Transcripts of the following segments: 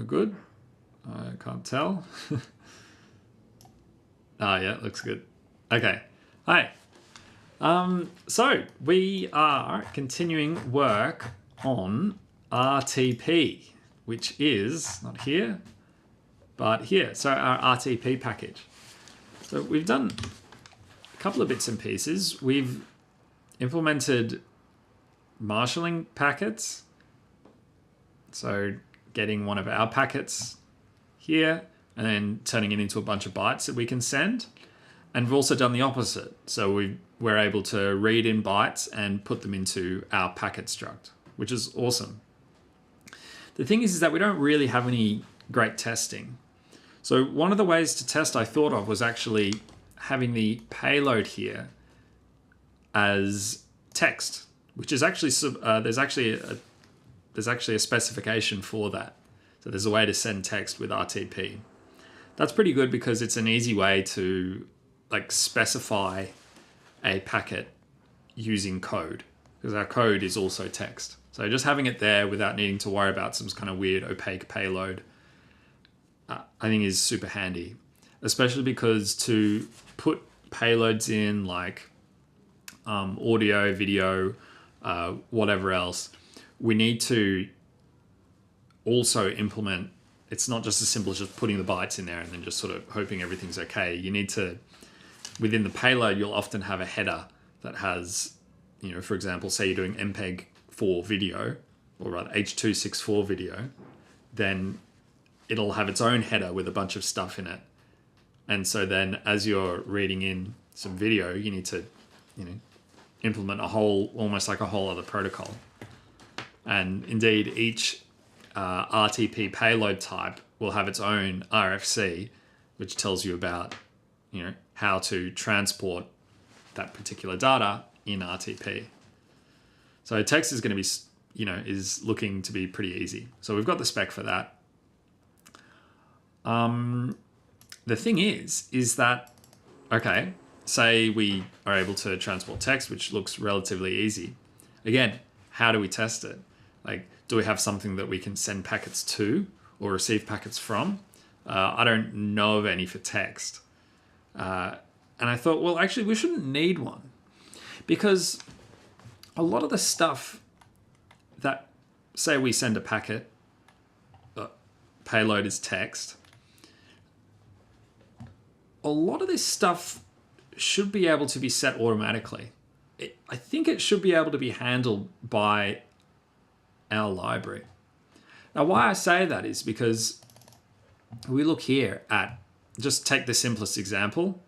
good. I can't tell. Yeah, it looks good. Okay. Hi. So we are continuing work on RTP, which is not here, but here. So our RTP package. So we've done a couple of bits and pieces. We've implemented marshalling packets. So getting one of our packets here and then turning it into a bunch of bytes that we can send. And we've also done the opposite. So we're able to read in bytes and put them into our packet struct, which is awesome. The thing is that we don't really have any great testing. So one of the ways to test I thought of was actually having the payload here as text, which is actually, there's actually a specification for that. So there's a way to send text with RTP. That's pretty good because it's an easy way to specify a packet using code, because our code is also text. So just having it there without needing to worry about some kind of weird opaque payload, I think is super handy, especially because to put payloads in like audio, video, whatever else, we need to also implement. It's not just as simple as just putting the bytes in there and then just sort of hoping everything's okay. You need to, within the payload, you'll often have a header that has, for example, say you're doing mpeg4 video, or rather H.264 video, then it'll have its own header with a bunch of stuff in it. And so then as you're reading in some video, you need to, implement almost like a whole other protocol. And indeed, each RTP payload type will have its own RFC, which tells you about, how to transport that particular data in RTP. So text is going to be, is looking to be pretty easy. So we've got the spec for that. The thing is that, okay, say we are able to transport text, which looks relatively easy. Again, how do we test it? Do we have something that we can send packets to or receive packets from? I don't know of any for text. And I thought, well, actually, we shouldn't need one, because a lot of the stuff that, say we send a packet, payload is text, a lot of this stuff should be able to be set automatically. I think it should be able to be handled by our library. Now, why I say that is because we look here at, just take the simplest example,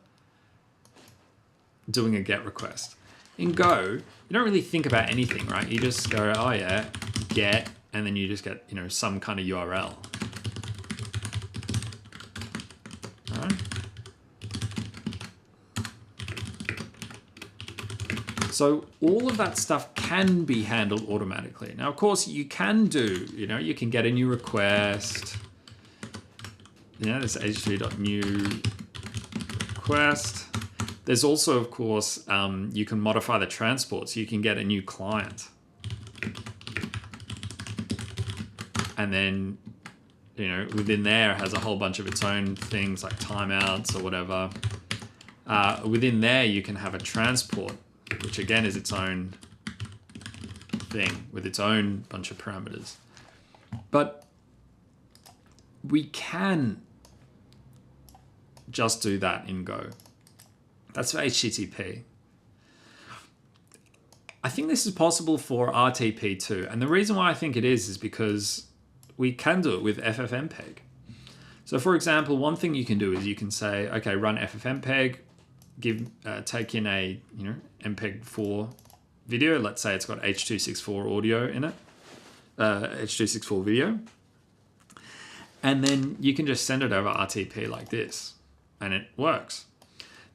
doing a GET request. In Go, you don't really think about anything, right? You just go, oh yeah, GET, and then you just get, some kind of URL. All right. So all of that stuff can be handled automatically. Now, of course, you can do, you can get a new request. There's h3.new request. There's also, of course, you can modify the transport, so you can get a new client. And then, within there has a whole bunch of its own things like timeouts or whatever. Within there, you can have a transport, which again is its own thing with its own bunch of parameters. But we can just do that in Go. That's for HTTP. I think this is possible for RTP too. And the reason why I think it is because we can do it with ffmpeg. So for example, one thing you can do is you can say, okay, run ffmpeg, take in a mpeg4 video. Let's say it's got H.264 audio in it, H.264 video, and then you can just send it over RTP like this, and it works.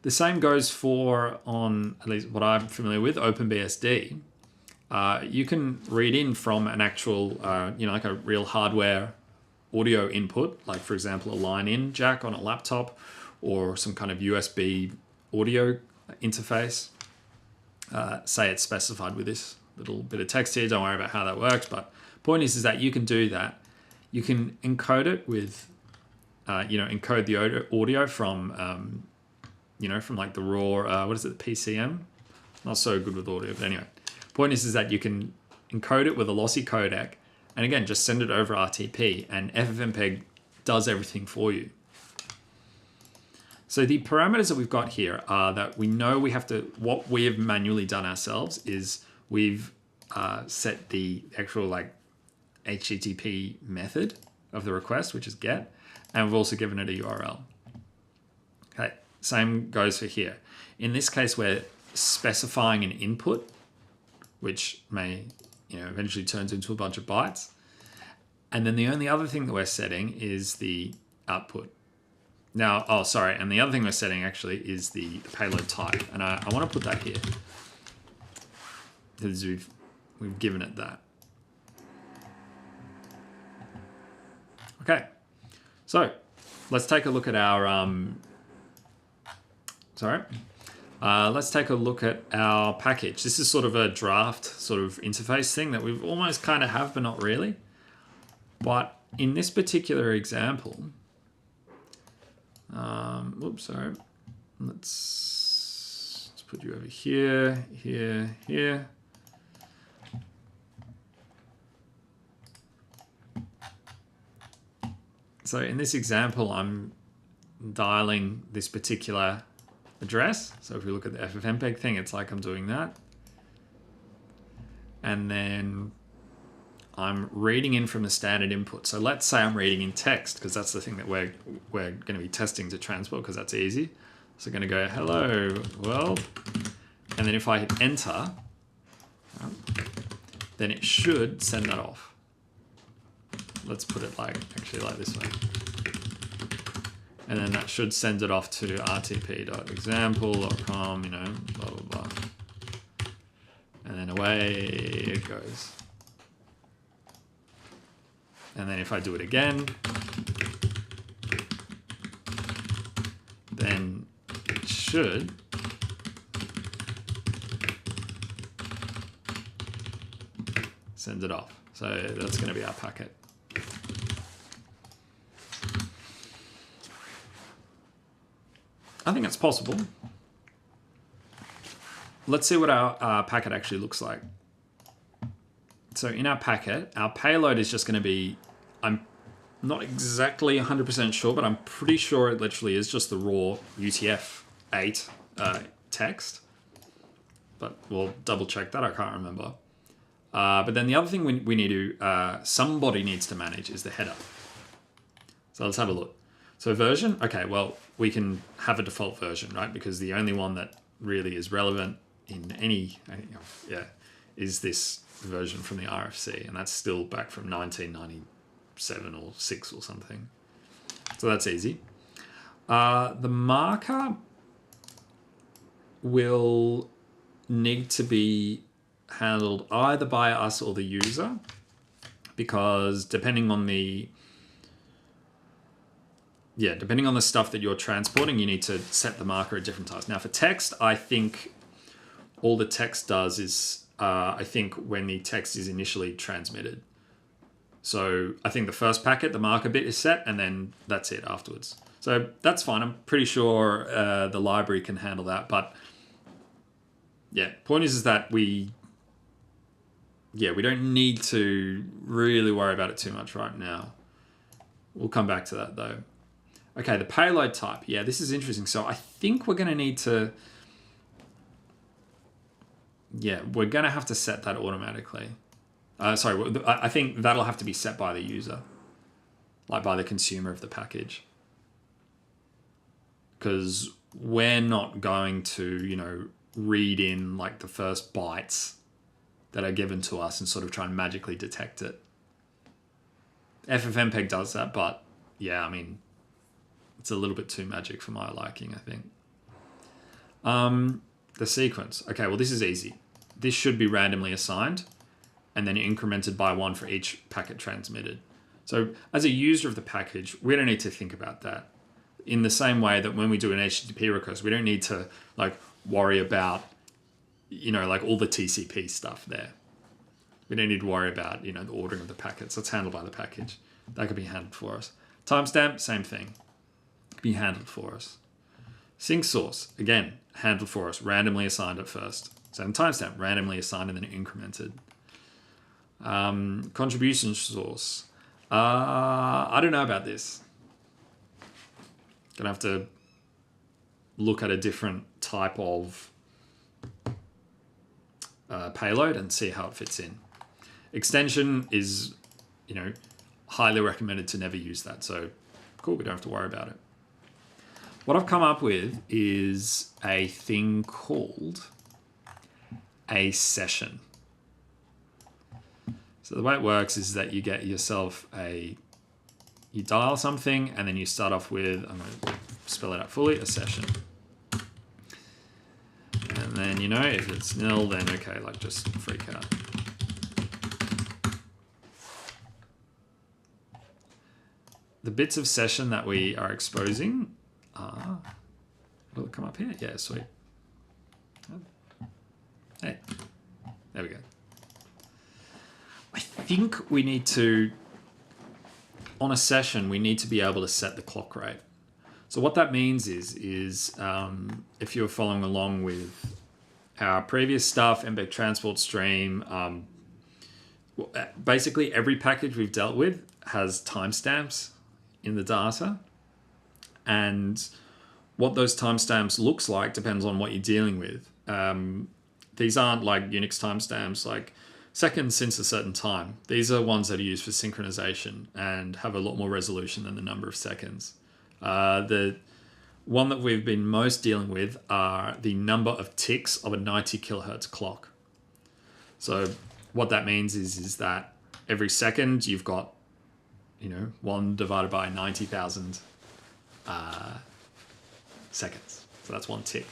The same goes for, on at least what I'm familiar with, OpenBSD. You can read in from an actual, like a real hardware audio input, like for example a line-in jack on a laptop, or some kind of USB audio interface. Say it's specified with this little bit of text here. Don't worry about how that works, but point is that you can do that. you can encode it with, encode the audio from, from like the raw, what is it, the PCM? Not so good with audio, but anyway. Point is that you can encode it with a lossy codec, and again, just send it over RTP, and FFmpeg does everything for you. So the parameters that we've got here are that we know we have to, what we have manually done ourselves is we've set the actual like HTTP method of the request, which is get, and we've also given it a URL. Okay, same goes for here. In this case, we're specifying an input, which may, eventually turns into a bunch of bytes. And then the only other thing that we're setting is the output. Now, and the other thing we're setting actually is the payload type. And I want to put that here because we've given it that. Okay, so let's take a look at our, let's take a look at our package. This is sort of a draft sort of interface thing that we've almost kind of have, but not really. But in this particular example, let's put you over here, here, here. So in this example, I'm dialing this particular address. So if we look at the FFmpeg thing, it's like I'm doing that. And then I'm reading in from the standard input. So let's say I'm reading in text, because that's the thing that we're going to be testing to transport, because that's easy. So I'm going to go, hello world. And then if I hit enter, then it should send that off. Let's put it actually like this way. And then that should send it off to rtp.example.com, blah, blah, blah. And then away it goes. And then if I do it again, then it should send it off. So that's going to be our packet. I think it's possible. Let's see what our packet actually looks like. So in our packet, our payload is just going to be, I'm not exactly 100% sure, but I'm pretty sure it literally is just the raw UTF-8 text. But we'll double check that, I can't remember. But then the other thing we need to, somebody needs to manage is the header. So let's have a look. So version, okay, well, we can have a default version, right? Because the only one that really is relevant in any, is this version from the RFC, and that's still back from 1997 or 6 or something. So that's easy. The marker will need to be handled either by us or the user, because depending on the stuff that you're transporting, you need to set the marker at different times. Now for text, I think all the text does is, I think when the text is initially transmitted. So I think the first packet, the marker bit is set, and then that's it afterwards. So that's fine. I'm pretty sure the library can handle that. But yeah, point is that we don't need to really worry about it too much right now. We'll come back to that though. Okay, the payload type. Yeah, this is interesting. So I think we're going to need to, we're going to have to set that automatically. I think that'll have to be set by the user, like by the consumer of the package. Because we're not going to, read in like the first bytes that are given to us and sort of try and magically detect it. FFmpeg does that, but yeah, I mean, it's a little bit too magic for my liking, I think. The sequence. Okay, well, this is easy. This should be randomly assigned and then incremented by 1 for each packet transmitted. So as a user of the package, we don't need to think about that. In the same way that when we do an HTTP request, we don't need to worry about, all the TCP stuff there. We don't need to worry about, the ordering of the packets. That's handled by the package. That could be handled for us. Timestamp, same thing. Could be handled for us. Sync source, again, handled for us, randomly assigned at first. Same timestamp, randomly assigned and then incremented. Contribution source. I don't know about this. Gonna have to look at a different type of payload and see how it fits in. Extension is, highly recommended to never use that. So cool, we don't have to worry about it. What I've come up with is a thing called a session. So the way it works is that you get yourself you dial something and then you start off with, I'm going to spell it out fully, a session. And then, if it's nil, then okay, just freak out. The bits of session that we are exposing are, will it come up here? Yeah, sweet. Hey, there we go. I think we need to, on a session, we need to be able to set the clock rate. So what that means is if you're following along with our previous stuff, mpeg transport stream, basically every package we've dealt with has timestamps in the data. And what those timestamps looks like depends on what you're dealing with. These aren't like Unix timestamps, like seconds since a certain time. These are ones that are used for synchronization and have a lot more resolution than the number of seconds. The one that we've been most dealing with are the number of ticks of a 90 kilohertz clock. So what that means is that every second you've got, 1 divided by 90,000 seconds. So that's 1 tick.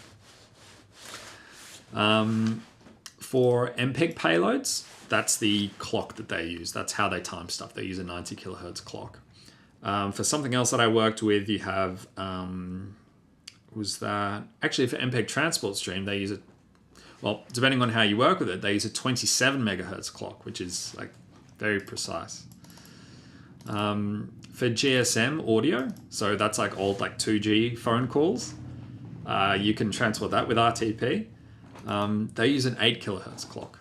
For MPEG payloads, that's the clock that they use. That's how they time stuff. They use a 90 kilohertz clock. For something else that I worked with, you have, actually for MPEG transport stream, they use depending on how you work with it, they use a 27 megahertz clock, which is very precise. For GSM audio, so that's old 2G phone calls, you can transport that with RTP. They use an 8 kilohertz clock.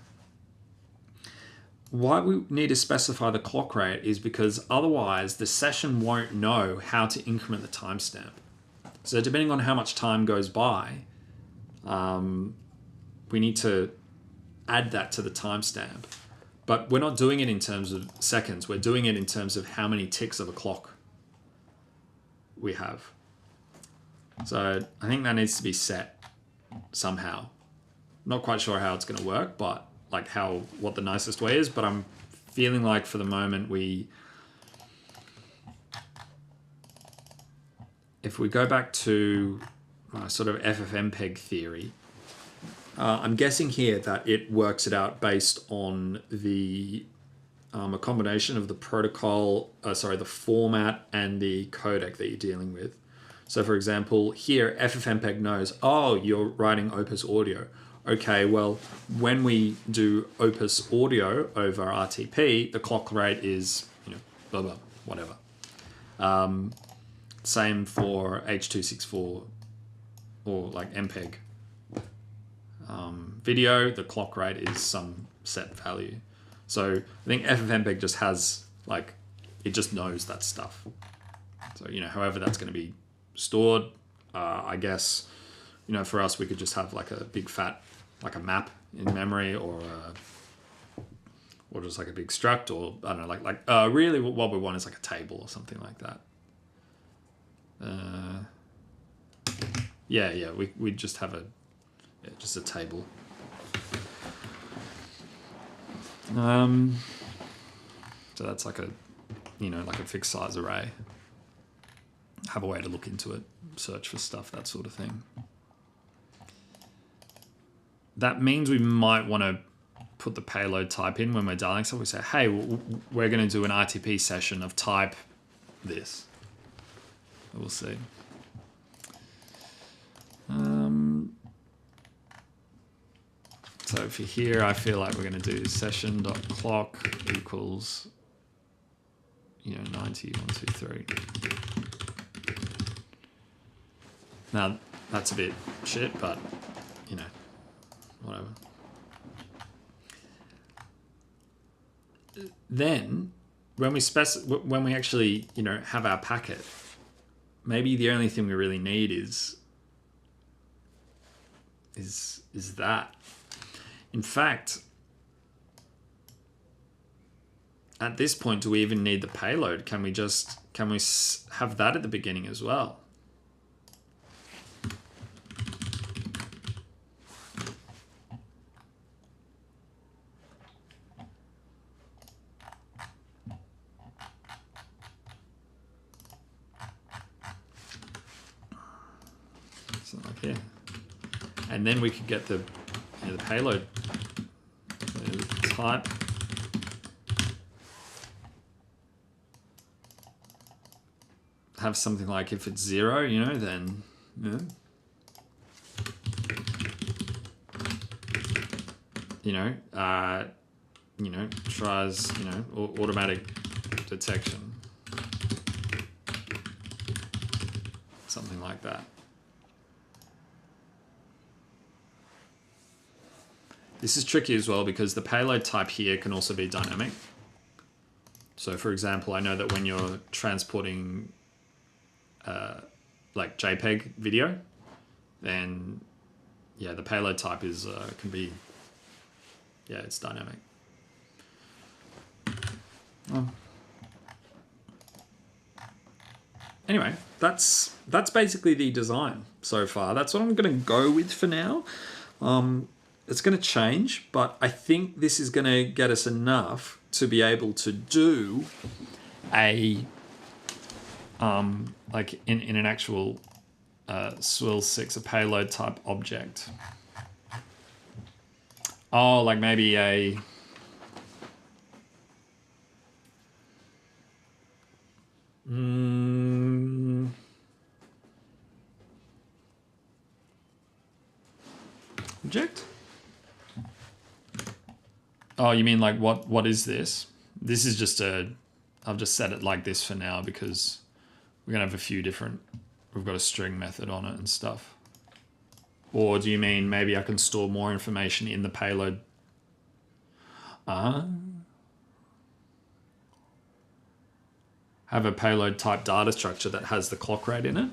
Why we need to specify the clock rate is because otherwise the session won't know how to increment the timestamp. So depending on how much time goes by, we need to add that to the timestamp. But we're not doing it in terms of seconds. We're doing it in terms of how many ticks of a clock we have. So I think that needs to be set somehow. Not quite sure how it's going to work, but what the nicest way is. But I'm feeling like for the moment if we go back to my sort of FFmpeg theory, I'm guessing here that it works it out based on a combination of the protocol, the format and the codec that you're dealing with. So for example, here FFmpeg knows, you're writing Opus audio. Okay, well, when we do Opus audio over RTP, the clock rate is, blah, blah, whatever. Same for H.264 or MPEG. Video, the clock rate is some set value. So I think FFmpeg just has, it just knows that stuff. So, however that's going to be stored, I guess, for us, we could just have a big fat, a map in memory or just a big struct, or I don't know, really what we want is a table or something like that. We just have just a table. So that's a fixed size array. Have a way to look into it, search for stuff, that sort of thing. That means we might want to put the payload type in when we're dialing stuff. We say, hey, we're going to do an RTP session of type this. We'll see. So for here, I feel like we're going to do session.clock equals, you know, 90, 1, 2, 3. Now, that's a bit shit, but, you know, whatever. Then, when we actually, you know, have our packet, maybe the only thing we really need is that. In fact, at this point, do we even need the payload? Can we have that at the beginning as well? Something like here. And then we could get the payload type. Have something like, if it's 0, you know, then, tries, automatic detection. Something like that. This is tricky as well because the payload type here can also be dynamic. So for example, I know that when you're transporting like JPEG video, then yeah, the payload type is can be, yeah, it's dynamic. Anyway, that's basically the design so far. That's what I'm going to go with for now. It's going to change, but I think this is going to get us enough to be able to do a like in an actual SWIL 6, a payload type object. Oh, like maybe a object? Oh, you mean like what is this? This is just I've just set it like this for now because we're gonna have a few different, we've got a string method on it and stuff. Or do you mean maybe I can store more information in the payload? Have a payload type data structure that has the clock rate in it?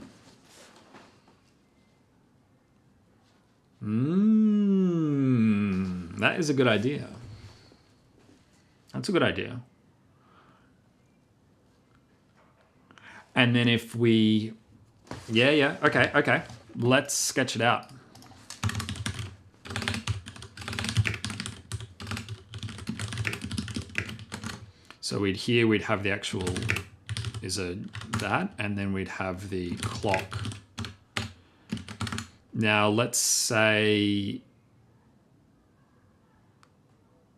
That is a good idea. That's a good idea. And then if we, okay. Let's sketch it out. So we'd have the actual that, and then we'd have the clock. Now let's say,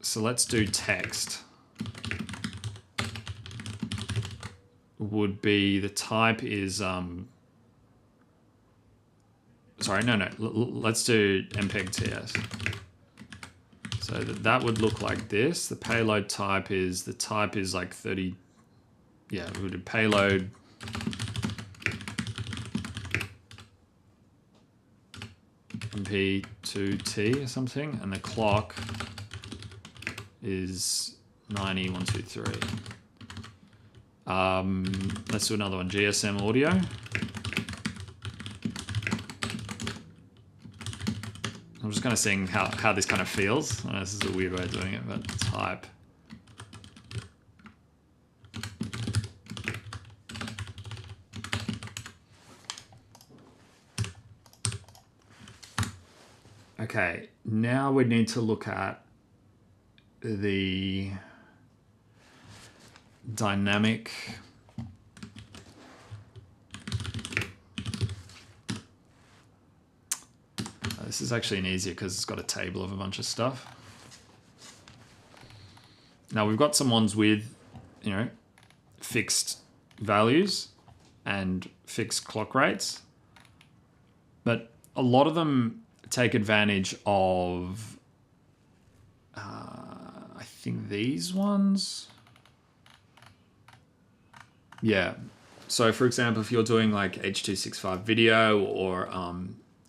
so let's do text. Would be, the type is, sorry, no, let's do mpegts. So that would look like this. The payload type is, like 30, yeah, we would do payload mp2t or something, and the clock is 90, 1, 2, 3. Let's do another one, GSM audio. I'm just kind of seeing how this kind of feels. I know this is a weird way of doing it, but type. Okay, now we need to look at the dynamic this is actually an easier because it's got a table of a bunch of stuff. Now we've got some ones with, fixed values and fixed clock rates, but a lot of them take advantage of, I think these ones. Yeah. So for example, if you're doing like H.265 video or,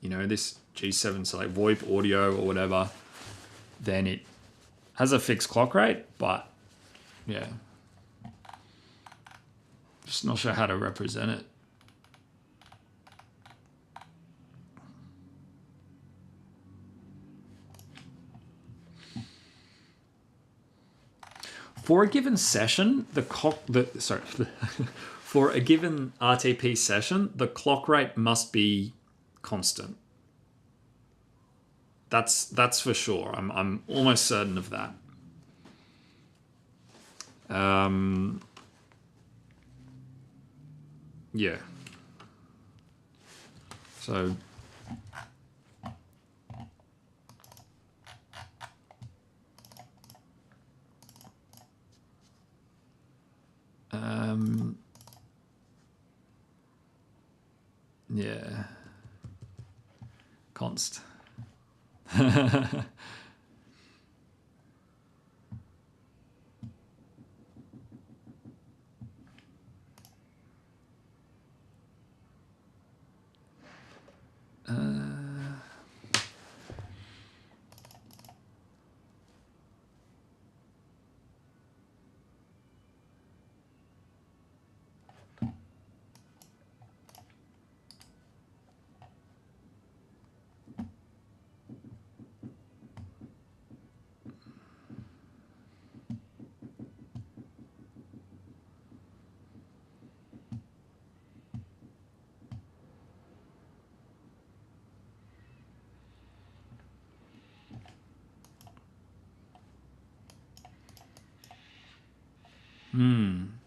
you know, this G7, so like VoIP audio or whatever, then it has a fixed clock rate, but yeah. Just not sure how to represent it. For a given session, for a given RTP session, the clock rate must be constant. That's for sure. I'm almost certain of that. Yeah. So yeah. Const.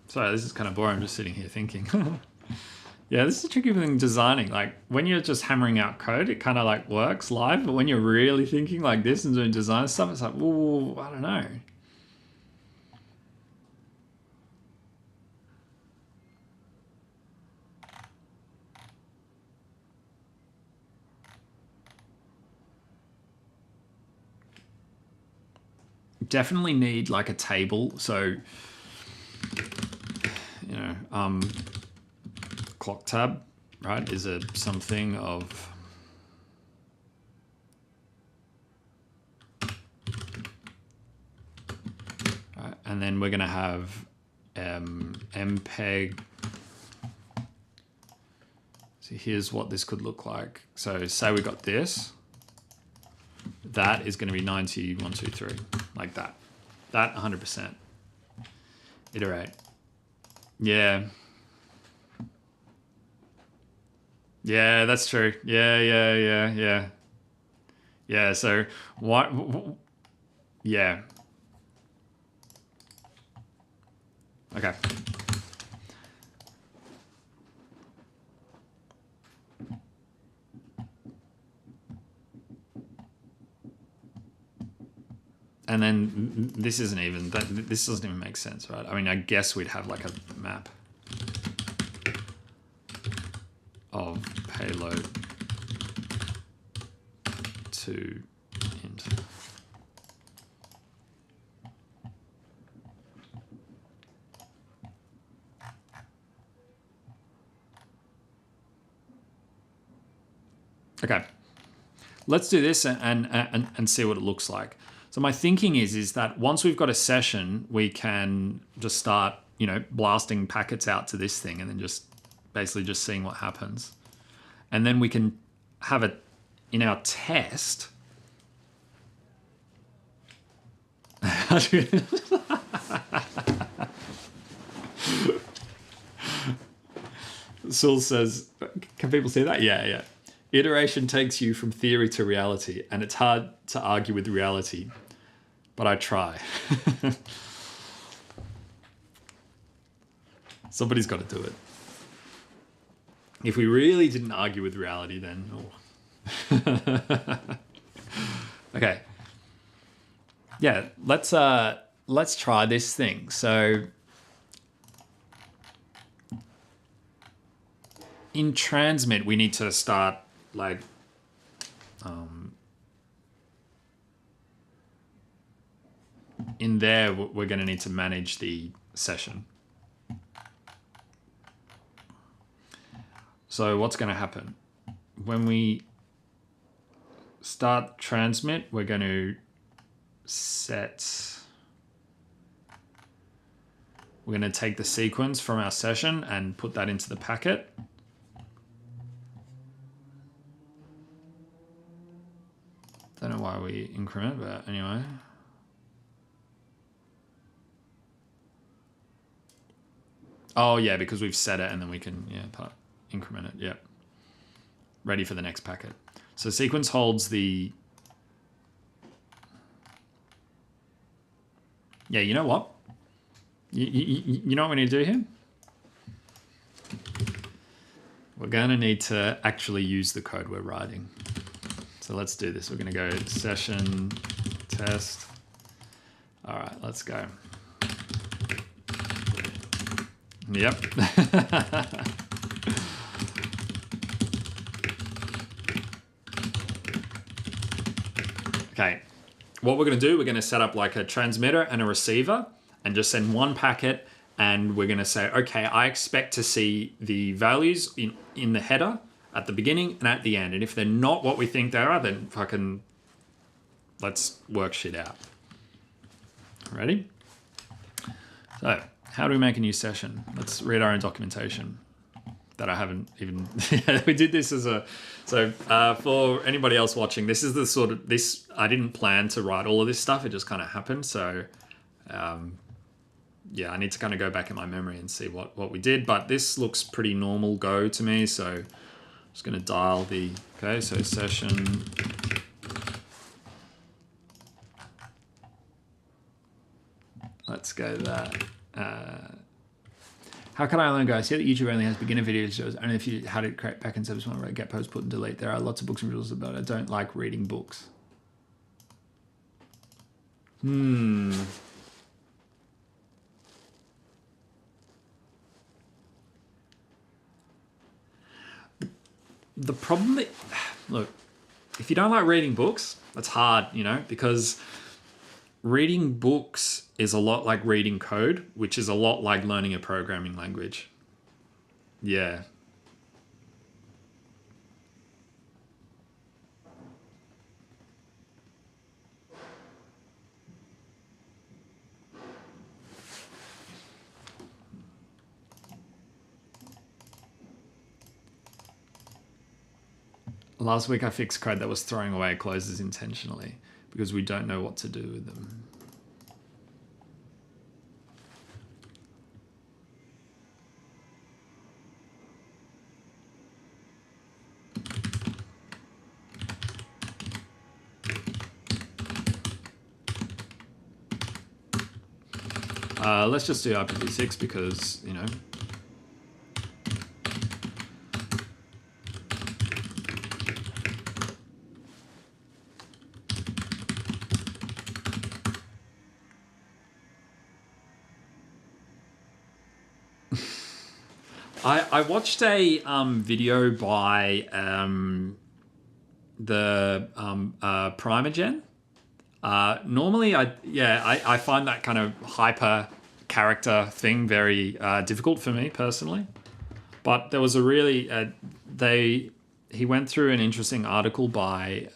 Sorry, this is kind of boring. I'm just sitting here thinking. Yeah, this is a tricky thing designing. Like when you're just hammering out code, it kind of like works live. But when you're really thinking like this and doing design stuff, it's like, ooh, I don't know. Definitely need like a table. So, you know, clock tab, right, is a something of right, and then we're going to have mpeg. So here's what this could look like. So say we got this. That is going to be 9123, like that. That 100%. Iterate. Yeah. Yeah, that's true. Yeah. Yeah, so what? Yeah. Okay. And then this isn't even that. This doesn't even make sense, right? I mean, I guess we'd have like a map of payload to int. Okay, let's do this and see what it looks like. So my thinking is that once we've got a session, we can just start, you know, blasting packets out to this thing and then just basically just seeing what happens. And then we can have it in our test. Sul says, can people see that? Yeah. Iteration takes you from theory to reality, and it's hard to argue with reality, but I try. Somebody's got to do it. If we really didn't argue with reality, then... Oh. Okay. Yeah, let's try this thing. So in transmit, we need to start like in there, we're going to need to manage the session. So what's going to happen? When we start transmit, we're going to we're going to take the sequence from our session and put that into the packet. Don't know why we increment, but anyway. Oh yeah, because we've set it and then we can, increment it, yeah. Ready for the next packet. So sequence holds the, yeah, you know what? You know what we need to do here? We're going to need to actually use the code we're writing. So let's do this. We're going to go session test. All right, let's go. Yep. Okay. What we're going to do, we're going to set up like a transmitter and a receiver and just send one packet, and we're going to say, okay, I expect to see the values in the header at the beginning and at the end. And if they're not what we think they are, then fucking let's work shit out. Ready? So how do we make a new session? Let's read our own documentation that I haven't even, we did this as a, so for anybody else watching, this is the sort of, I didn't plan to write all of this stuff. It just kind of happened. So yeah, I need to kind of go back in my memory and see what we did, but this looks pretty normal Go to me. So I'm just going to dial the, okay, so session. Let's go that. How can I learn, guys? See that YouTube only has beginner video shows. Only if you how to create backend service, one get post, put and delete. There are lots of books and rules about it. I don't like reading books. The problem that, look, if you don't like reading books, that's hard, because reading books is a lot like reading code, which is a lot like learning a programming language. Yeah. Last week I fixed code that was throwing away closes intentionally because we don't know what to do with them. Let's just do RTP6 because, I watched a video by the Primagen. Normally, I find that kind of hyper character thing very difficult for me personally. But there was a really he went through an interesting article by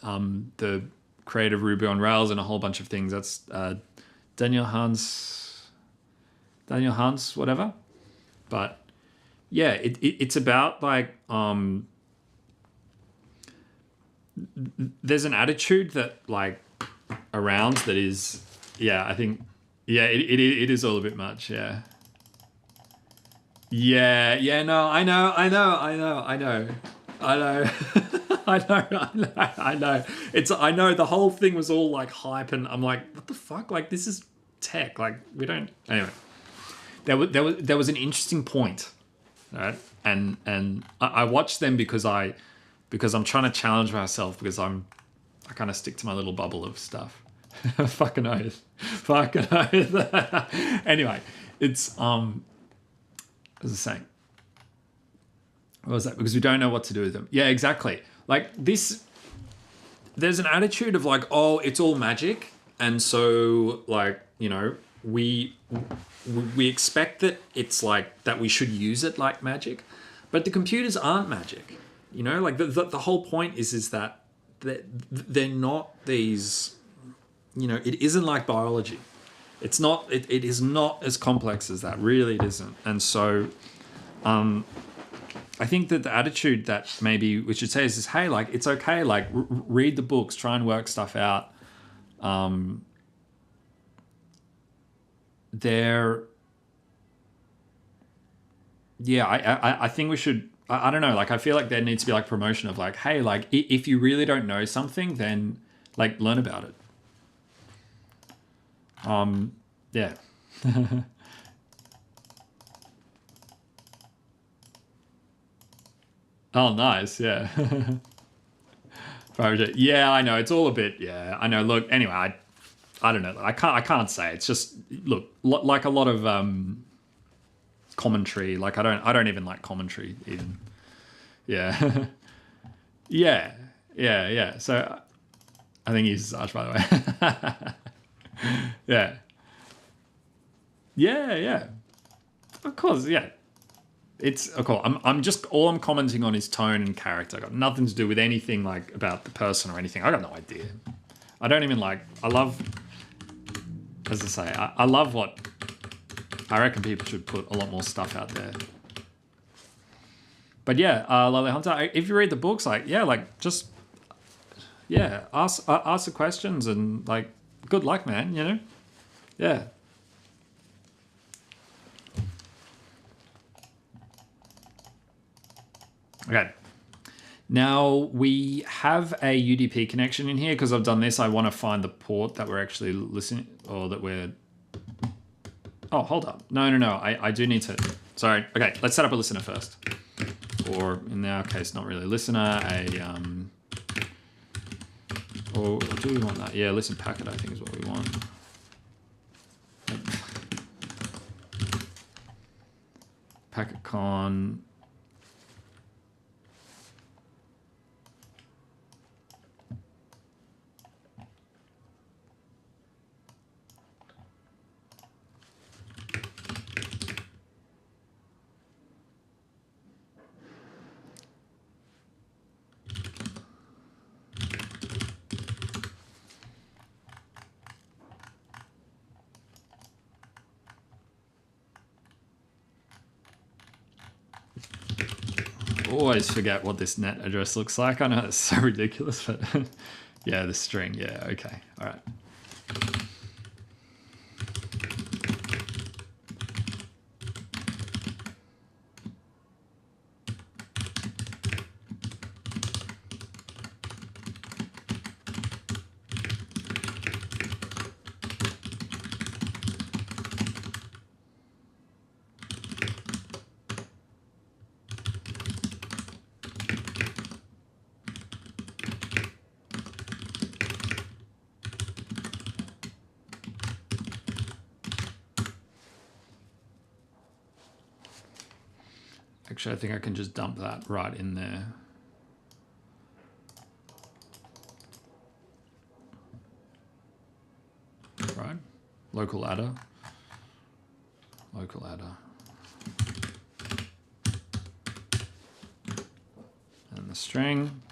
the creator of Ruby on Rails and a whole bunch of things. That's Daniel Hans, whatever. But yeah, it's about like there's an attitude that like around that is, I think, it is all a bit much, yeah. No, I know. I know the whole thing was all like hype, and I'm like, what the fuck? Like, this is tech. Like, we don't. Anyway, there was an interesting point, right? And I watched them because I'm trying to challenge myself because I kind of stick to my little bubble of stuff. Fucking oath. Anyway, it's what was I saying? What was that? Because we don't know what to do with them. Yeah, exactly. Like this, there's an attitude of like, oh, it's all magic, and so like, we expect that it's like that we should use it like magic, But the computers aren't magic. You know, like the whole point is that they're not these, you know, it isn't like biology. It's not, it is not as complex as that. Really, it isn't. And so I think that the attitude that maybe we should say is, hey, like, it's okay, like, read the books, try and work stuff out. I think we should, I don't know, like, I feel like there needs to be like promotion of like, hey, like, if you really don't know something, then like learn about it. Yeah. Oh, nice. Yeah. Project. Yeah, I know. It's all a bit. Yeah, I know. Look, anyway, I don't know. I can't say. It's just, look, like a lot of commentary. Like I don't even like commentary even. Yeah. Yeah. So I think he's Arch, by the way. Yeah. Yeah. Of course, yeah. It's cool. I'm just, all I'm commenting on is tone and character. I got nothing to do with anything like about the person or anything. I got no idea. I don't even like, I love, as I say, I love what, I reckon people should put a lot more stuff out there. But yeah, Lovely Hunter, if you read the books, like, yeah, like, just, yeah, ask the questions and like, good luck, man, you know? Yeah. Okay. Now we have a UDP connection in here because I've done this. I want to find the port that we're actually listening, or that we're, oh, hold up. No. I do need to, sorry. Okay, let's set up a listener first. Or in our case, not really a listener, or do we want that? Yeah, listen packet, I think is what we want. Packet con. Always forget what this net address looks like. I know it's so ridiculous, but yeah, the string. Yeah, okay. All right. Actually, I think I can just dump that right in there. Right? Local adder. Local adder. And the string.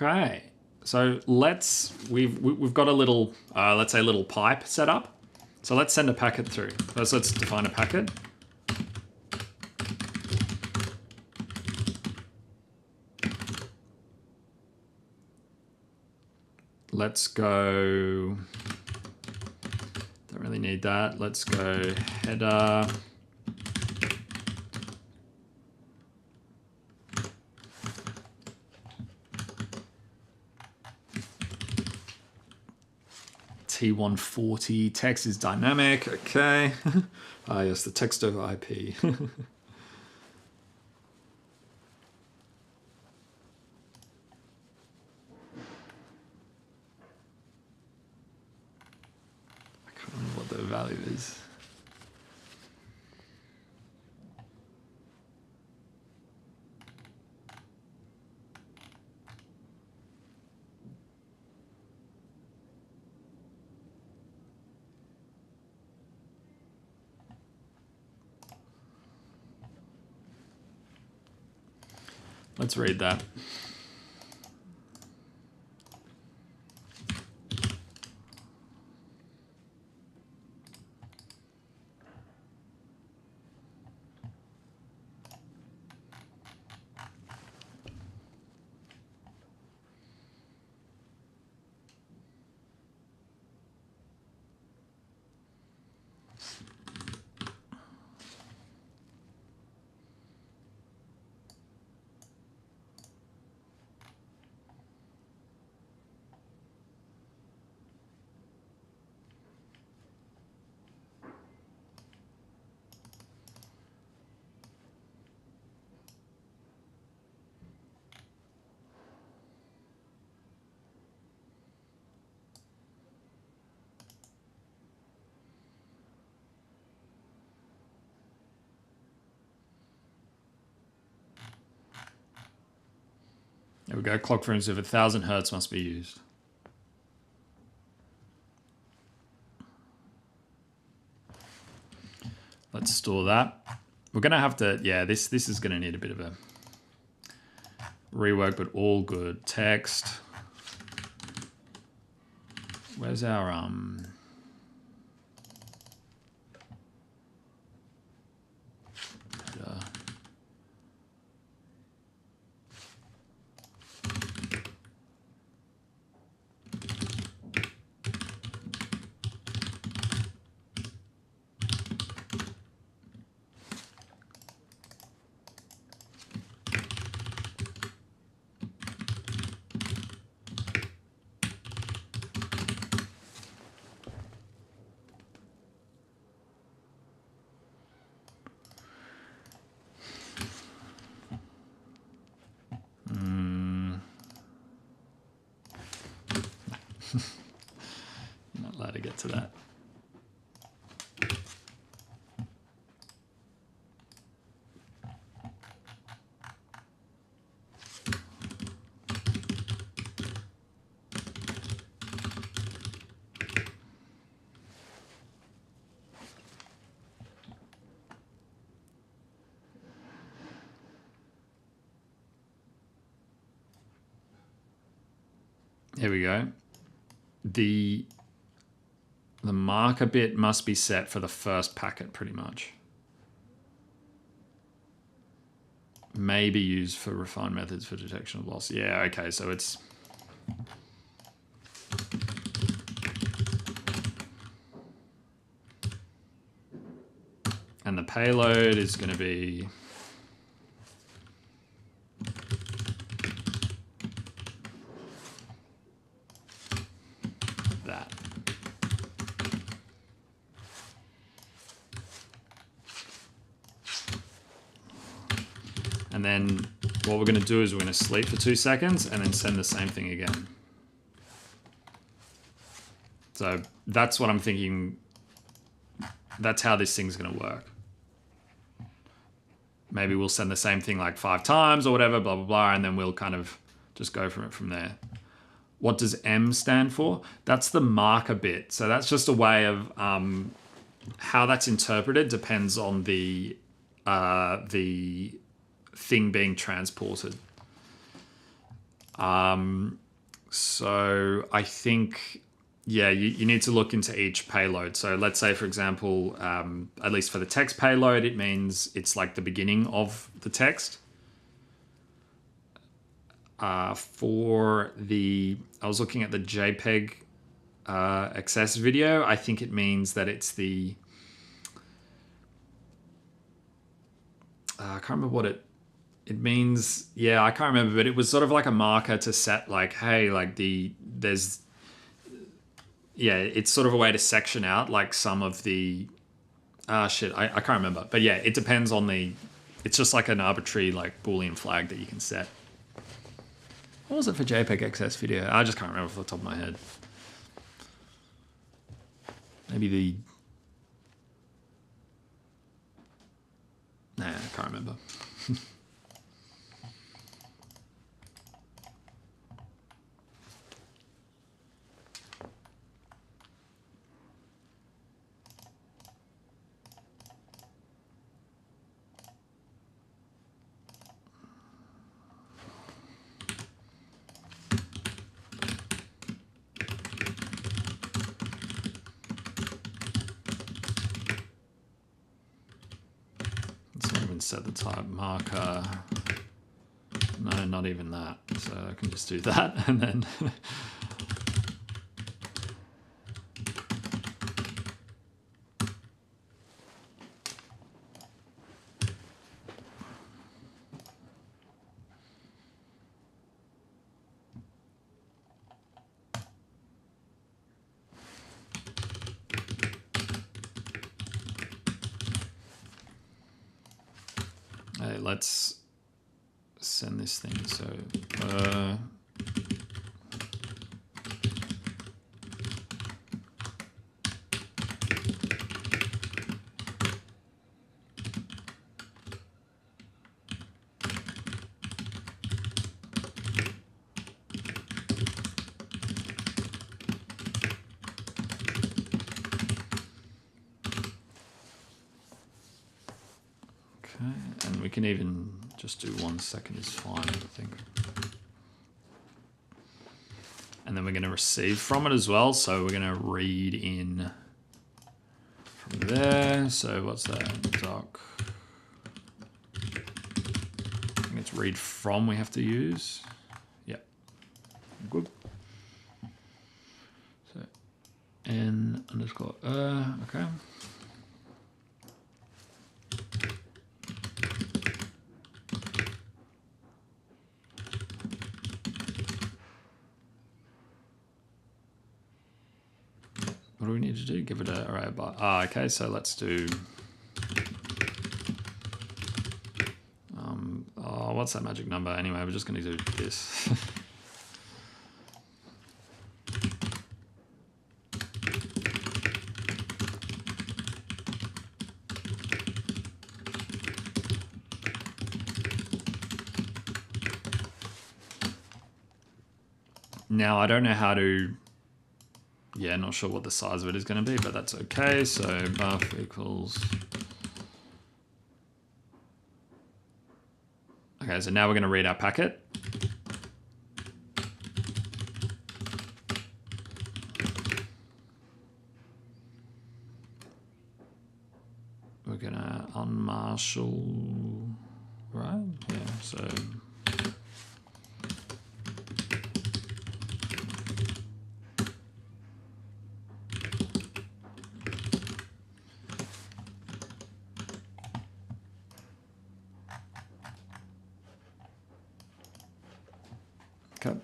Okay, so we've got a little, let's say a little pipe set up. So let's send a packet through. First, let's define a packet. Let's go, don't really need that. Let's go header. T140, text is dynamic, okay. Yes, the text over IP. I can't remember what the value is. Let's read that. There we go. Clock frames of 1,000 hertz must be used. Let's store that. We're going to have to, yeah, this is going to need a bit of a rework, but all good. Text. Where's our, not allowed to get to that. Here we go. The marker bit must be set for the first packet pretty much. May be used for refined methods for detection of loss. Yeah, okay, so it's... And the payload is going to be... that. And then what we're going to do is we're going to sleep for 2 seconds and then send the same thing again. So that's what I'm thinking. That's how this thing's going to work. Maybe we'll send the same thing like 5 times or whatever, blah, blah, blah, and then we'll kind of just go from it from there. What does M stand for? That's the marker bit. So that's just a way of how that's interpreted depends on the thing being transported. So I think, yeah, you need to look into each payload. So let's say, for example, at least for the text payload, it means it's like the beginning of the text. For the, I was looking at the JPEG access video. I think it means that it's the, I can't remember what it means. Yeah, I can't remember, but it was sort of like a marker to set like, hey, like there's, yeah, it's sort of a way to section out like some of the, I can't remember. But yeah, it depends on the, it's just like an arbitrary like Boolean flag that you can set. What was it for JPEG XS video? I just can't remember off the top of my head. Maybe the, nah, I can't remember. set the type marker. No, not even that. So I can just do that and then hey, let's send this thing. So and we can even just do 1 second is fine, I think. And then we're going to receive from it as well. So we're going to read in from there. So what's that? Doc. I think it's read from we have to use. Yep. Good. So n underscore okay. What do we need to do? Give it an array by. Okay, so let's do. What's that magic number? Anyway, we're just going to do this. Now, I don't know how to. Yeah, not sure what the size of it is going to be, but that's okay. So buff equals. Okay, so now we're going to read our packet. We're going to unmarshal, right? Yeah, so. Okay.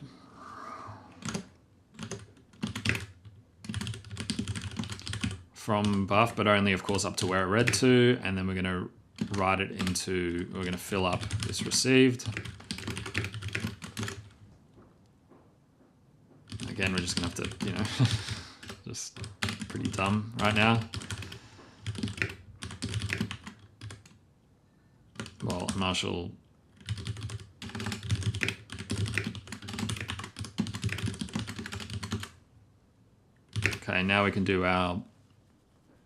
From buff, but only of course up to where it read to, and then we're going to write it into, we're going to fill up this received. Again, we're just going to have to, you know, just pretty dumb right now. Well, Marshall. Okay, now we can do our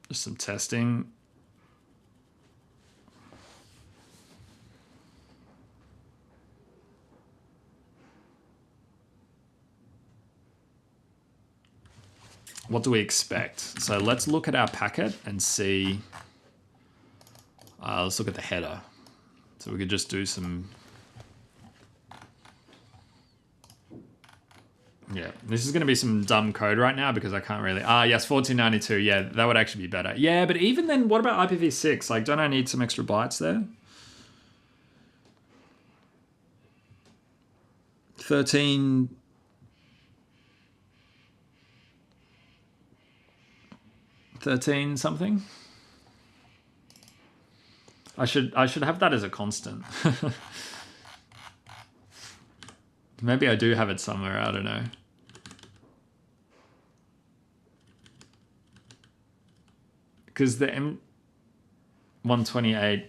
just some testing. What do we expect? So let's look at our packet and see. Let's look at the header. So we could just do some. Yeah, this is going to be some dumb code right now because I can't really. Yes, 1492. Yeah, that would actually be better. Yeah, but even then, what about IPv6? Like, don't I need some extra bytes there? 13 something. I should have that as a constant. Maybe I do have it somewhere. I don't know. Because the M128,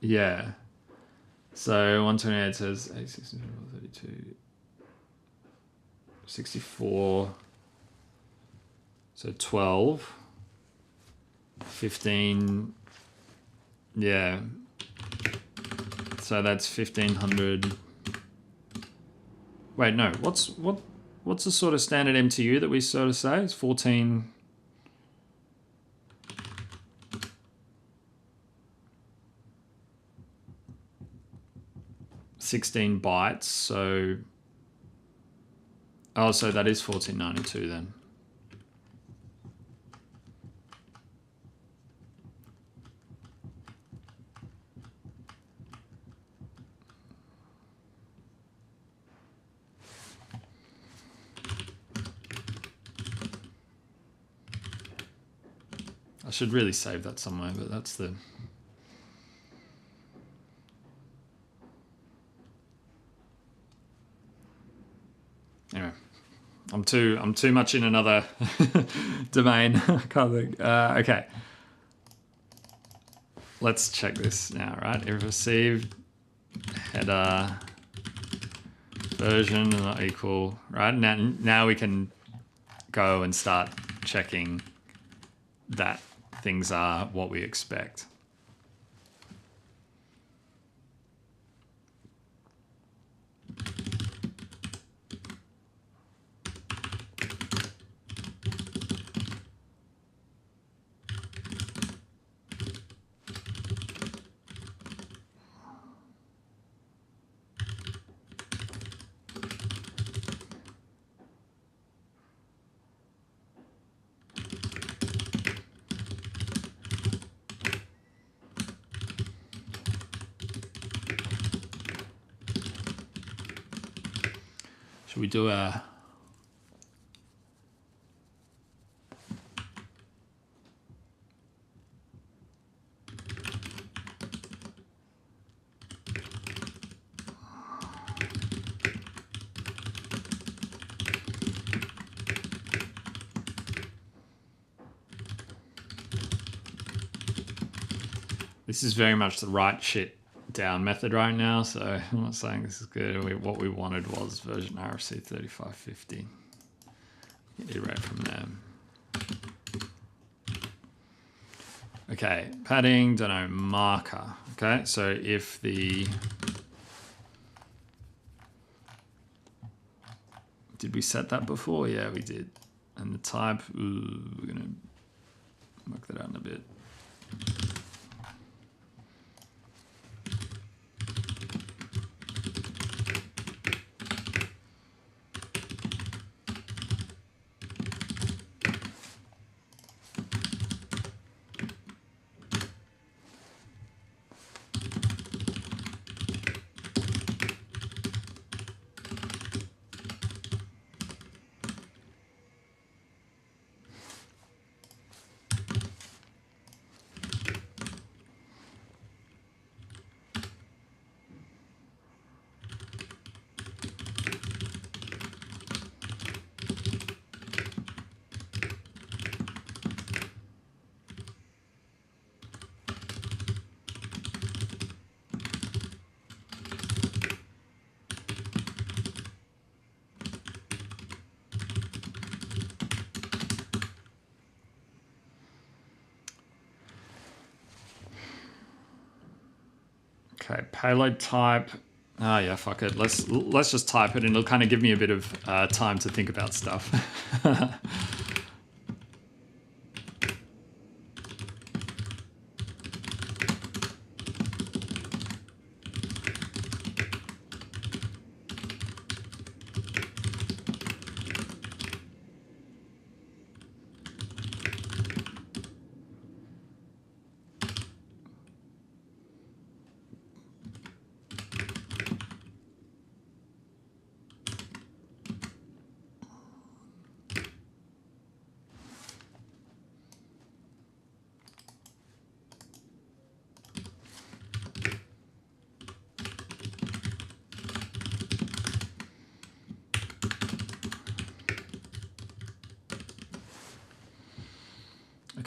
yeah. So 128 says 32, 64. So 12, 15. Yeah. So that's 1500. Wait, no. What's the sort of standard MTU that we sort of say? It's 14. 16 bytes. So, oh, so that is 1492 then. I should really save that somewhere, but that's the... Anyway, I'm too much in another domain. I can't think. Okay. Let's check this now, right? If received header version not equal, right? Now we can go and start checking that things are what we expect. Should we do a... This is very much the write shit down method right now, so I'm not saying this is good. What we wanted was version RFC 3550. Iterate from there. Okay, padding, don't know, marker. Okay, so if the... Did we set that before? Yeah, we did. And the type, ooh, we're gonna work that out in a bit. Okay, payload type. Ah, yeah, fuck it. Let's just type it, and it'll kind of give me a bit of time to think about stuff.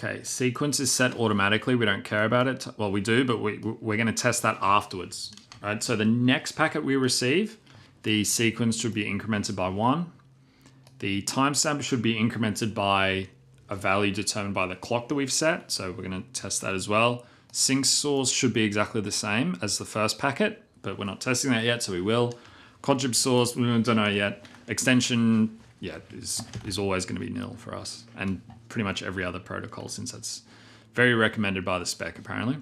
Okay, sequence is set automatically. We don't care about it. Well, we do, but we're going to test that afterwards, right? So the next packet we receive, the sequence should be incremented by 1. The timestamp should be incremented by a value determined by the clock that we've set. So we're going to test that as well. Sync source should be exactly the same as the first packet, but we're not testing that yet, so we will. Contrib source, we don't know yet. Extension, yeah, is always going to be nil for us, and pretty much every other protocol, since that's very recommended by the spec apparently.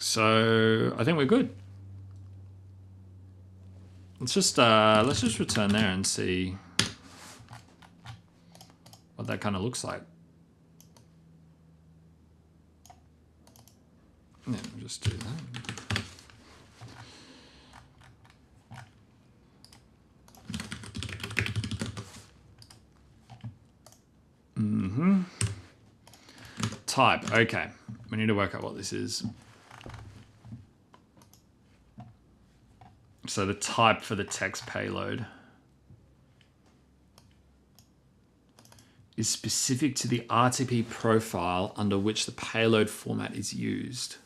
So I think we're good. Let's just return there and see what that kind of looks like. Yeah, we'll just do that. Type, okay. We need to work out what this is. So the type for the text payload is specific to the RTP profile under which the payload format is used.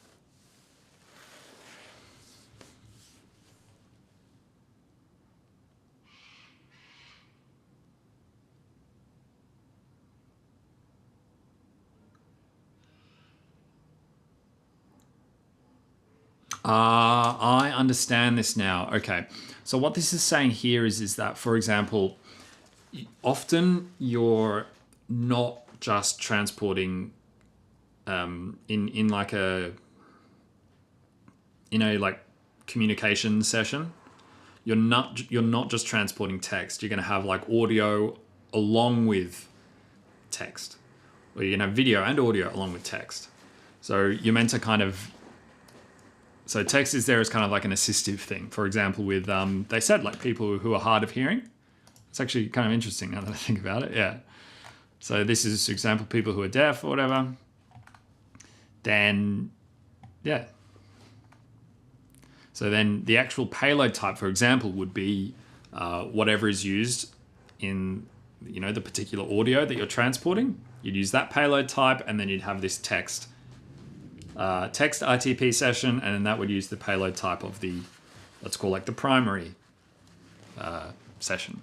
I understand this now. Okay. So what this is saying here is that, for example, often you're not just transporting in like a like communication session. You're not just transporting text. You're going to have like audio along with text, or you're going to have video and audio along with text. So you're meant to kind of, so text is there as kind of like an assistive thing. For example, with, they said like people who are hard of hearing. It's actually kind of interesting now that I think about it. Yeah. So this is, for example, people who are deaf or whatever. Then, yeah. So then the actual payload type, for example, would be whatever is used in, the particular audio that you're transporting. You'd use that payload type, and then you'd have this text RTP session, and then that would use the payload type of the, let's call like the primary session.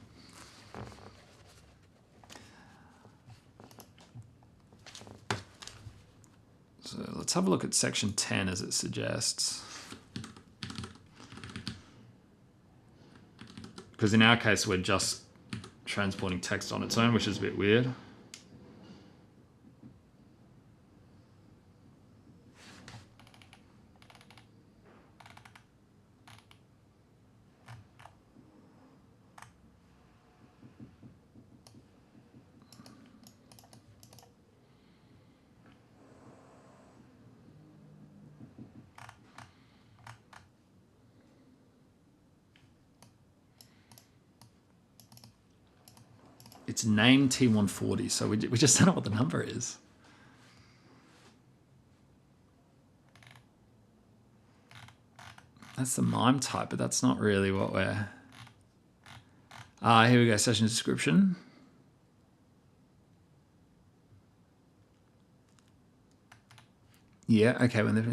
So let's have a look at section 10 as it suggests. Because in our case, we're just transporting text on its own, which is a bit weird. It's named T140, so we just don't know what the number is. That's the MIME type, but that's not really what we're... Here we go, session description. Yeah, okay, when the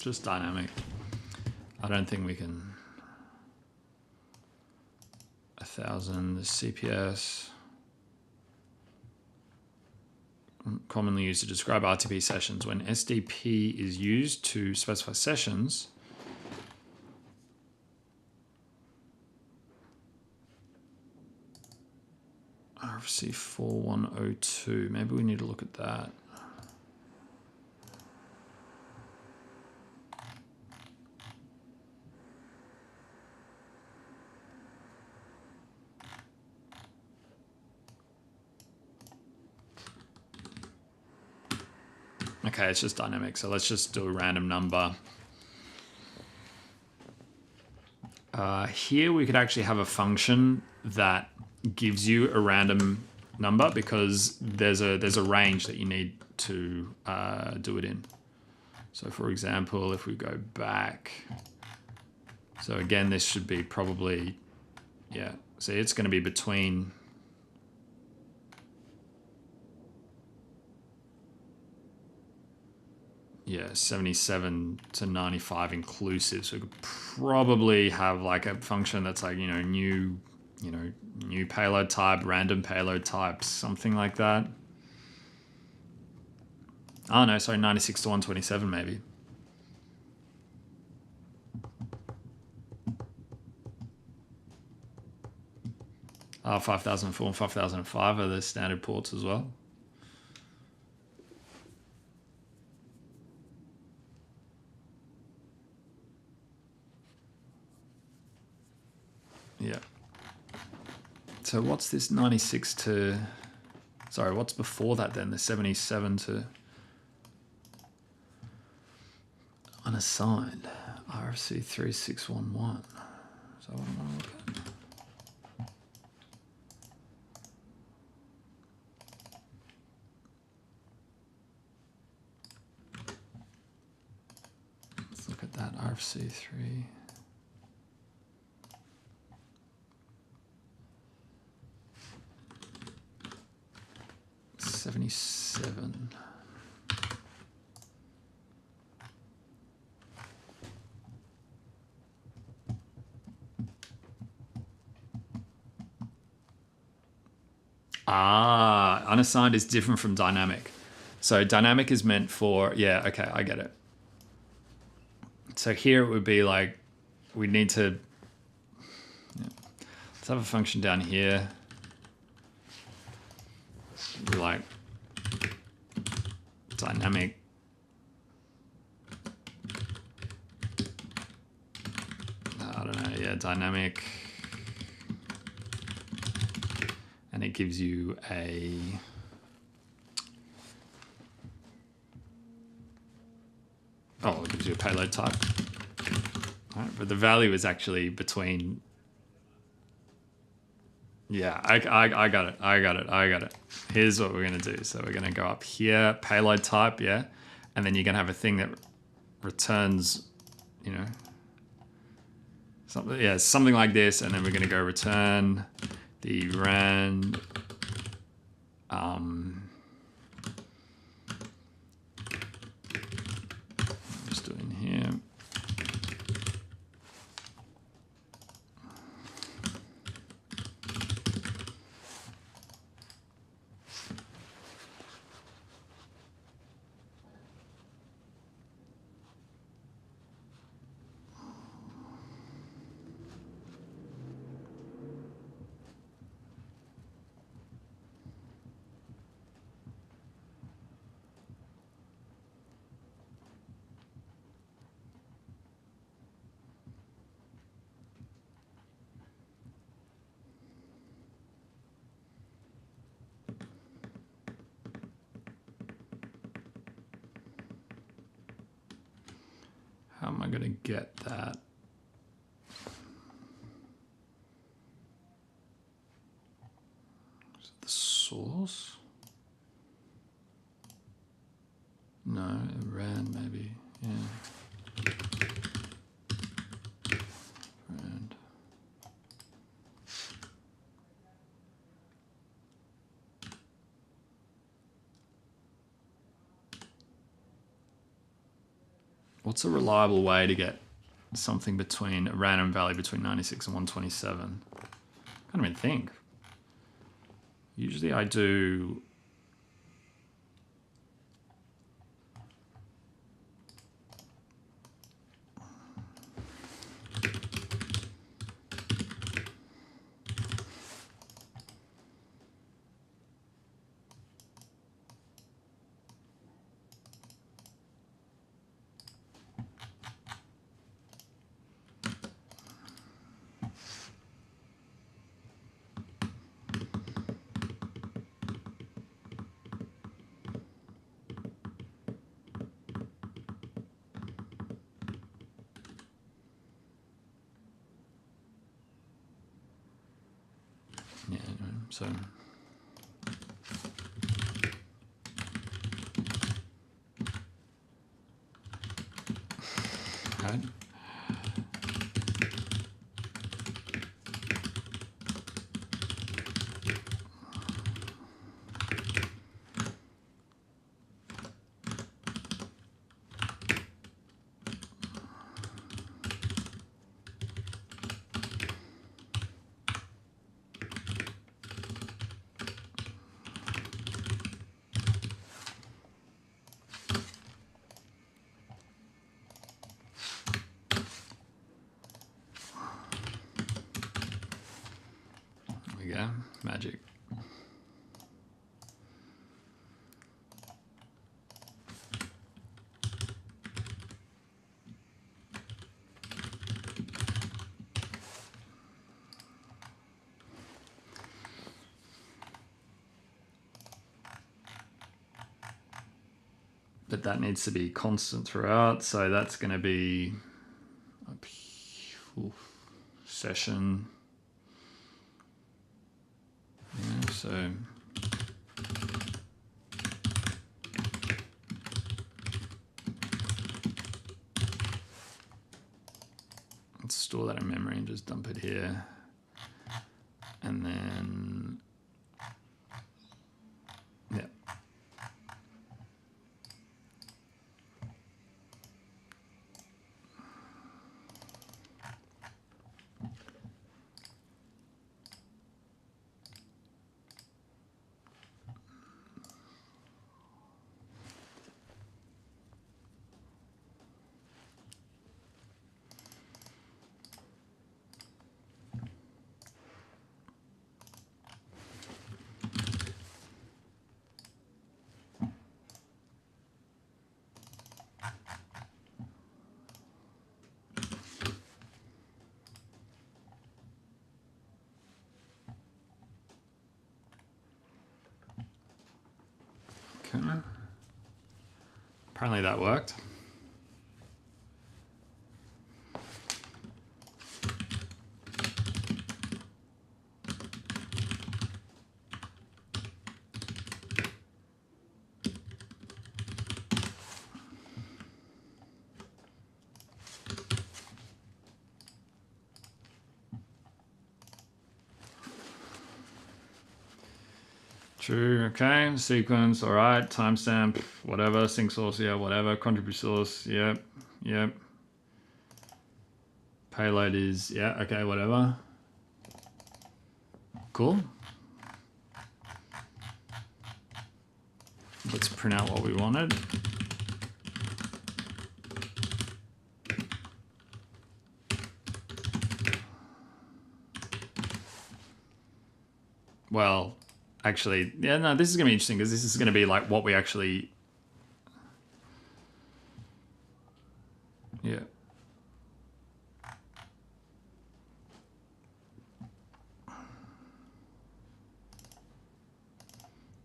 just dynamic. I don't think we can. 1,000, the CPS. Commonly used to describe RTP sessions. When SDP is used to specify sessions, RFC 4102. Maybe we need to look at that. Okay, it's just dynamic, so let's just do a random number. Here we could actually have a function that gives you a random number because there's a range that you need to do it in. So for example, if we go back, so again, this should be probably, yeah, see, it's going to be between, yeah, 77 to 95 inclusive. So we could probably have like a function that's like, new payload type, random payload types, something like that. Oh no, sorry, 96 to 127 maybe. Oh, 5004 and 5005 are the standard ports as well. Yeah. So what's this 96 to, sorry, what's before that then? The 77 to unassigned, RFC 3611. So what am I looking at? Let's look at that RFC 3. '77. Ah, unassigned is different from dynamic. So dynamic is meant for, yeah, okay, I get it. So here it would be like, we need to, yeah, let's have a function down here. Be like dynamic. I don't know, yeah, dynamic. And it gives you a, oh, it gives you a payload type. All right, but the value is actually between, yeah, I got it, I got it. Here's what we're gonna do. So we're gonna go up here, payload type, yeah, and then you're gonna have a thing that returns, something, yeah, something like this, and then we're gonna go return the rand, just doing here. How am I going to get that? Is it the source? No, it ran maybe, yeah. Rand. What's a reliable way to get something between a random value between 96 and 127? I can't even think. Usually I do, So right. There we go, magic. But that needs to be constant throughout, so that's going to be session. Yeah, so let's store that in memory and just dump it here. And then, yeah. Okay. Apparently that worked. True, okay. Sequence, all right. Timestamp, whatever. Sync source, yeah, whatever. Contribute source, yep, yep. Payload is, yeah, okay, whatever. Cool. Let's print out what we wanted. Well, actually, yeah, no, this is going to be interesting because this is going to be like what we actually, yeah.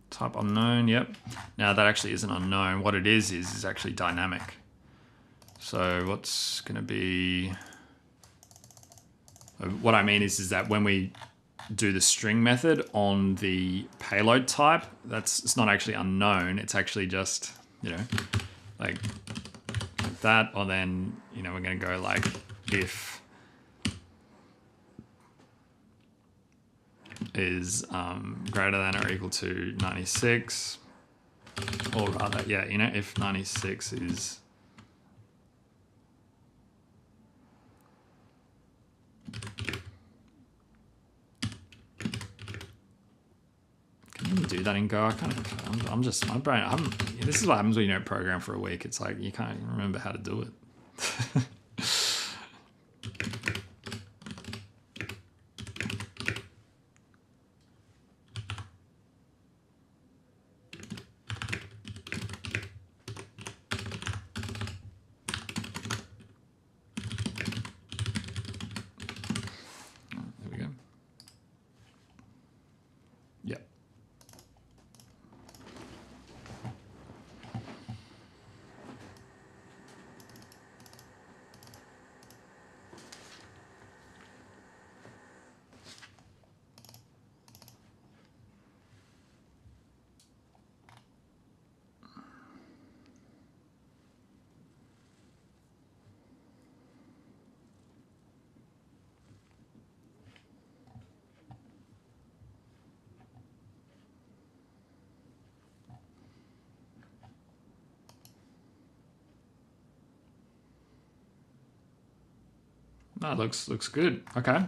Type unknown, yep. Now that actually isn't unknown. What it is actually dynamic. So what's going to be, what I mean is that when we do the string method on the payload type, it's not actually unknown. It's actually just, you know, like that, or then, you know, we're going to go like if is greater than or equal to 96, or rather, yeah, you know, if 96 is do that in Go. I kind of, I'm just, my brain, this is what happens when you don't program for a week. It's like, you can't even remember how to do it. There we go. Yep. That looks good. Okay.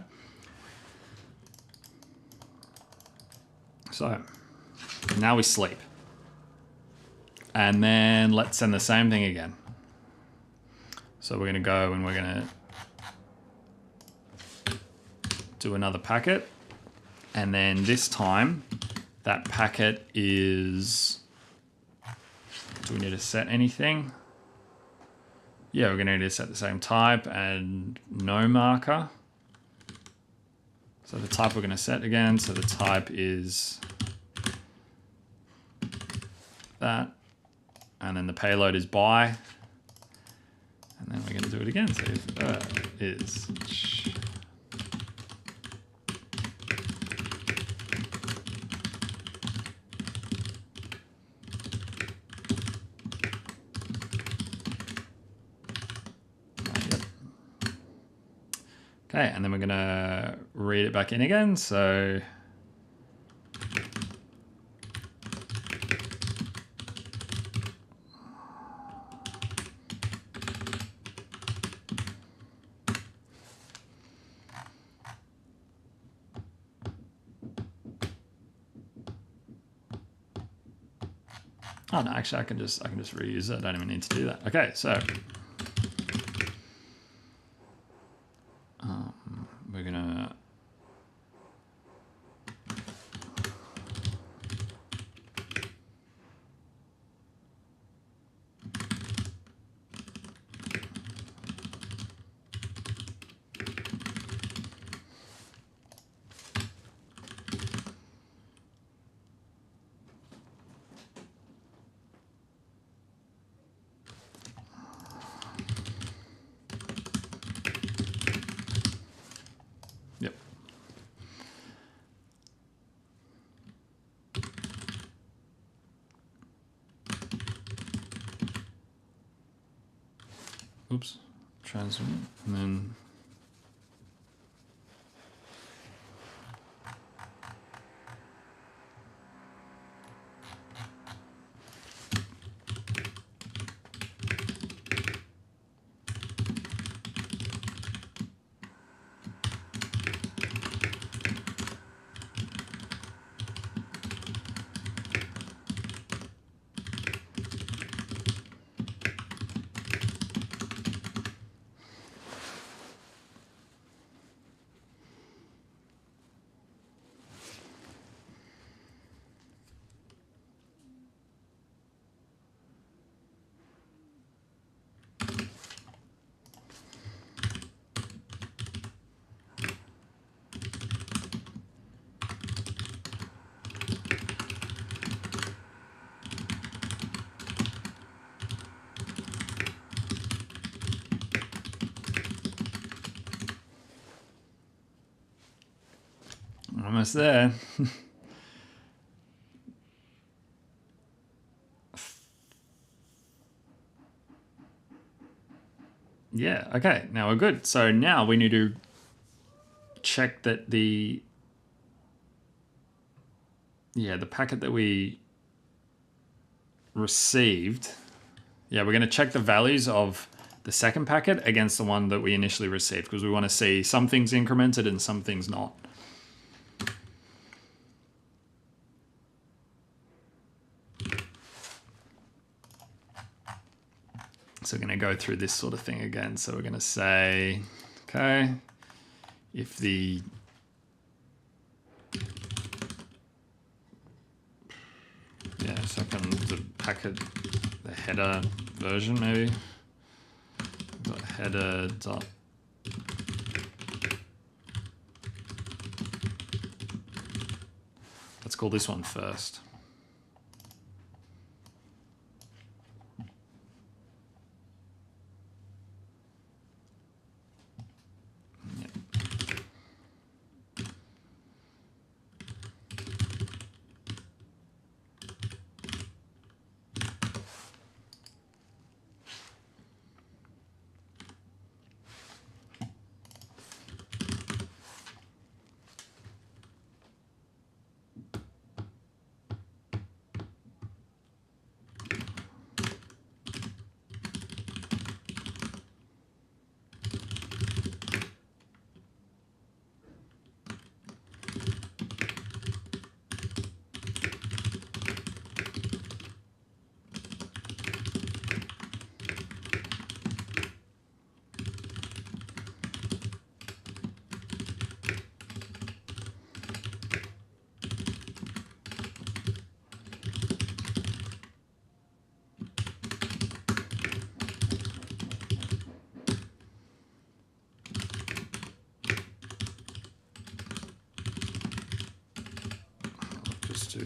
So now we sleep. And then let's send the same thing again. So we're going to go and we're going to do another packet. And then this time that packet is, do we need to set anything? Yeah, we're going to need to set the same type and no marker. So the type we're going to set again. So the type is that. And then the payload is by. And then we're going to do it again. So if is. Okay, and then we're going to read it back in again. So oh no, actually I can just reuse it. I don't even need to do that. Okay, so we're gonna yep. Oops, transmit, and then almost there. Yeah, okay, now we're good. So now we need to check that the packet that we received, we're going to check the values of the second packet against the one that we initially received, because we want to see some things incremented and some things not. So we're going to go through this sort of thing again. So we're going to say, okay, if the second, the packet, the header version maybe, dot header dot let's call this one first. do.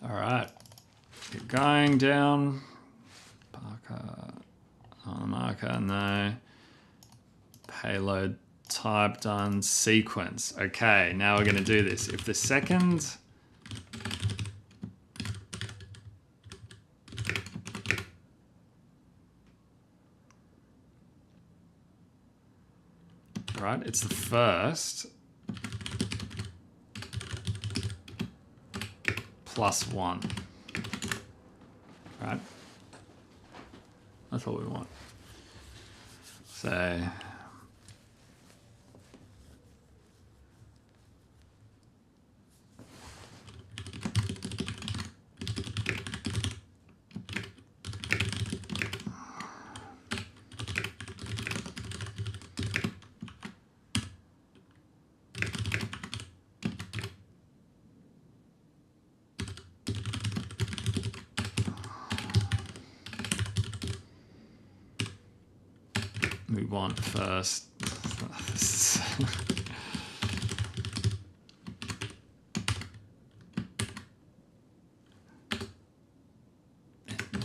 All right, keep going down. Parker, on the marker, no. Payload type done, sequence. Okay, now we're going to do this. If the second right, it's the first plus 1. Right? That's what we want. So we want first. That's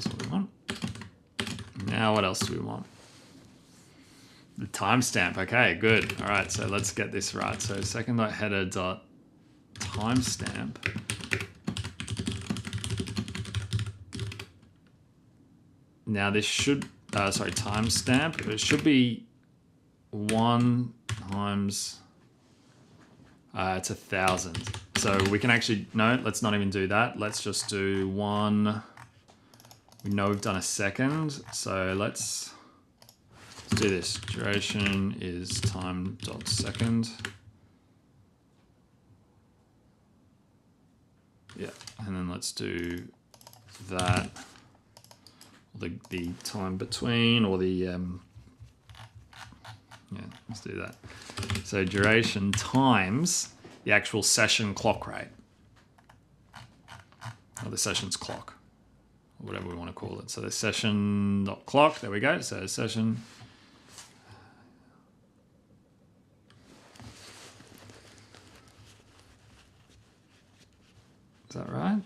what we want. Now what else do we want? The timestamp. Okay, good. All right, so let's get this right. So second.header.timestamp. Now this should, timestamp. It should be 1 times, it's 1,000. So we can actually, no, let's not even do that. Let's just do 1. We know we've done a second. So let's do this. Duration is time.second. Yeah, and then let's do that. The time between, or the yeah, let's do that. So duration times the actual session clock rate, or the session's clock, or whatever we want to call it. So the session.clock, there we go. So session. Is that right?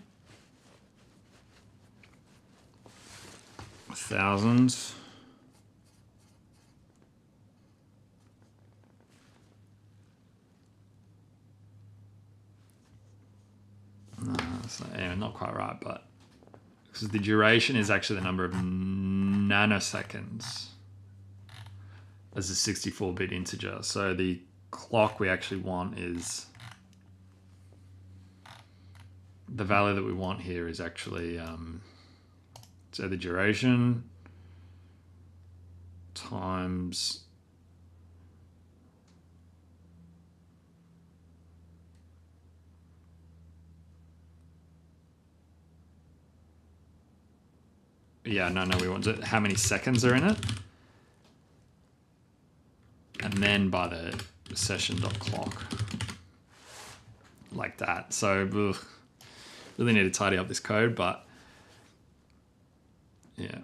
1,000. No, that's not, anyway, not quite right, but because the duration is actually the number of nanoseconds as a 64-bit integer. So the clock we actually want is, the value that we want here is actually, so the duration times we want to, how many seconds are in it, and then by the session.clock, like that. So really need to tidy up this code, but yeah.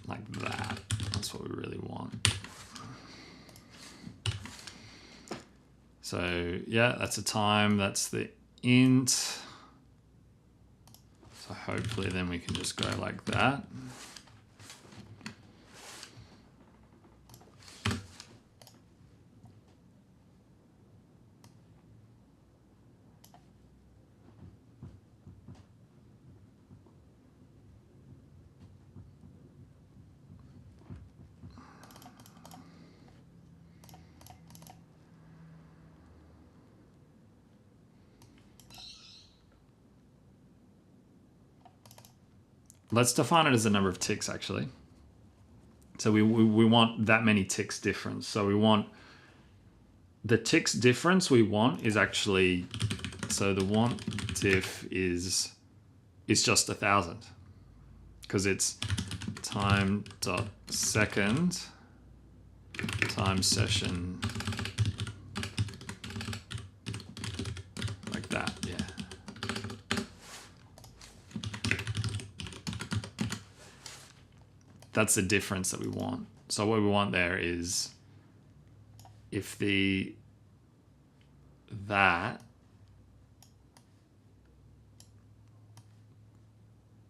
Like that. That's what we really want. So yeah, that's a time, that's the int. So hopefully then we can just go like that. let's define it as the number of ticks actually. So we want that many ticks difference. So we want the ticks difference we want is actually, so the want diff is just 1,000 because it's time dot second time session like that. Yeah. That's the difference that we want. So what we want there is if that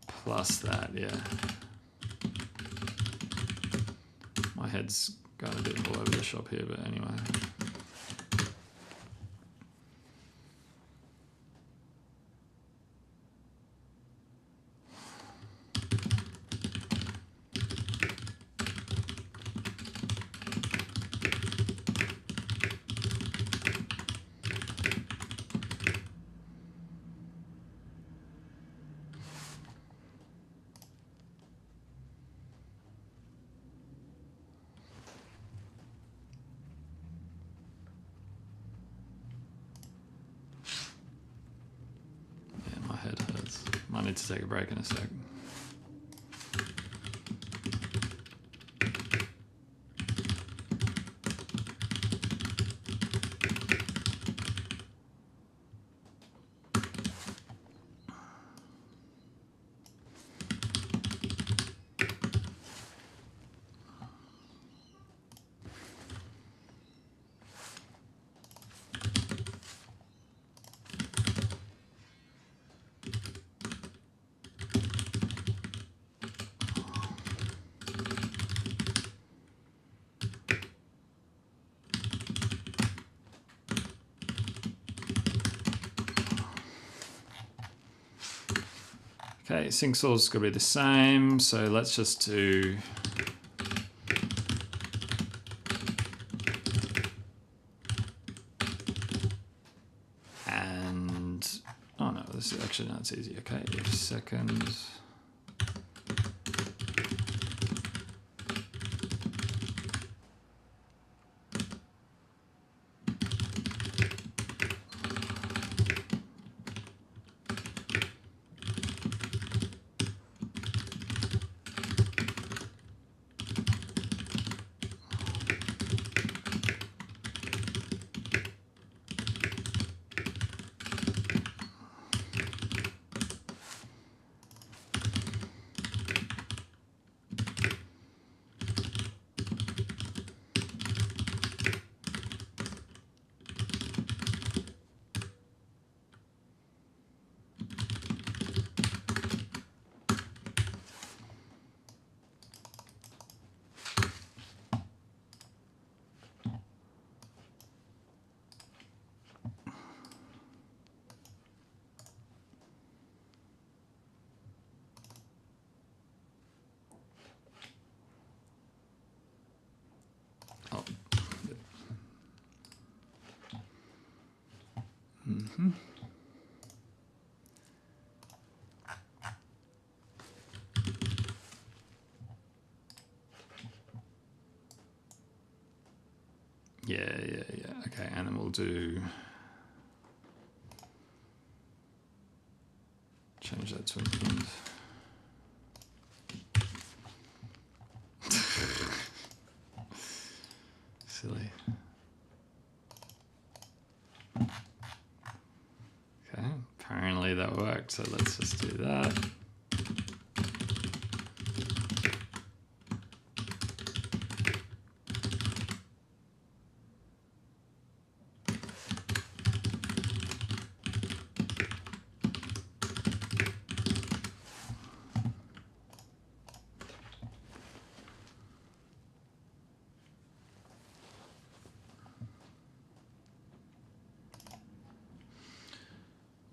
plus that, yeah. My head's got a bit all over the shop here, but anyway. Head hurts. Might need to take a break in a sec. Okay, sync source is going to be the same, so let's just do and oh no, this is actually not easy. Okay, if second yeah. Okay, and then we'll do change that to an end. Silly. Okay, apparently that worked, so let's just do that.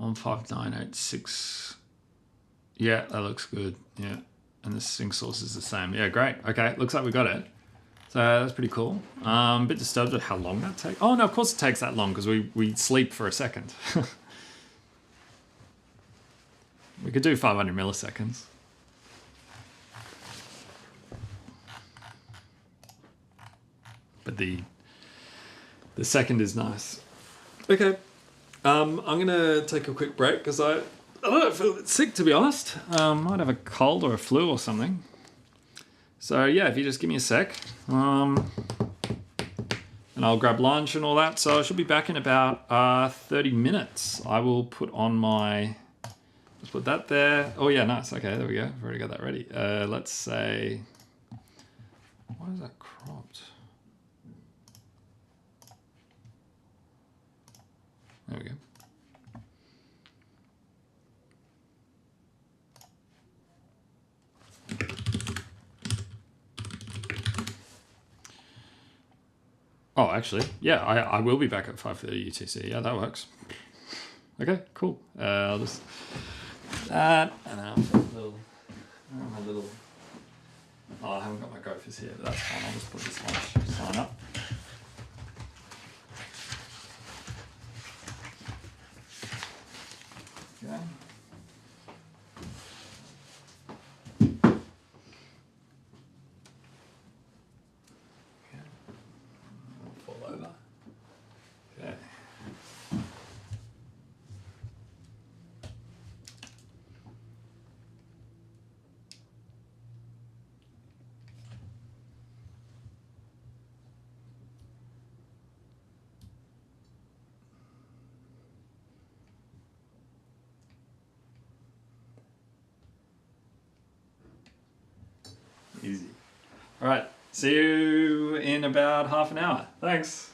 On 5986. Yeah, that looks good. Yeah. And the sync source is the same. Yeah, great. Okay, looks like we got it. So that's pretty cool. A bit disturbed at how long that takes. Oh no, of course it takes that long because we sleep for a second. We could do 500 milliseconds. but the second is nice. Okay, I'm gonna take a quick break because I don't know, I feel a bit sick, to be honest. Might have a cold or a flu or something. So yeah, if you just give me a sec, and I'll grab lunch and all that. So I should be back in about 30 minutes. I will put on my, let's put that there. Oh yeah, nice. Okay, there we go. I've already got that ready. Let's say, why is that cropped? There we go. Oh, actually, yeah, I will be back at 5:30 UTC. Yeah, that works. Okay, cool. I'll just that, and then I'll put my little. Oh, I haven't got my gophers here, but that's fine. I'll just put this on. Sign up. Okay. Fall over. Okay. Easy. All right. See you in about half an hour. Thanks.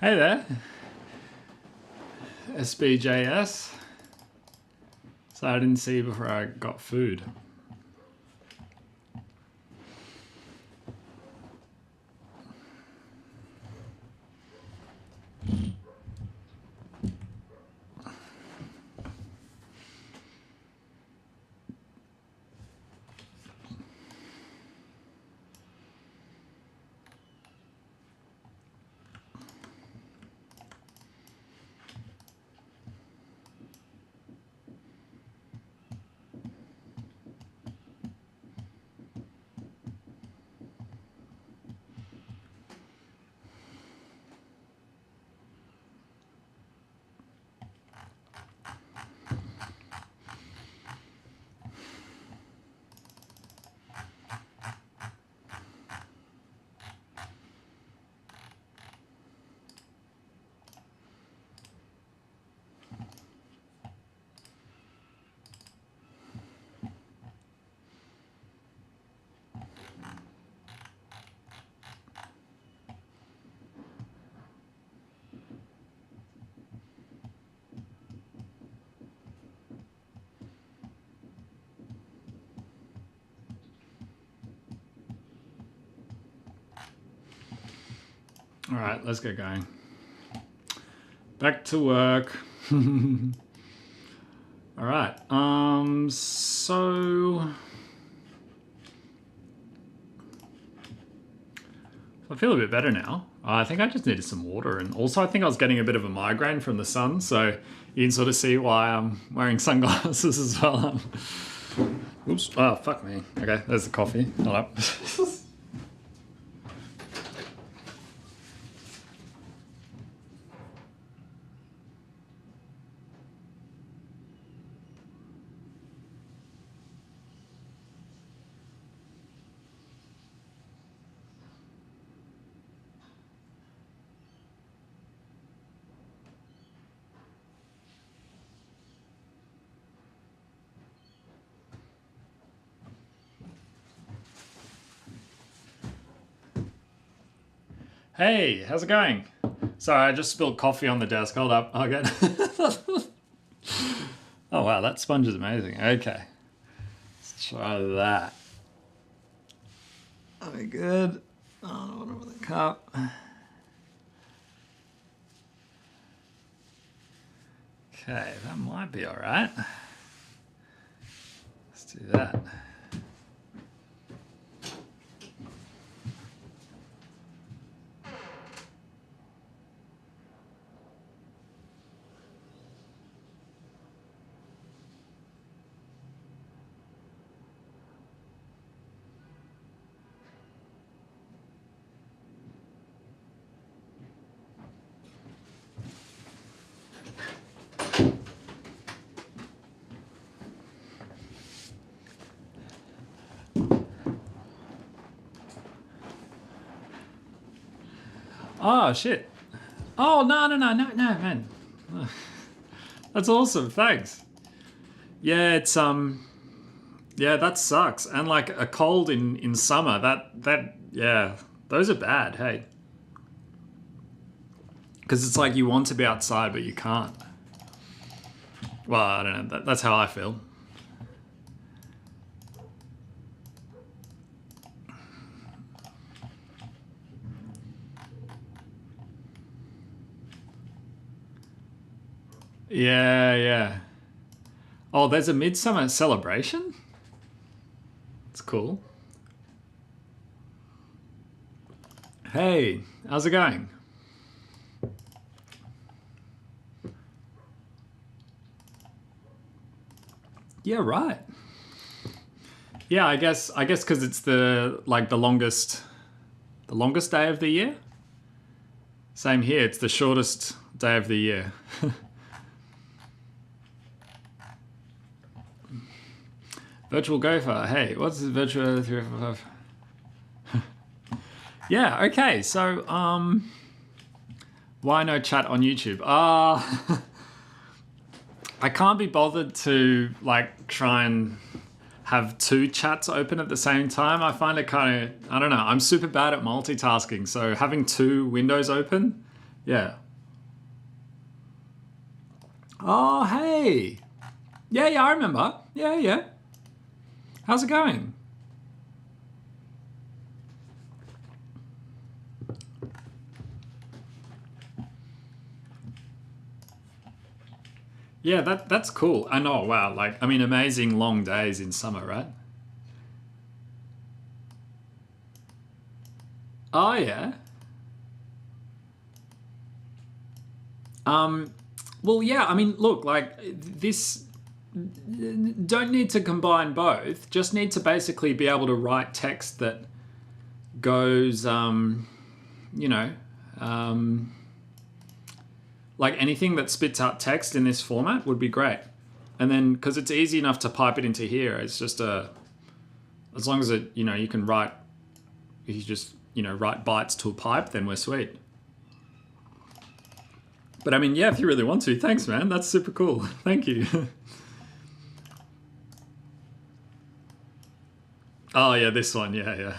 Hey there, SBJS. So I didn't see you before I got food. All right, let's get going. Back to work. All right, so I feel a bit better now. I think I just needed some water, and also I think I was getting a bit of a migraine from the sun, so you can sort of see why I'm wearing sunglasses as well. Oops, oh, fuck me. Okay, there's the coffee. Hold up. Hey, how's it going? Sorry, I just spilled coffee on the desk. Hold up. Okay. Oh, wow, that sponge is amazing. Okay. Let's try that. Very good. Oh, what about the cup? Okay, that might be all right. Let's do that. Oh, shit. Oh, no, man. That's awesome. Thanks. Yeah, it's, yeah, that sucks. And like a cold in summer, yeah, those are bad, hey. Because it's like you want to be outside, but you can't. Well, I don't know. That's how I feel. Yeah, yeah. Oh, there's a midsummer celebration? It's cool. Hey, how's it going? Yeah, right. Yeah, I guess because it's the longest day of the year. Same here. It's the shortest day of the year. Virtual Gopher. Hey, what's this virtual 355? Yeah. Okay. So, why no chat on YouTube? I can't be bothered to try and have two chats open at the same time. I find it kind of, I don't know, I'm super bad at multitasking. So having two windows open, yeah. Oh, hey. Yeah, I remember. Yeah. How's it going? Yeah, that's cool. And oh, wow. Amazing long days in summer, right? Oh, yeah. Well, yeah, look, this don't need to combine both. Just need to basically be able to write text that goes, anything that spits out text in this format would be great. And then, because it's easy enough to pipe it into here, it's just as long as it, you can write, if you just, write bytes to a pipe, then we're sweet. But yeah, if you really want to, thanks, man. That's super cool. Thank you. Oh, yeah, this one. Yeah.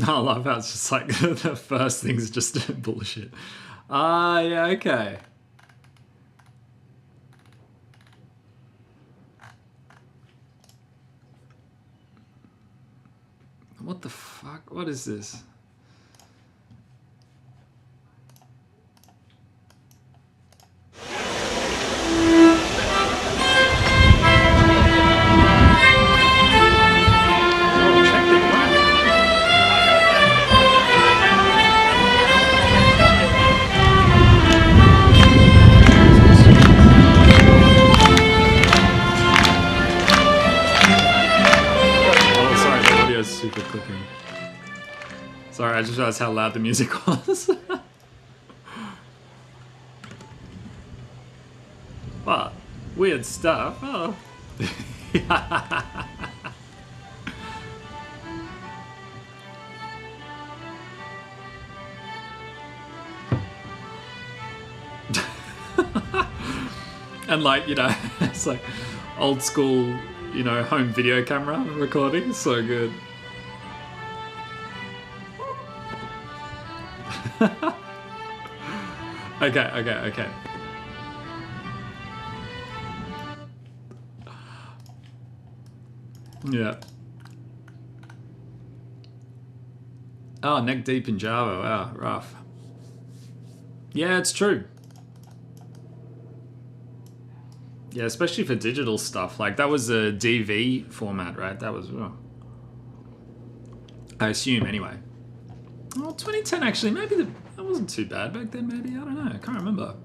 I love how it's just the first thing's just bullshit. Yeah, okay. What the fuck? What is this? Super clicking. Sorry, I just realized how loud the music was. What? Weird stuff. Oh. And it's old school, home video camera recording. So good. Okay. Yeah. Oh, neck deep in Java. Wow, rough. Yeah, it's true. Yeah, especially for digital stuff. That was a DV format, right? That was, I assume, anyway. Oh, 2010 actually, maybe that wasn't too bad back then, maybe. I don't know. I can't remember.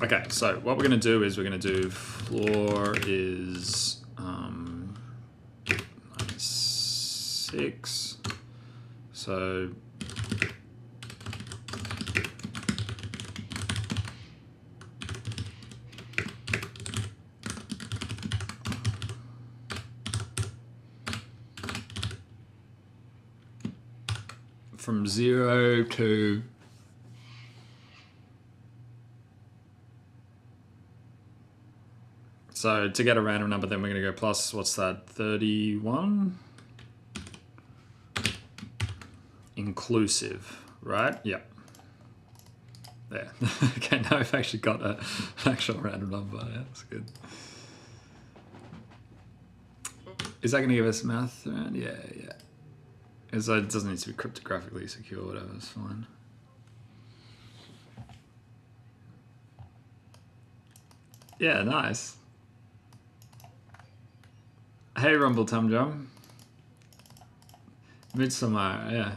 Okay, so what we're going to do is we're going to do floor is 6. So from 0 to so to get a random number, then we're going to go plus, what's that, 31? inclusive, right? Yep. There. Okay, now we've actually got an actual random number. Yeah, that's good. Is that going to give us math around? Yeah. It doesn't need to be cryptographically secure, whatever, it's fine. Yeah, nice. Hey, Rumble Tum Drum. Midsummer, yeah.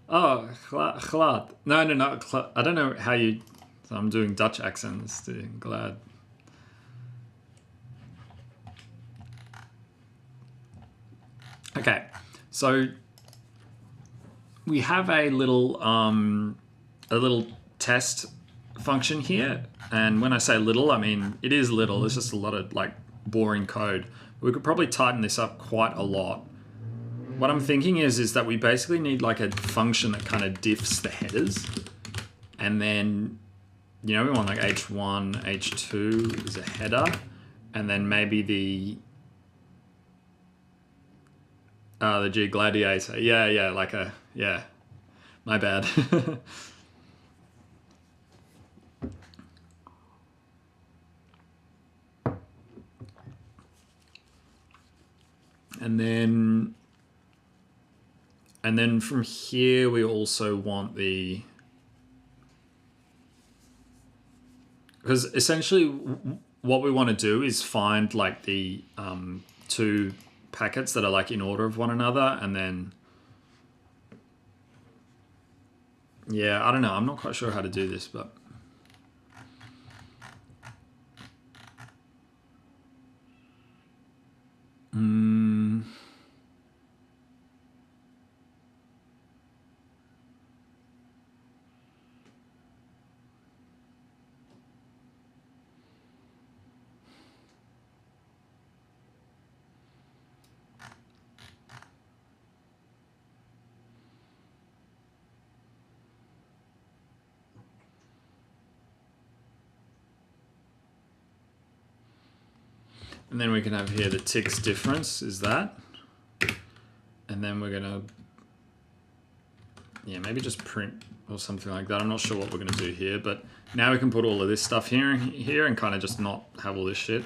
Oh, glad. No, I don't know how you... So I'm doing Dutch accents, too. Glad. Okay, so we have a little test function here, and when I say little, I mean it is little. It's just a lot of like boring code. We could probably tighten this up quite a lot. What I'm thinking is that we basically need like a function that kind of diffs the headers, and then we want like h1, h2 is a header, and then maybe the G gladiator. Yeah, like a, yeah. My bad. And then from here we also want the, because essentially what we want to do is find like the two packets that are like in order of one another, and then I don't know, I'm not quite sure how to do this, but and then we can have here the ticks difference is that, and then we're gonna maybe just print or something like that. I'm not sure what we're gonna do here, but now we can put all of this stuff here and kind of just not have all this shit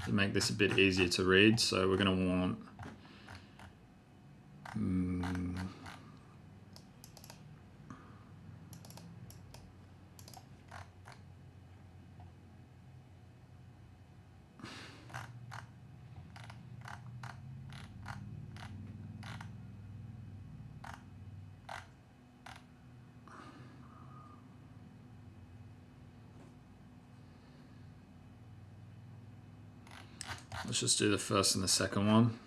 to make this a bit easier to read. So we're gonna want let's just do the first and the second one.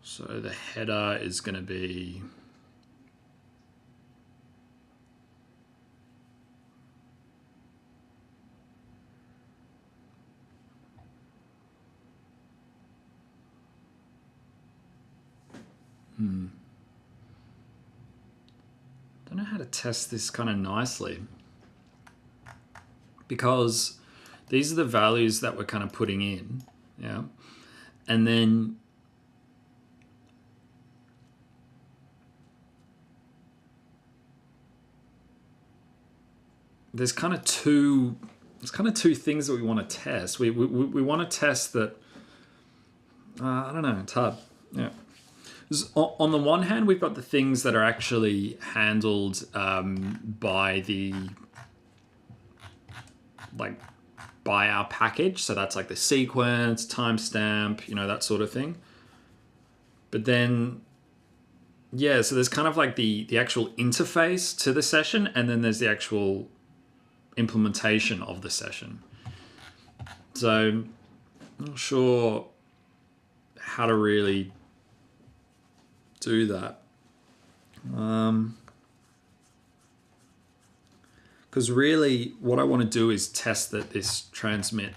So the header is going to be don't know how to test this kind of nicely, because these are the values that we're kind of putting in, yeah, and then there's kind of two things that we want to test. We want to test that. I don't know. It's hard. Yeah. On the one hand, we've got the things that are actually handled by our package. So that's like the sequence, timestamp, that sort of thing. But then, so there's kind of like the actual interface to the session, and then there's the actual implementation of the session. So I'm not sure how to really do that. Because really what I want to do is test that this transmit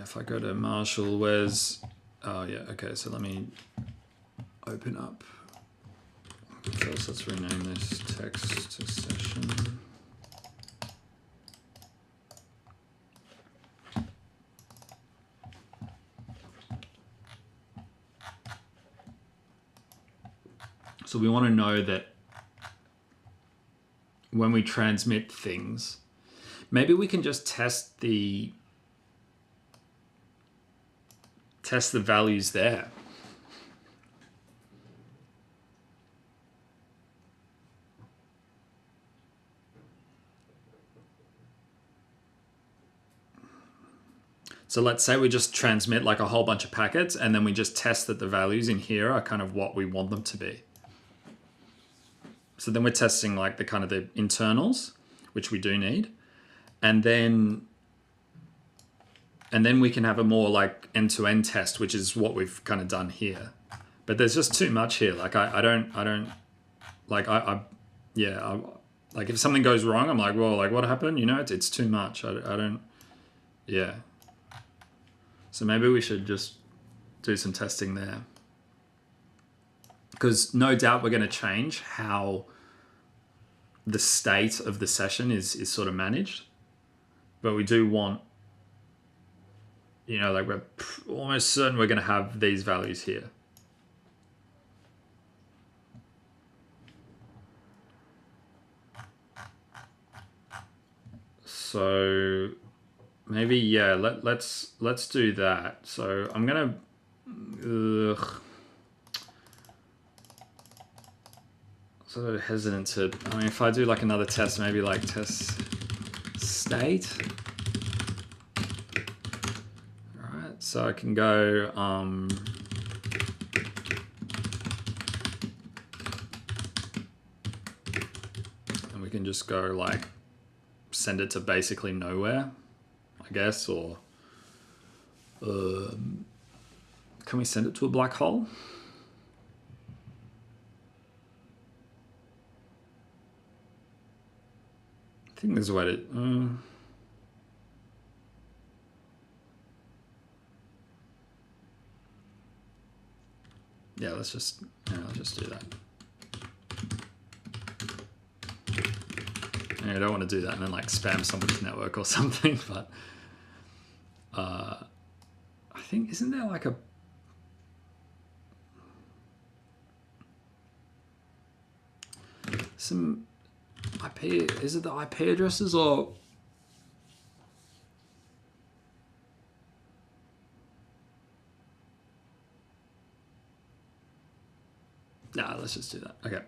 if I go to Marshall, where's, oh yeah, okay, so let me open up. First, let's rename this text to session. So we want to know that when we transmit things, maybe we can just test the values there. So let's say we just transmit like a whole bunch of packets, and then we just test that the values in here are kind of what we want them to be. So then we're testing like the kind of the internals, which we do need. And then we can have a more like end-to-end test, which is what we've kind of done here. But there's just too much here. Like I don't like like if something goes wrong, I'm like, well, like what happened? You know, it's too much. I don't, yeah. So maybe we should just do some testing there. Because no doubt we're going to change how the state of the session is sort of managed. But we do want, you know, like we're almost certain we're going to have these values here. So maybe, yeah, let's do that. So I'm going to, sort of hesitant to, I mean, if I do like another test, maybe like test state. All right, so I can go, and we can just go like, send it to basically nowhere, I guess, or can we send it to a black hole? I think there's a way to... yeah, let's just do that. I don't want to do that and then like spam somebody's network or something, but I think, isn't there like a... some IP, is it the IP addresses or... nah, let's just do that. Okay,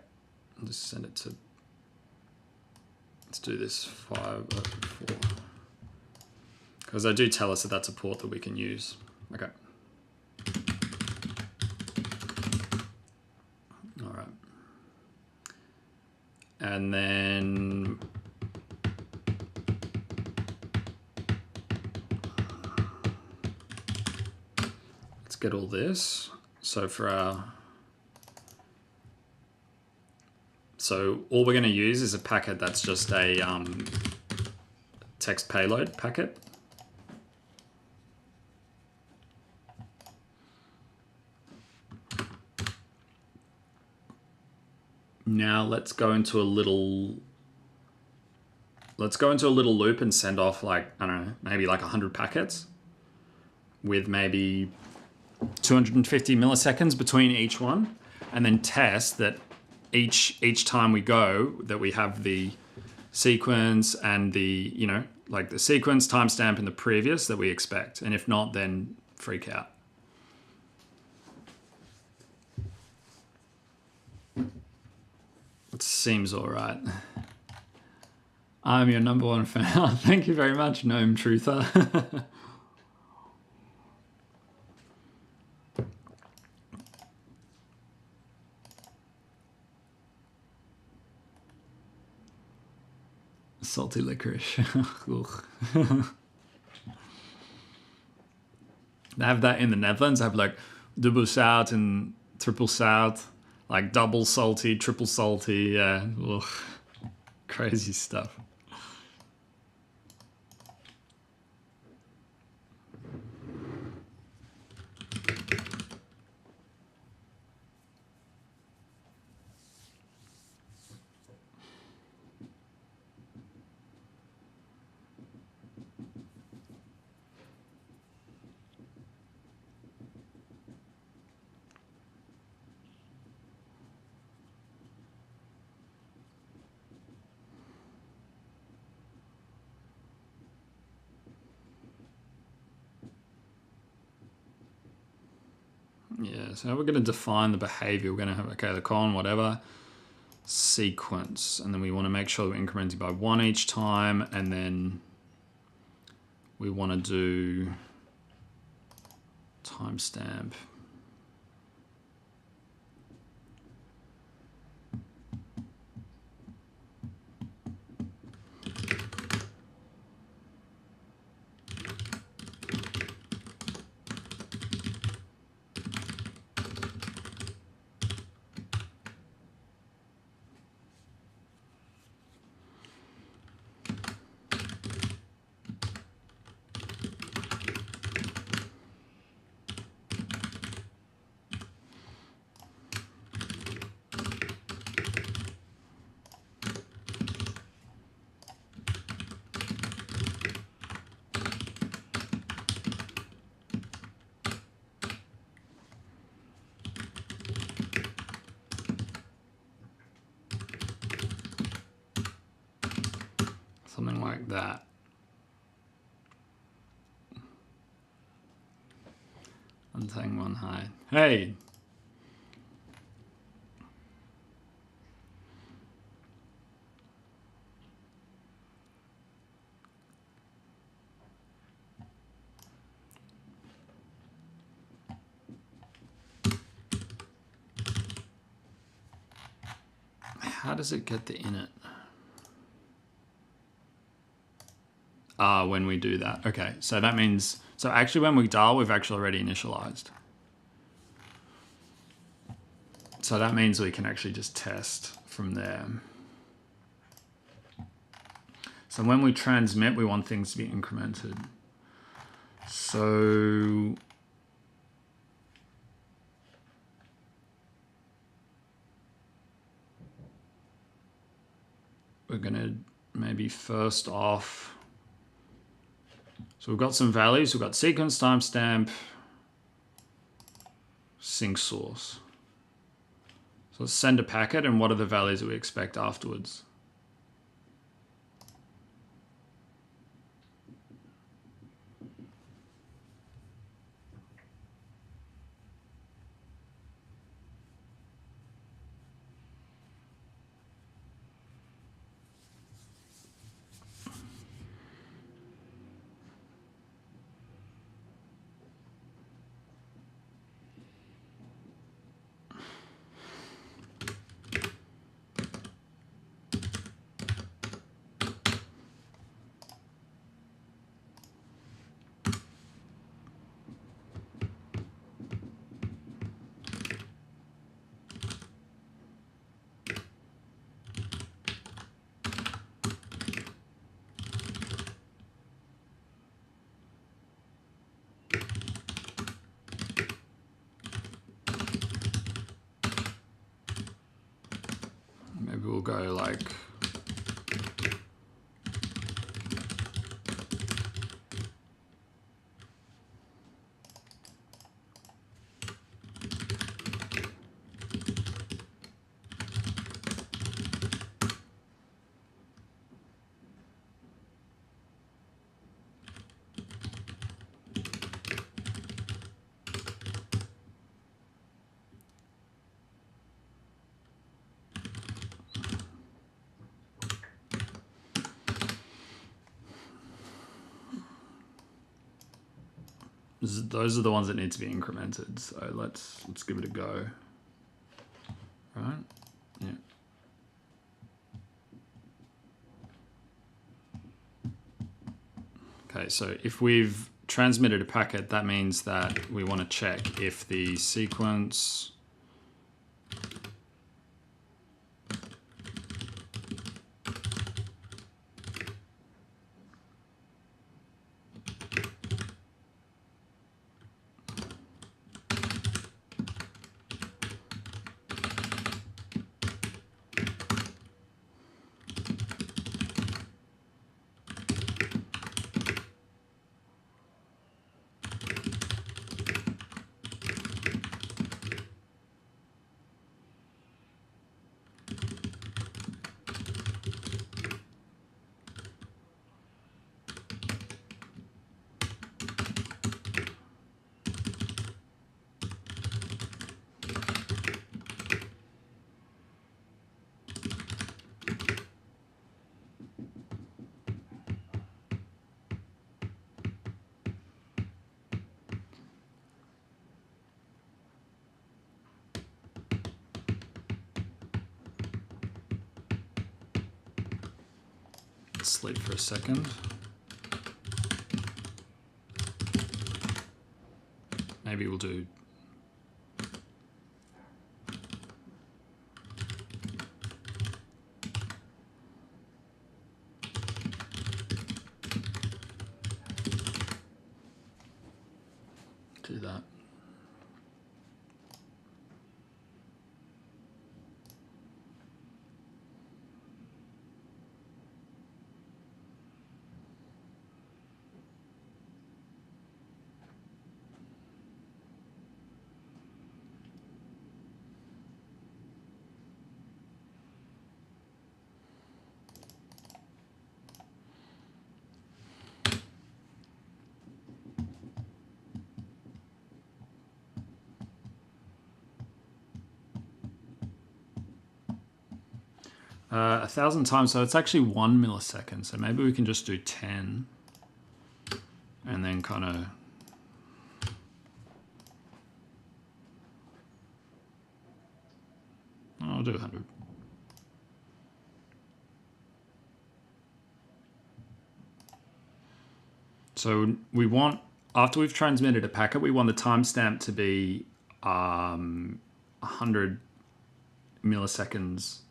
I'll just send it to... let's do this 504. Because they do tell us that that's a port that we can use. Okay. All right. And then let's get all this. So for our... so all we're going to use is a packet that's just a text payload packet. Now let's go into a little loop and send off like, I don't know, maybe like 100 packets with maybe 250 milliseconds between each one, and then test that each time we go that we have the sequence and the, you know, like the sequence timestamp in the previous that we expect. And if not, then freak out. It seems all right. I'm your #1 fan. Thank you very much, Gnome Truther. Salty licorice. They have that in the Netherlands. They have like dubbel zout and triple zout, like double salty, triple salty. Yeah, ugh. Crazy stuff. Yeah, so we're going to define the behavior. We're going to have, okay, the colon, whatever, sequence. And then we want to make sure we're incrementing by 1 each time. And then we want to do timestamp. Something like that. One thing, one high. Hey! How does it get the init? When we do that. Okay, so that means, so actually when we dial, we've actually already initialized. So that means we can actually just test from there. So when we transmit, we want things to be incremented. So we're gonna maybe first off, so we've got some values. We've got sequence, timestamp, sync source. So let's send a packet, and what are the values that we expect afterwards? Maybe we'll go like, those are the ones that need to be incremented. So let's give it a go. Right? Yeah. Okay, so if we've transmitted a packet, that means that we want to check if the sequence sleep for a second. Maybe we'll do that. A 1,000 times, so it's actually 1 millisecond. So maybe we can just do 10 and then kind of I'll do 100. So we want, after we've transmitted a packet, we want the timestamp to be 100 milliseconds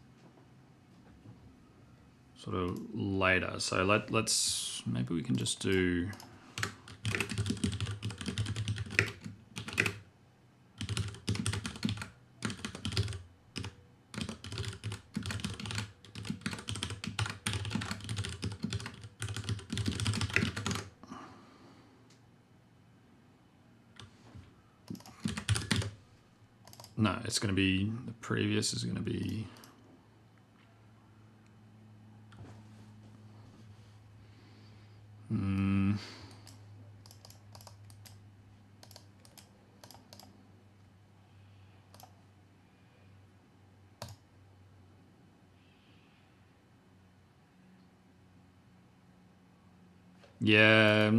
sort of later. So let's maybe we can just do no, it's going to be, the previous is going to be yeah,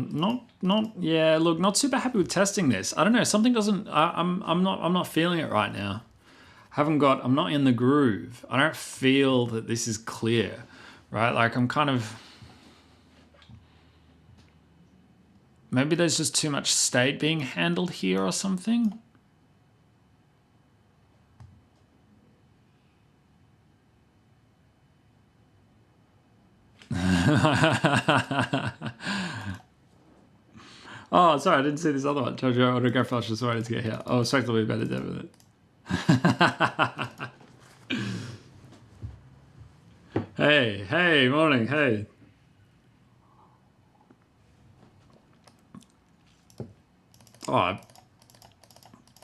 yeah, look, not super happy with testing this. I don't know, something doesn't, I'm not feeling it right now. I'm not in the groove. I don't feel that this is clear, right? Like I'm kind of, maybe there's just too much state being handled here or something. Oh, sorry, I didn't see this other one. Jojo autograph flash just wanted to get here. Oh, effectively better than it. Hey, morning, hey. Oh,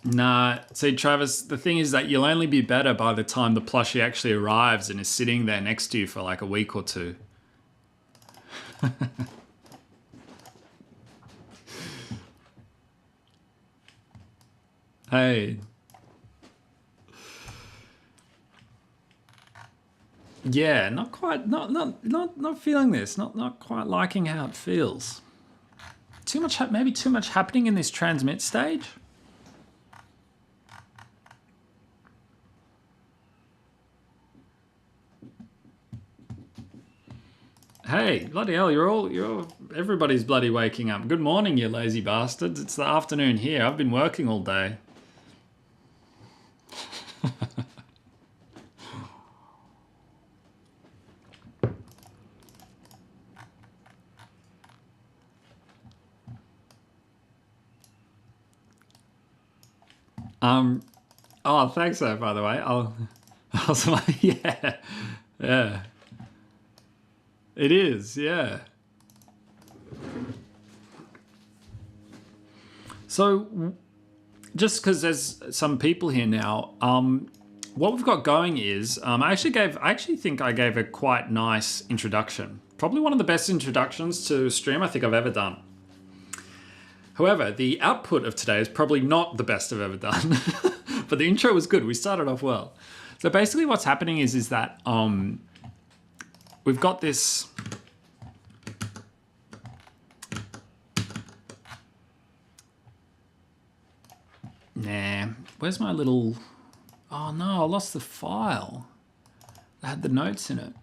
nah. See, Travis, the thing is that you'll only be better by the time the plushie actually arrives and is sitting there next to you for like a week or two. Hey. Yeah, not quite, not feeling this, not quite liking how it feels. Too much, maybe too much happening in this transmit stage. Hey, bloody hell, everybody's bloody waking up. Good morning, you lazy bastards. It's the afternoon here. I've been working all day. Oh, thanks, though, by the way. Yeah. It is, yeah. So, just because there's some people here now, what we've got going is, I actually think I gave a quite nice introduction. Probably one of the best introductions to stream I think I've ever done. However, the output of today is probably not the best I've ever done, but the intro was good. We started off well. So basically what's happening is that we've got this, where's my little, oh no, I lost the file. I had the notes in it.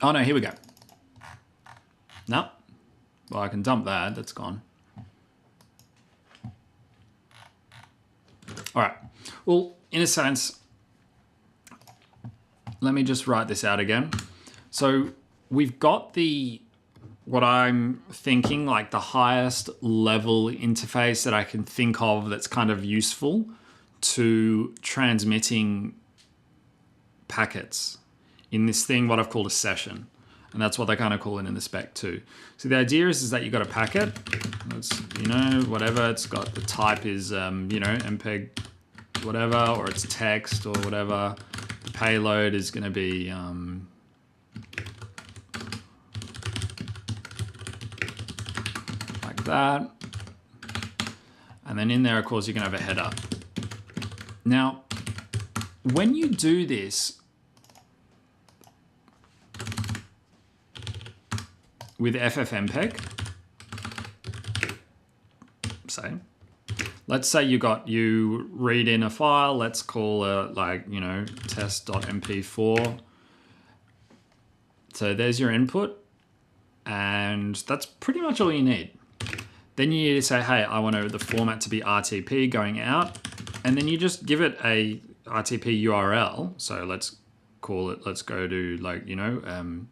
Oh no, here we go. No. Well, I can dump that. That's gone. All right. Well, in a sense, let me just write this out again. So we've got what I'm thinking, like the highest level interface that I can think of that's kind of useful to transmitting packets in this thing, what I've called a session. And that's what they kind of call it in the spec too. So the idea is that you've got a packet. It's, whatever. It's got the type is, mpeg whatever, or it's text or whatever. The payload is going to be like that. And then in there, of course, you can have a header. Now, when you do this, with FFmpeg, say, let's say you read in a file, let's call it test.mp4. So there's your input, and that's pretty much all you need. Then you need to say, hey, I want the format to be RTP going out, and then you just give it a RTP URL. So let's go to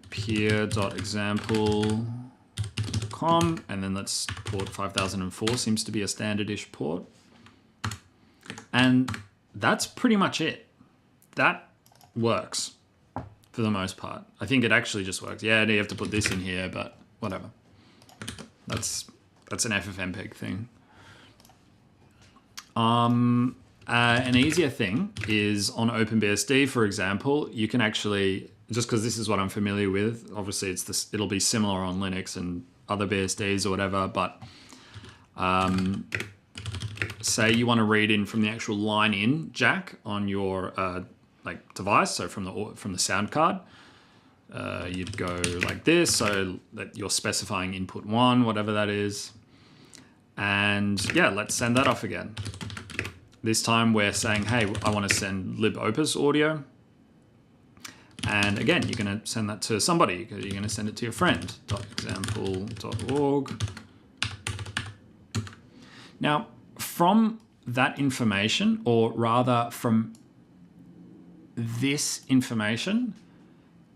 peer.example.com, and then let's port 5004 seems to be a standard-ish port. And that's pretty much it. That works for the most part. I think it actually just works. Yeah, you have to put this in here, but whatever. That's an FFmpeg thing. An easier thing is on OpenBSD, for example, you can actually, just because this is what I'm familiar with, obviously it'll be similar on Linux and other BSDs or whatever, but say you want to read in from the actual line in jack on your device, so from the sound card, you'd go like this, so that you're specifying input 1, whatever that is. And yeah, let's send that off again. This time we're saying, hey, I want to send libopus audio. And again, you're going to send that to somebody. You're going to send it to your friend, .example.org. Now, from that information, or rather from this information,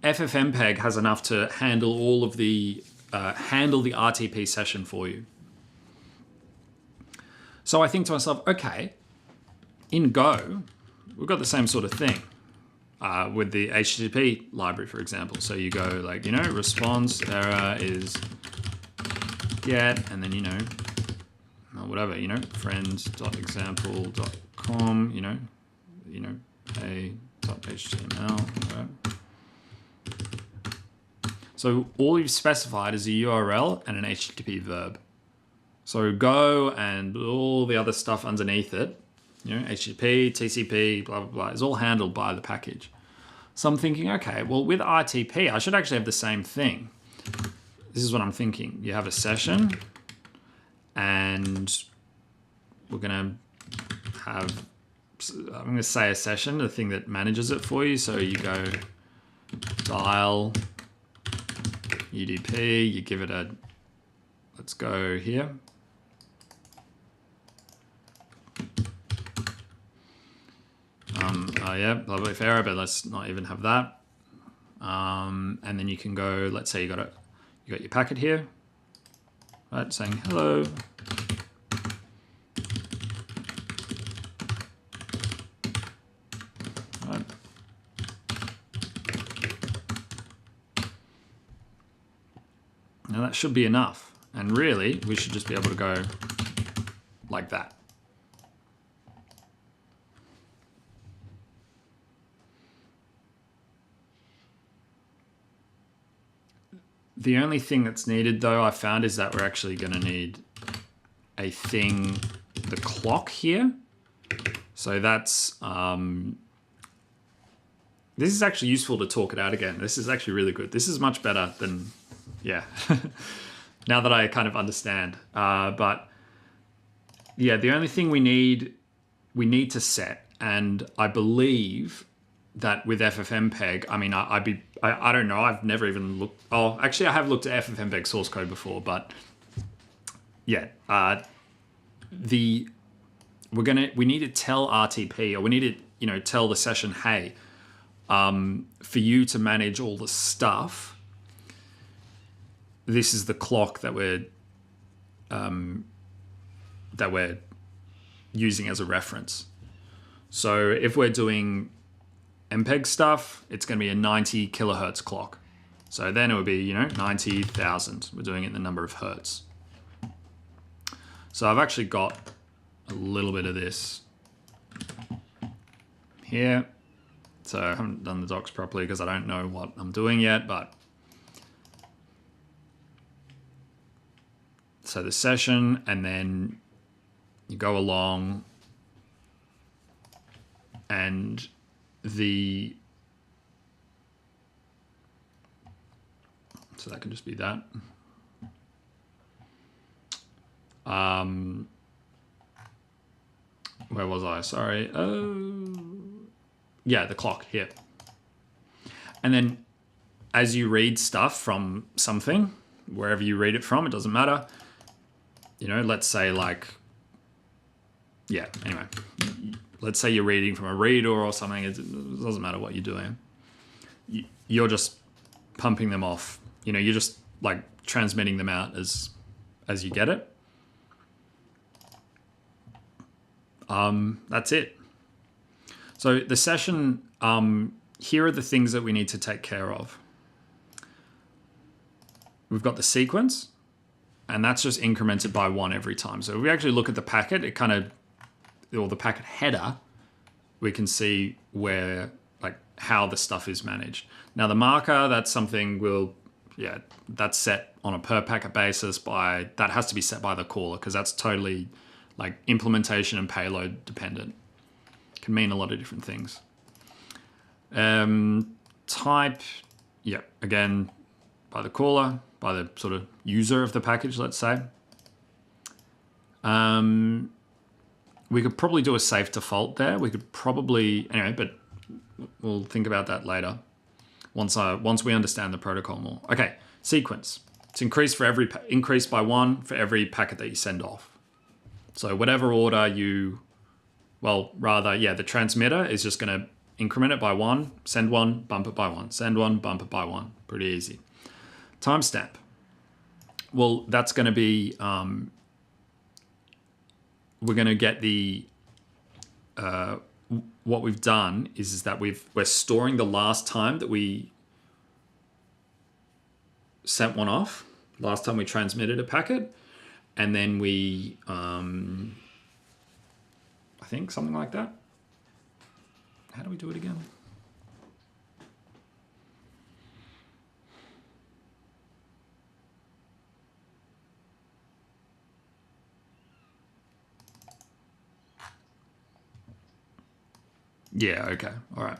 FFmpeg has enough to handle all of the RTP session for you. So I think to myself, okay, in Go, we've got the same sort of thing with the HTTP library, for example. So you go response error is get, and then whatever, friends.example.com, a.html, right? So all you've specified is a URL and an HTTP verb. So Go and all the other stuff underneath it, HTTP, TCP, blah, blah, blah, is all handled by the package. So I'm thinking, okay, well, with RTP, I should actually have the same thing. This is what I'm thinking. You have a session, and we're going to have, I'm going to say a session, the thing that manages it for you. So you go dial UDP, you give it let's go here. Yeah, public error, but let's not even have that. And then you can go, let's say you got your packet here, right, saying hello. Right. Now that should be enough. And really, we should just be able to go like that. The only thing that's needed, though, I found, is that we're actually going to need a thing, the clock here. So that's, this is actually useful to talk it out again. This is actually really good. This is much better than, yeah, now that I kind of understand. But yeah, the only thing we need to set, and I believe that with ffmpeg, I mean, I don't know. I've never even looked. Oh, actually, I have looked at ffmpeg source code before, but yeah, we need to tell RTP, or we need to tell the session, hey, for you to manage all the stuff, this is the clock that we're using as a reference. So if we're doing MPEG stuff, it's going to be a 90 kilohertz clock. So then it would be 90,000. We're doing it in the number of hertz. So I've actually got a little bit of this here. So I haven't done the docs properly because I don't know what I'm doing yet, but so the session, and then you go along, and so that can just be that. Where was I? Sorry. Yeah, the clock here. And then as you read stuff from something, wherever you read it from, it doesn't matter. Let's say anyway, let's say you're reading from a reader or something. It doesn't matter what you're doing. You're just pumping them off. You're just like transmitting them out as you get it. That's it. So the session, here are the things that we need to take care of. We've got the sequence, and that's just incremented by 1 every time. So if we actually look at the packet, or the packet header, we can see how the stuff is managed. Now the marker, that's something that's set on a per packet basis that has to be set by the caller, because that's totally like implementation and payload dependent. Can mean a lot of different things. Type, again, by the caller, by the sort of user of the package, let's say. We could probably do a safe default there. We could probably, anyway, but we'll think about that later once we understand the protocol more. Okay, sequence. It's increased by 1 for every packet that you send off. So whatever order the transmitter is just going to increment it by 1, send 1, bump it by 1, send 1, bump it by 1. Pretty easy. Timestamp. Well, that's going to be, we're going to get the, what we've done is that we're storing the last time that we sent one off, last time we transmitted a packet, and then we, I think something like that. How do we do it again? Yeah, okay, all right.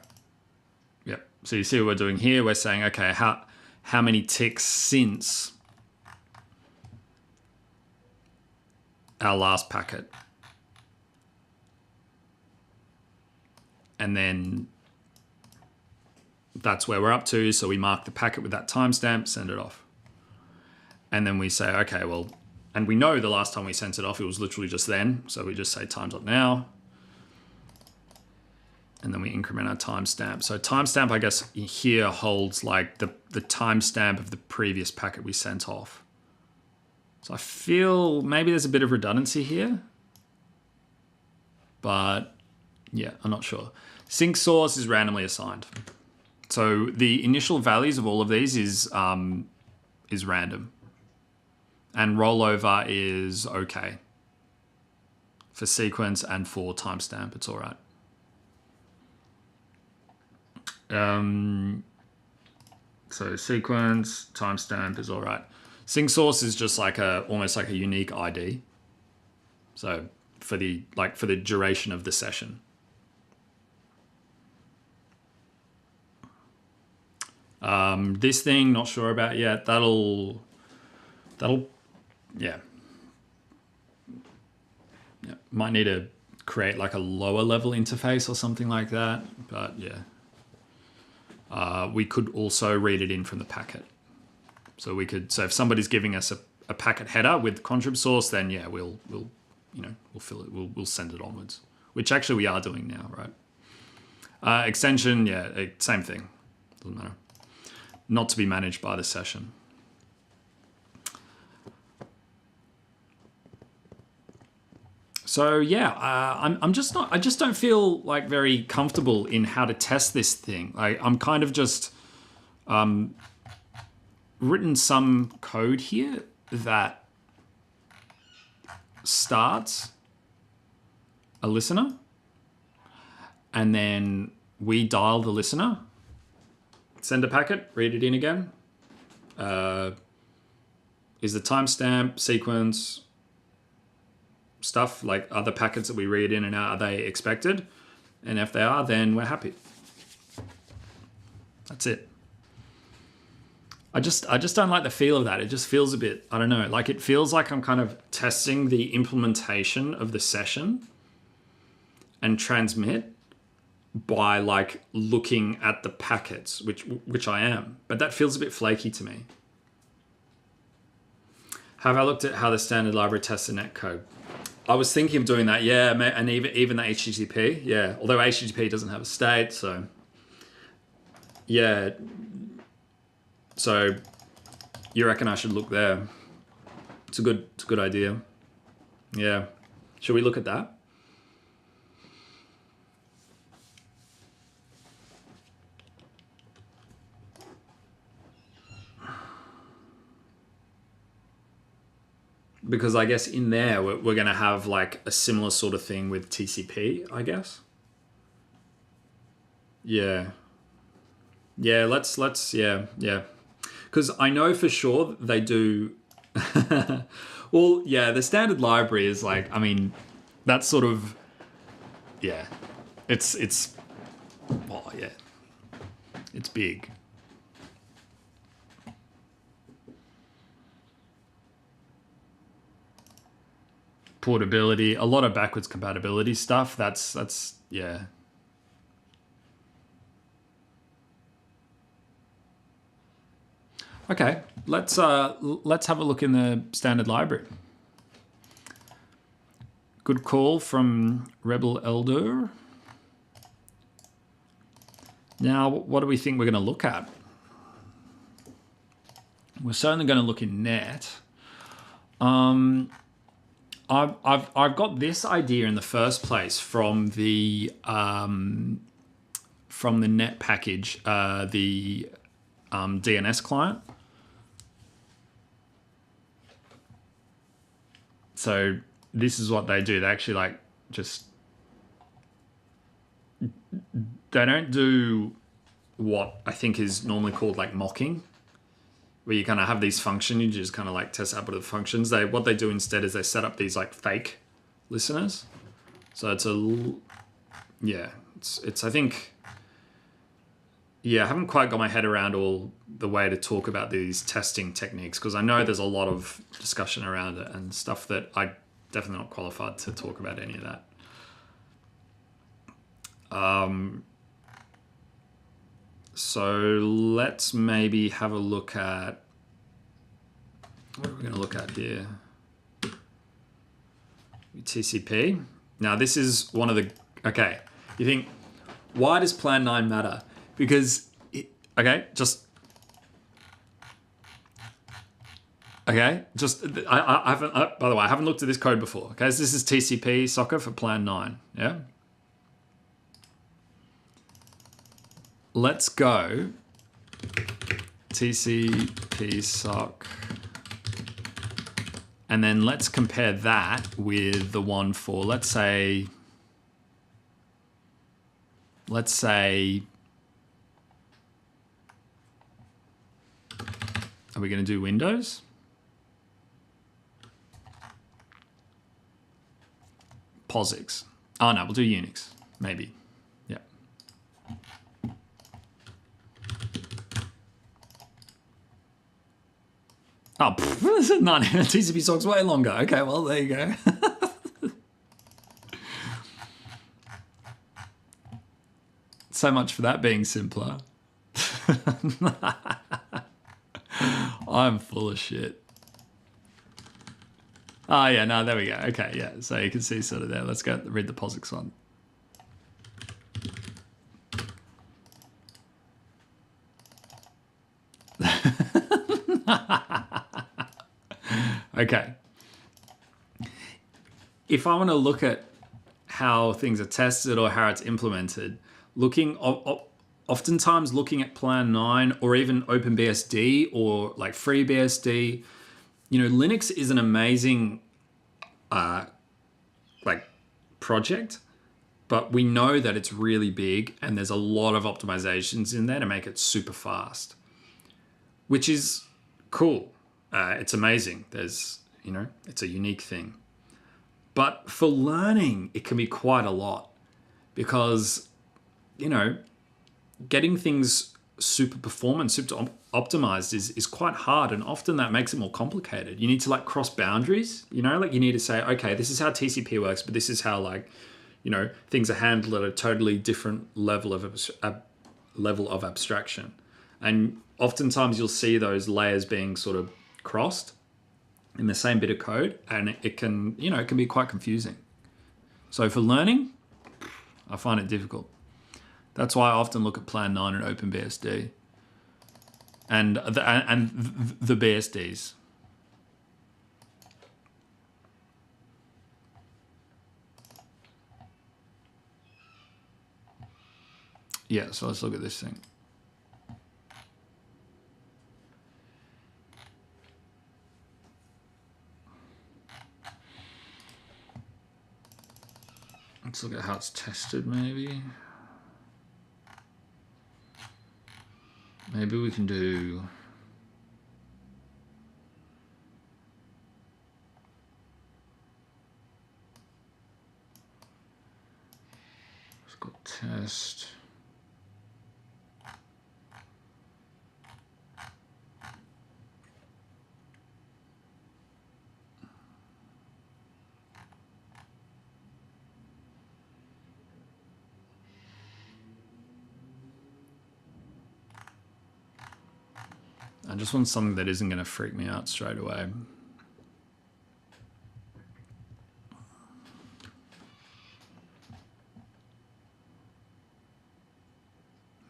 Yep, so you see what we're doing here. We're saying, okay, how many ticks since our last packet? And then that's where we're up to. So we mark the packet with that timestamp, send it off. And then we say, okay, well, and we know the last time we sent it off, it was literally just then. So we just say time.now. And then we increment our timestamp. So timestamp, I guess, here holds like the timestamp of the previous packet we sent off. So I feel maybe there's a bit of redundancy here. But yeah, I'm not sure. Sync source is randomly assigned. So the initial values of all of these is random. And rollover is okay. For sequence and for timestamp, it's all right. So sequence, timestamp is all right. Sync source is just like almost like a unique ID. So for the duration of the session. This thing, not sure about yet. That'll yeah. Might need to create like a lower level interface or something like that. But yeah, we could also read it in from the packet. So if somebody's giving us a packet header with contrib source, then yeah, we'll fill it. We'll send it onwards, which actually we are doing now, right? Extension, yeah, same thing. Doesn't matter. Not to be managed by the session. So yeah, I just don't feel like very comfortable in how to test this thing. I'm kind of just written some code here that starts a listener, and then we dial the listener, send a packet, read it in again. Is the timestamp, sequence, stuff like other packets that we read in and out, are they expected? And if they are, then we're happy. That's it. I just don't like the feel of that. It just feels a bit, I don't know, like it feels like I'm kind of testing the implementation of the session and transmit by like looking at the packets, which I am, but that feels a bit flaky to me. Have I looked at how the standard library tests the netcode? I was thinking of doing that, yeah, and even the HTTP, yeah. Although HTTP doesn't have a state, so yeah. So you reckon I should look there? It's a good idea. Yeah. Should we look at that? Because I guess in there we're going to have like a similar sort of thing with TCP, I guess. Yeah. Yeah, let's yeah. Because I know for sure they do. Well, yeah, the standard library is like, I mean, that's sort of, yeah, it's oh yeah, it's big. Portability, a lot of backwards compatibility stuff. That's yeah. Okay, let's have a look in the standard library. Good call from Rebel Elder. Now, what do we think we're going to look at? We're certainly going to look in net. I've got this idea in the first place from the net package, the DNS client. So this is what they do. They actually like just, they don't do what I think is normally called like mocking, where you kind of have these functions, you just kind of like test output of the functions. What they do instead is they set up these like fake listeners. So it's I think, yeah, I haven't quite got my head around all the way to talk about these testing techniques, because I know there's a lot of discussion around it and stuff that I definitely not qualified to talk about any of that. So let's maybe have a look at, what are we going to look at here? TCP. Now this is one of the, okay, you think, why does plan 9 matter? Because, I haven't, by the way, I haven't looked at this code before. Okay, so this is TCP socket for plan 9, yeah? Let's go TCP sock, and then let's compare that with the one for, let's say, are we going to do Windows? POSIX. Oh no, we'll do Unix, maybe. Yeah. Oh, this is not TCP sock's way longer. Okay, well there you go. So much for that being simpler. I'm full of shit. Oh yeah, no, there we go. Okay, yeah. So you can see sort of there. Let's go read the POSIX one. Okay. If I want to look at how things are tested or how it's implemented, oftentimes looking at Plan 9 or even OpenBSD or like FreeBSD, you know, Linux is an amazing like project, but we know that it's really big and there's a lot of optimizations in there to make it super fast, which is cool. It's amazing. There's, you know, it's a unique thing. But for learning, it can be quite a lot because, you know, getting things super performant, super optimized is quite hard. And often that makes it more complicated. You need to like cross boundaries, you know, like you need to say, okay, this is how TCP works, but this is how like, you know, things are handled at a totally different level of abstraction. And oftentimes you'll see those layers being sort of crossed in the same bit of code, and it can, you know, it can be quite confusing. So for learning, I find it difficult. That's why I often look at Plan 9 and OpenBSD and the BSDs. Yeah, so let's look at this thing. Let's look at how it's tested, maybe. Maybe we can do... Let's go test. I just want something that isn't going to freak me out straight away.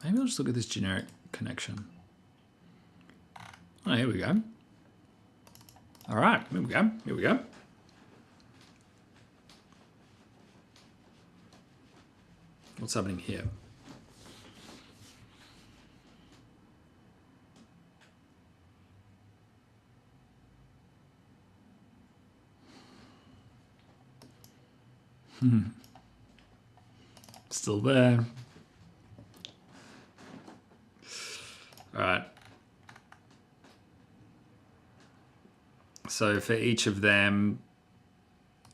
Maybe I'll just look at this generic connection. Oh, here we go. All right, here we go. Here we go. What's happening here? Still there. All right. So for each of them,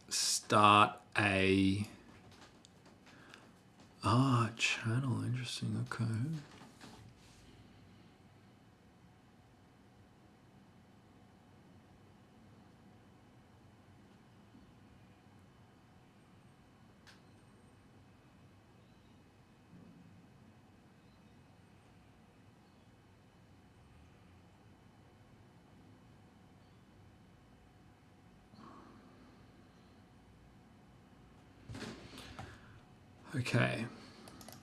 start a channel. Interesting. Okay. Okay,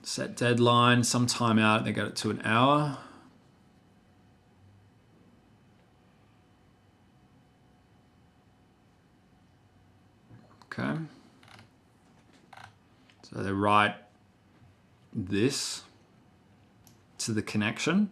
set deadline, some timeout, they got it to an hour. Okay. So they write this to the connection.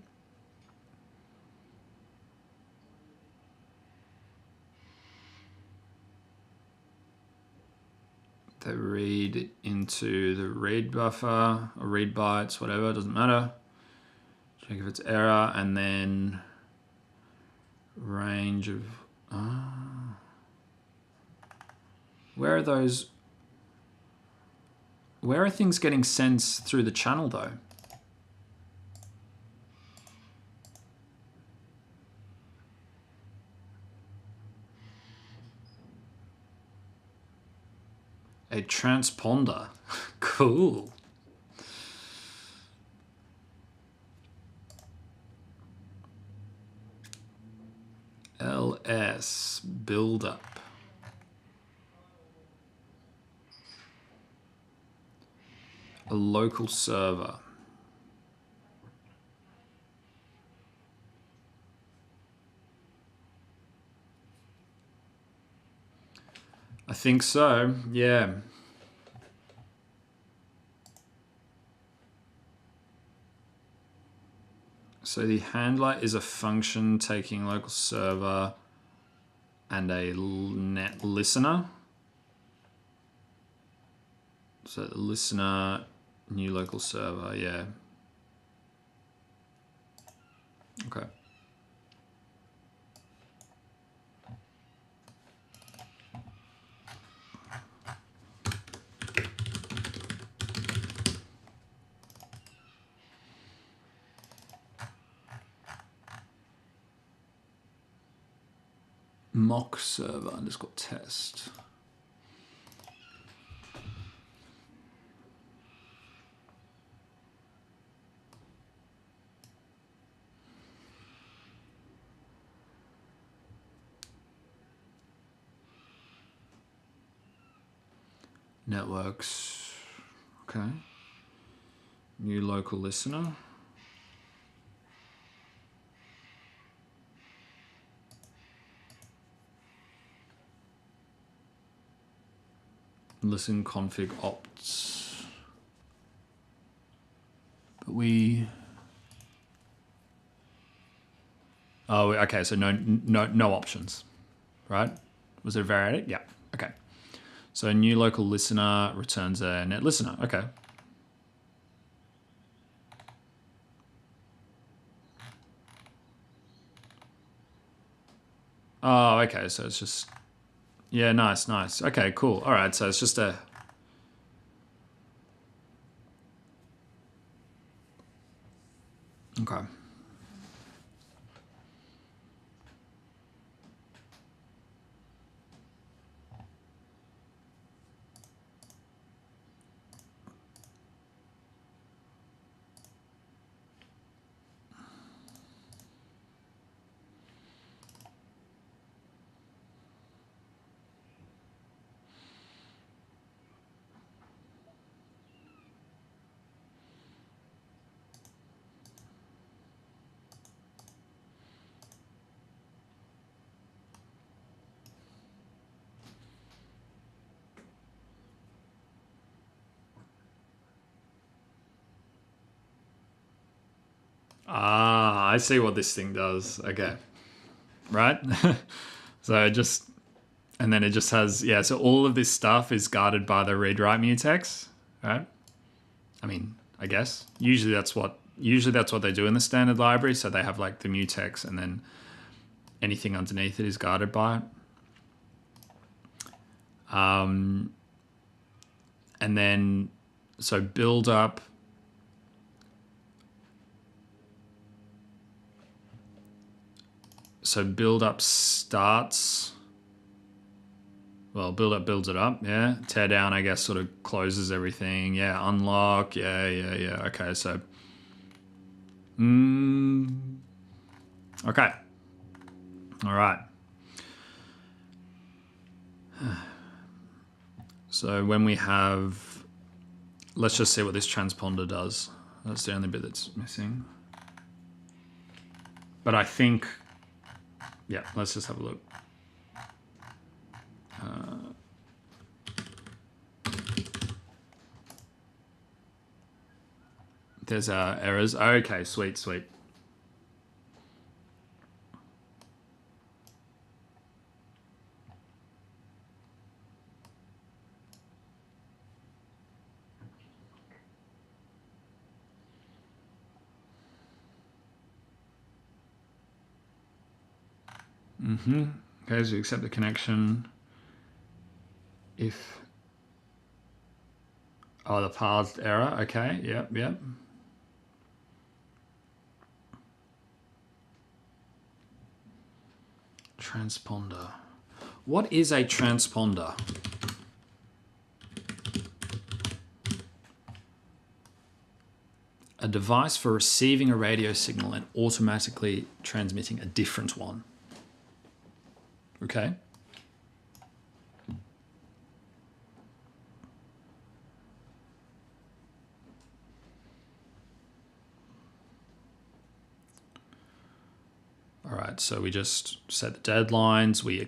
They read into the read buffer or read bytes, whatever, doesn't matter. Check if it's error, and then range of, where are those, where are things getting sent through the channel though? A transponder. Cool. S, build up. A local server. I think so, yeah. So the handler is a function taking local server and a net listener. So the listener, new local server, yeah. Okay. Mock server underscore test. Networks, okay. New local listener. Listen config opts. But we, oh, okay, so no options, right? Was it a variant? Yeah, okay. So new local listener returns a net listener, okay. Oh, okay, so it's just, yeah, nice. Okay, cool. All right, so it's just a, okay. Ah, I see what this thing does. Okay. Right? So it just, and then it just has, yeah, so all of this stuff is guarded by the read-write mutex, right? I mean, I guess. Usually that's what they do in the standard library. So they have like the mutex and then anything underneath it is guarded by it. And then, so build up. So build up starts. Well, build up builds it up, yeah. Tear down, I guess, sort of closes everything. Yeah, unlock, yeah. Okay, so, okay. All right. So when we have, let's just see what this transponder does. That's the only bit that's missing. But I think, yeah, let's just have a look. There's errors. Okay, sweet. Okay, so you accept the connection if, oh, the parsed error. Okay, yep. Transponder. What is a transponder? A device for receiving a radio signal and automatically transmitting a different one. Okay. All right, so we just set the deadlines. We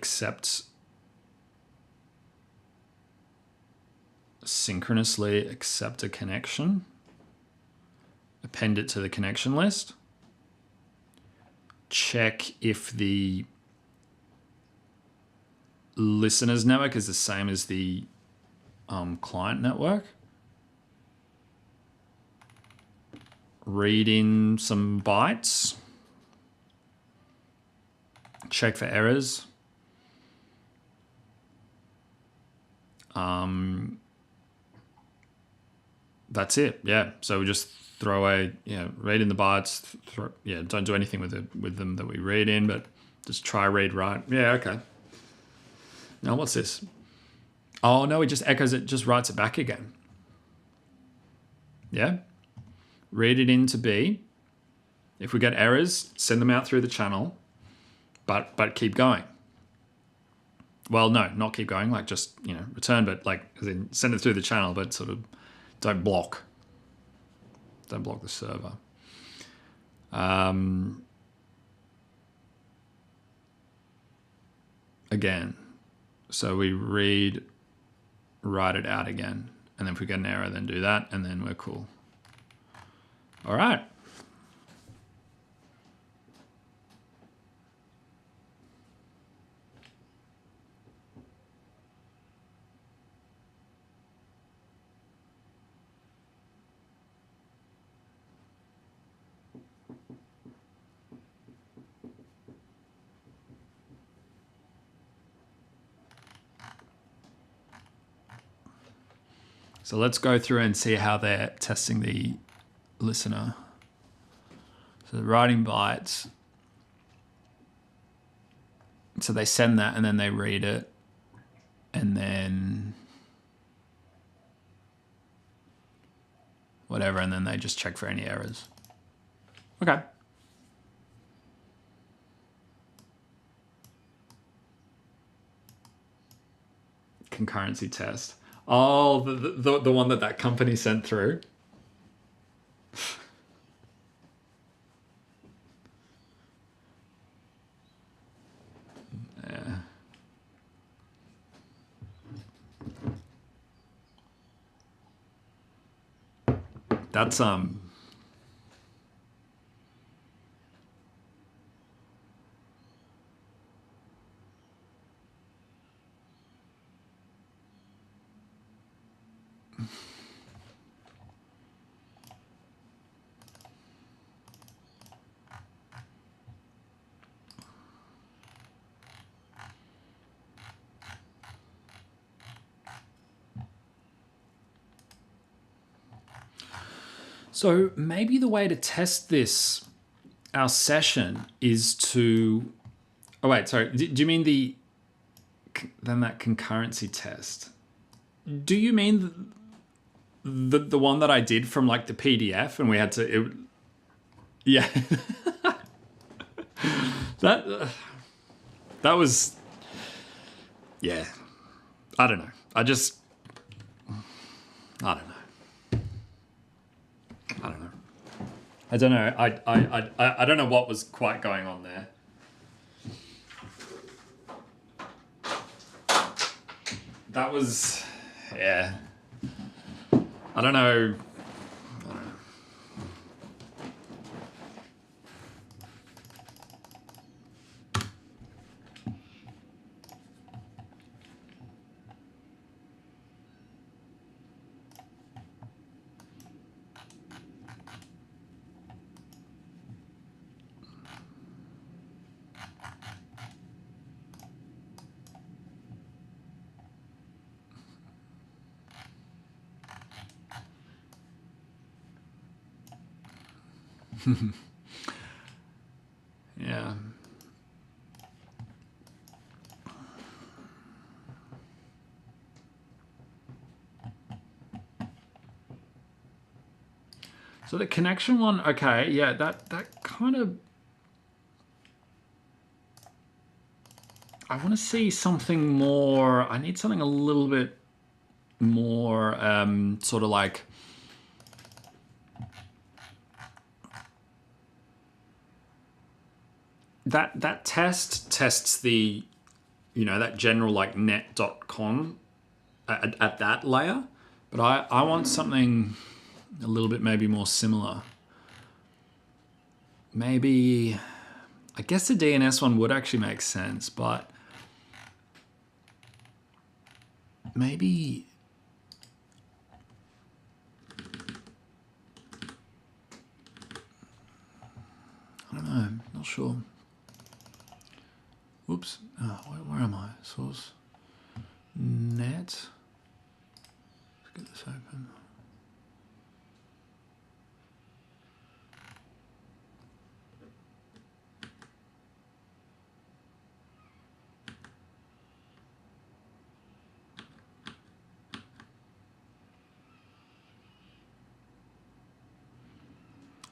synchronously accept a connection, append it to the connection list, check if the listener's network is the same as the client network, read in some bytes, check for errors. That's it. Yeah. So we just throw away, read in the bytes. Don't do anything with them that we read in, but just try, read, write. Yeah. Okay. Now what's this? Oh no, it just echoes it, just writes it back again. Yeah. Read it into B. If we get errors, send them out through the channel, but keep going. Well, no, not keep going, like just, return, but like as in send it through the channel, but sort of don't block the server. Again, so we read, write it out again, and then if we get an error, then do that, and then we're cool. All right. So let's go through and see how they're testing the listener. So the writing bytes. So they send that and then they read it. And then whatever. And then they just check for any errors. Okay. Concurrency test. Oh, the one that company sent through. Yeah. That's So maybe the way to test this, our session, is to... Oh, wait, sorry. Do you mean then that concurrency test? Do you mean the one that I did from like the PDF and we had to... yeah. That was... Yeah. I don't know. I don't know. I don't know. I don't know what was quite going on there. That was, yeah. I don't know. Yeah. So the connection one, okay, yeah, that kind of... I want to see something more. I need something a little bit more sort of like that test tests the, you know, that general like net.conf at that layer, but I want something a little bit maybe more similar. Maybe, I guess the DNS one would actually make sense, but maybe, I don't know, not sure. Whoops, where am I? Source, net, let's get this open.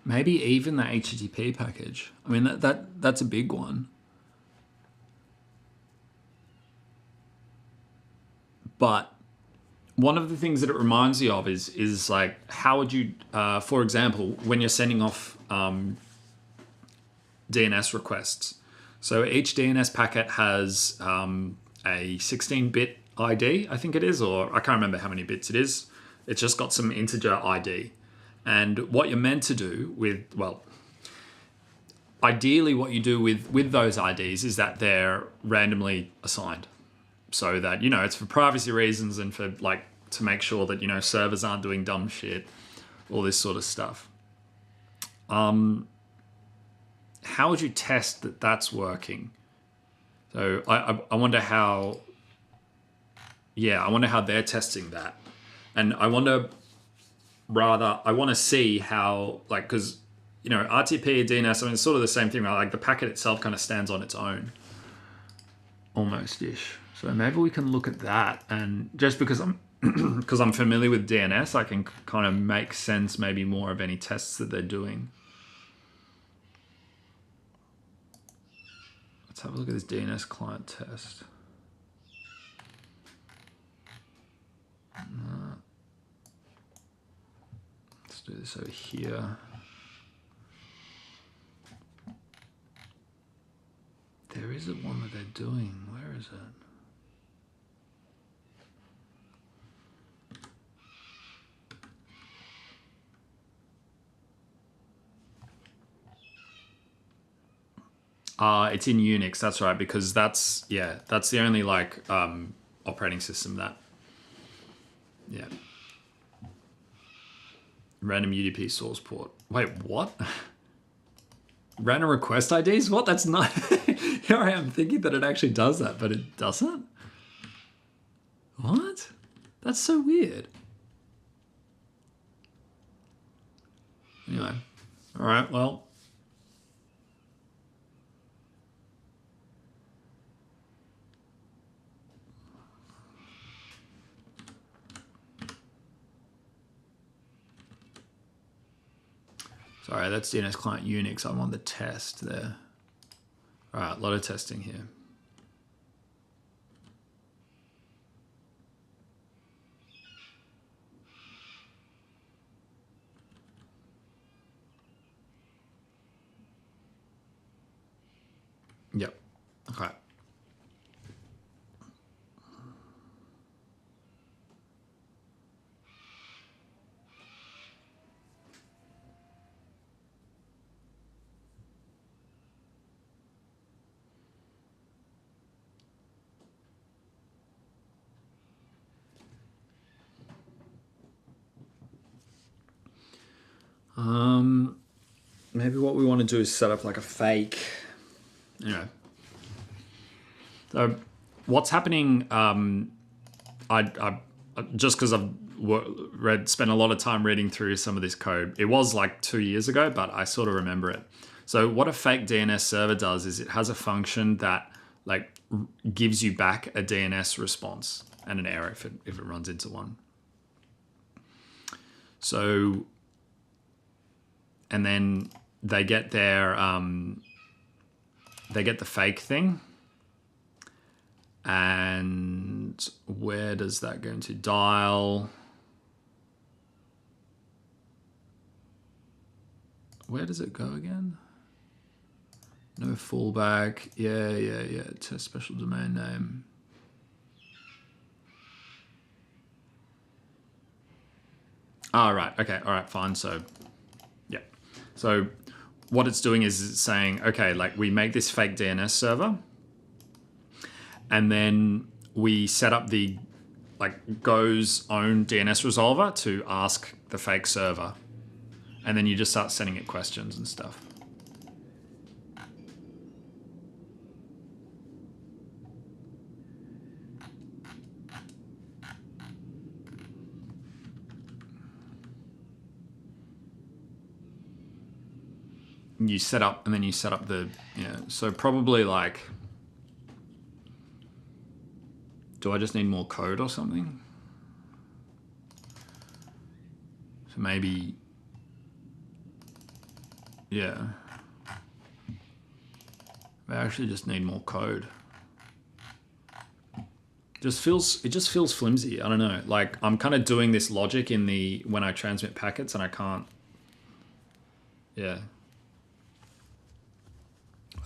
Maybe even the HTTP package. I mean, that's a big one. But one of the things that it reminds you of is like, how would you, for example, when you're sending off DNS requests. So each DNS packet has a 16-bit ID, I think it is, or I can't remember how many bits it is. It's just got some integer ID. And what you're meant to do with, well, ideally what you do with those IDs is that they're randomly assigned. So that, you know, it's for privacy reasons and for like to make sure that, you know, servers aren't doing dumb shit, all this sort of stuff. How would you test that that's working? So I wonder how, yeah, I wonder how they're testing that. And I want to see how, like, because, you know, RTP, DNS, I mean, it's sort of the same thing, right? Like the packet itself kind of stands on its own, almost-ish. So maybe we can look at that, and just because I'm because I'm familiar with DNS, I can kind of make sense maybe more of any tests that they're doing. Let's have a look at this DNS client test. Let's do this over here. There isn't one that they're doing. Where is it? It's in Unix, that's right, because that's the only like operating system that, yeah. Random UDP source port. Wait, what? Random request IDs? What? That's not, here I am thinking that it actually does that, but it doesn't? What? That's so weird. Anyway, all right, well. Sorry, that's DNS client Unix. I'm on the test there. All right, a lot of testing here. Yep, okay. Maybe what we want to do is set up like a fake, anyway. So what's happening, I just because I've spent a lot of time reading through some of this code. It was like 2 years ago, but I sort of remember it. So what a fake DNS server does is it has a function that like gives you back a DNS response and an error if it runs into one. So, and then they get their, they get the fake thing, And where does that go into dial? Where does it go again? No fallback. Yeah. Test special domain name. Oh, right. Okay. All right. Fine. So, yeah. So what it's doing is it's saying, okay, like we make this fake DNS server, and then we set up the like Go's own DNS resolver to ask the fake server. And then you just start sending it questions and stuff. You set up, and then you set up the, yeah. So probably like, do I just need more code or something? So maybe, yeah. I actually just need more code. It just feels flimsy. I don't know. Like I'm kind of doing this logic in the, when I transmit packets and I can't, yeah.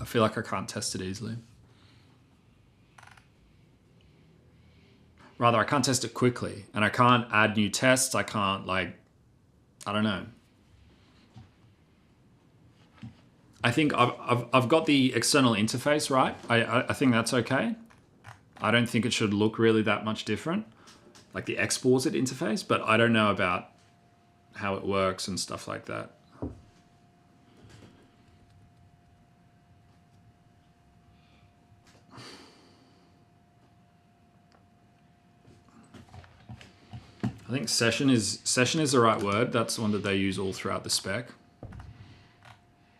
I feel like I can't test it easily. Rather, I can't test it quickly, and I can't add new tests. I can't, like, I don't know. I think I've got the external interface right. I think that's okay. I don't think it should look really that much different, like the exported interface, but I don't know about how it works and stuff like that. I think session is the right word. That's the one that they use all throughout the spec,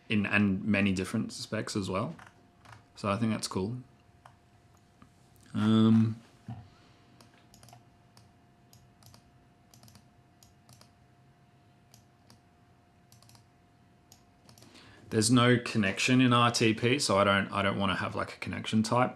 and many different specs as well. So I think that's cool. There's no connection in RTP, so I don't want to have like a connection type.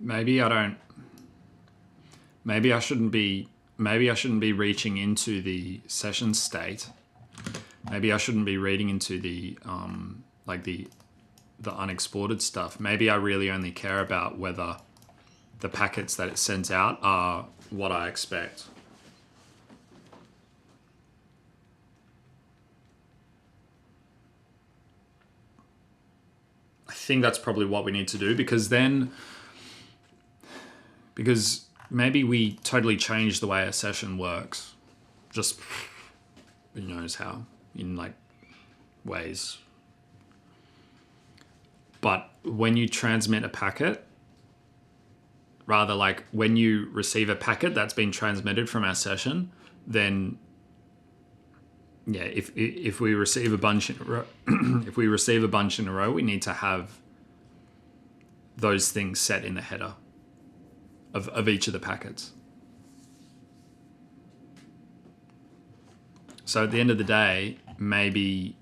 Maybe I shouldn't be reaching into the session state. Maybe I shouldn't be reading into the like the unexported stuff. Maybe I really only care about whether the packets that it sends out are what I expect. I think that's probably what we need to do, because maybe we totally change the way a session works. Just who knows how, in like ways. But when you transmit a packet, rather like when you receive a packet that's been transmitted from our session, then yeah, if we receive a bunch in a row, if we receive a bunch in a row, we need to have those things set in the header of each of the packets. So at the end of the day, maybe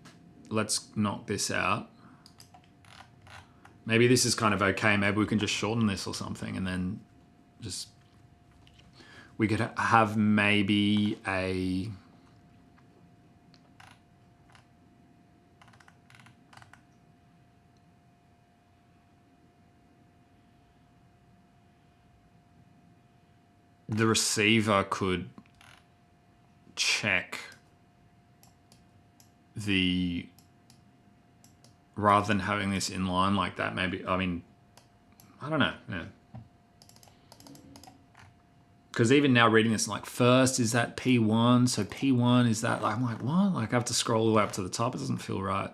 let's knock this out. Maybe this is kind of okay. Maybe we can just shorten this or something, and then just we could have maybe a the receiver could check the, rather than having this inline like that, maybe, I mean, I don't know, yeah. Because even now reading this, like, first is that P1, so P1 is that, like, I'm like, what? Like, I have to scroll all the way up to the top. It doesn't feel right.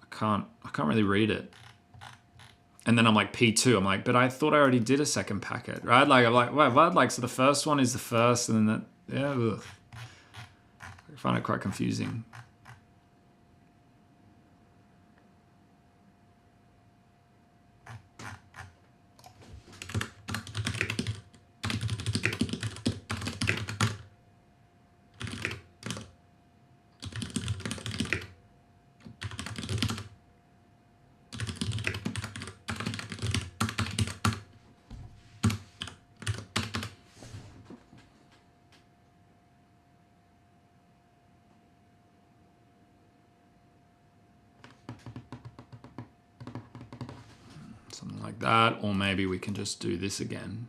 I can't really read it. And then I'm like, P2, I'm like, but I thought I already did a second packet, right? Like, I'm like, wait, what? Like, so the first one is the first, and then that, yeah, ugh. I find it quite confusing. Something like that, or maybe we can just do this again.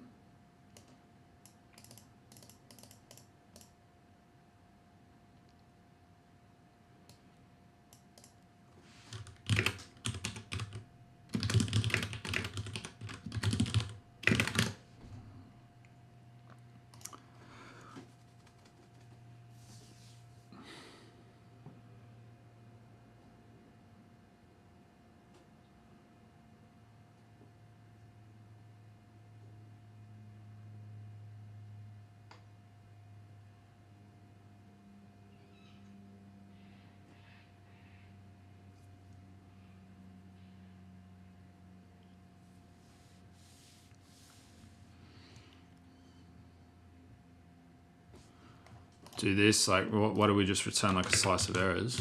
Do this, like, what do we just return, like a slice of errors?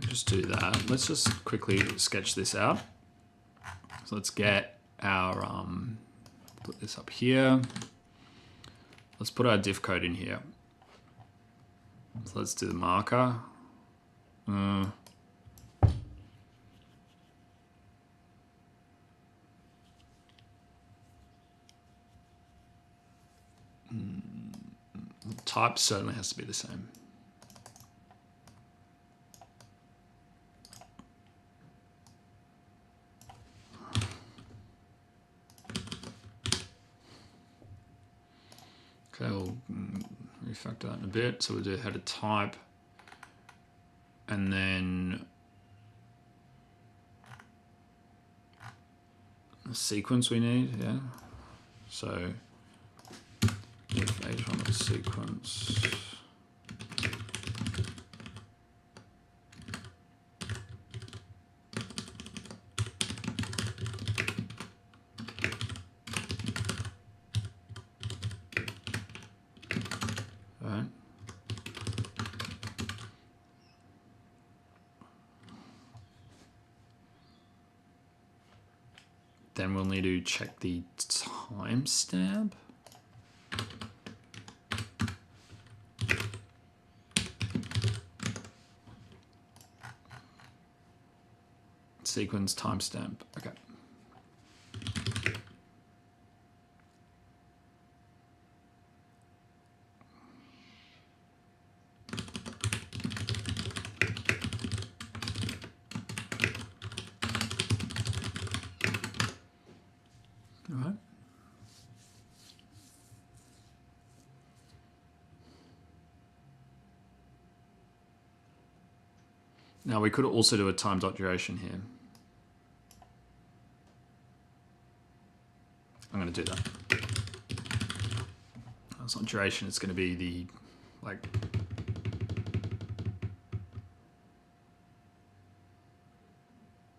Just do that. Let's just quickly sketch this out. So let's get our, put this up here. Let's put our diff code in here. So let's do the marker. The type certainly has to be the same. Okay, we'll refactor that in a bit. So we'll do header type, and then the sequence we need, yeah. So if h1 of sequence, right. Then we'll need to check the timestamp. Sequence timestamp, okay. All right. Now we could also do a time.duration here. I'm going to do that. It's not duration, it's going to be the, like,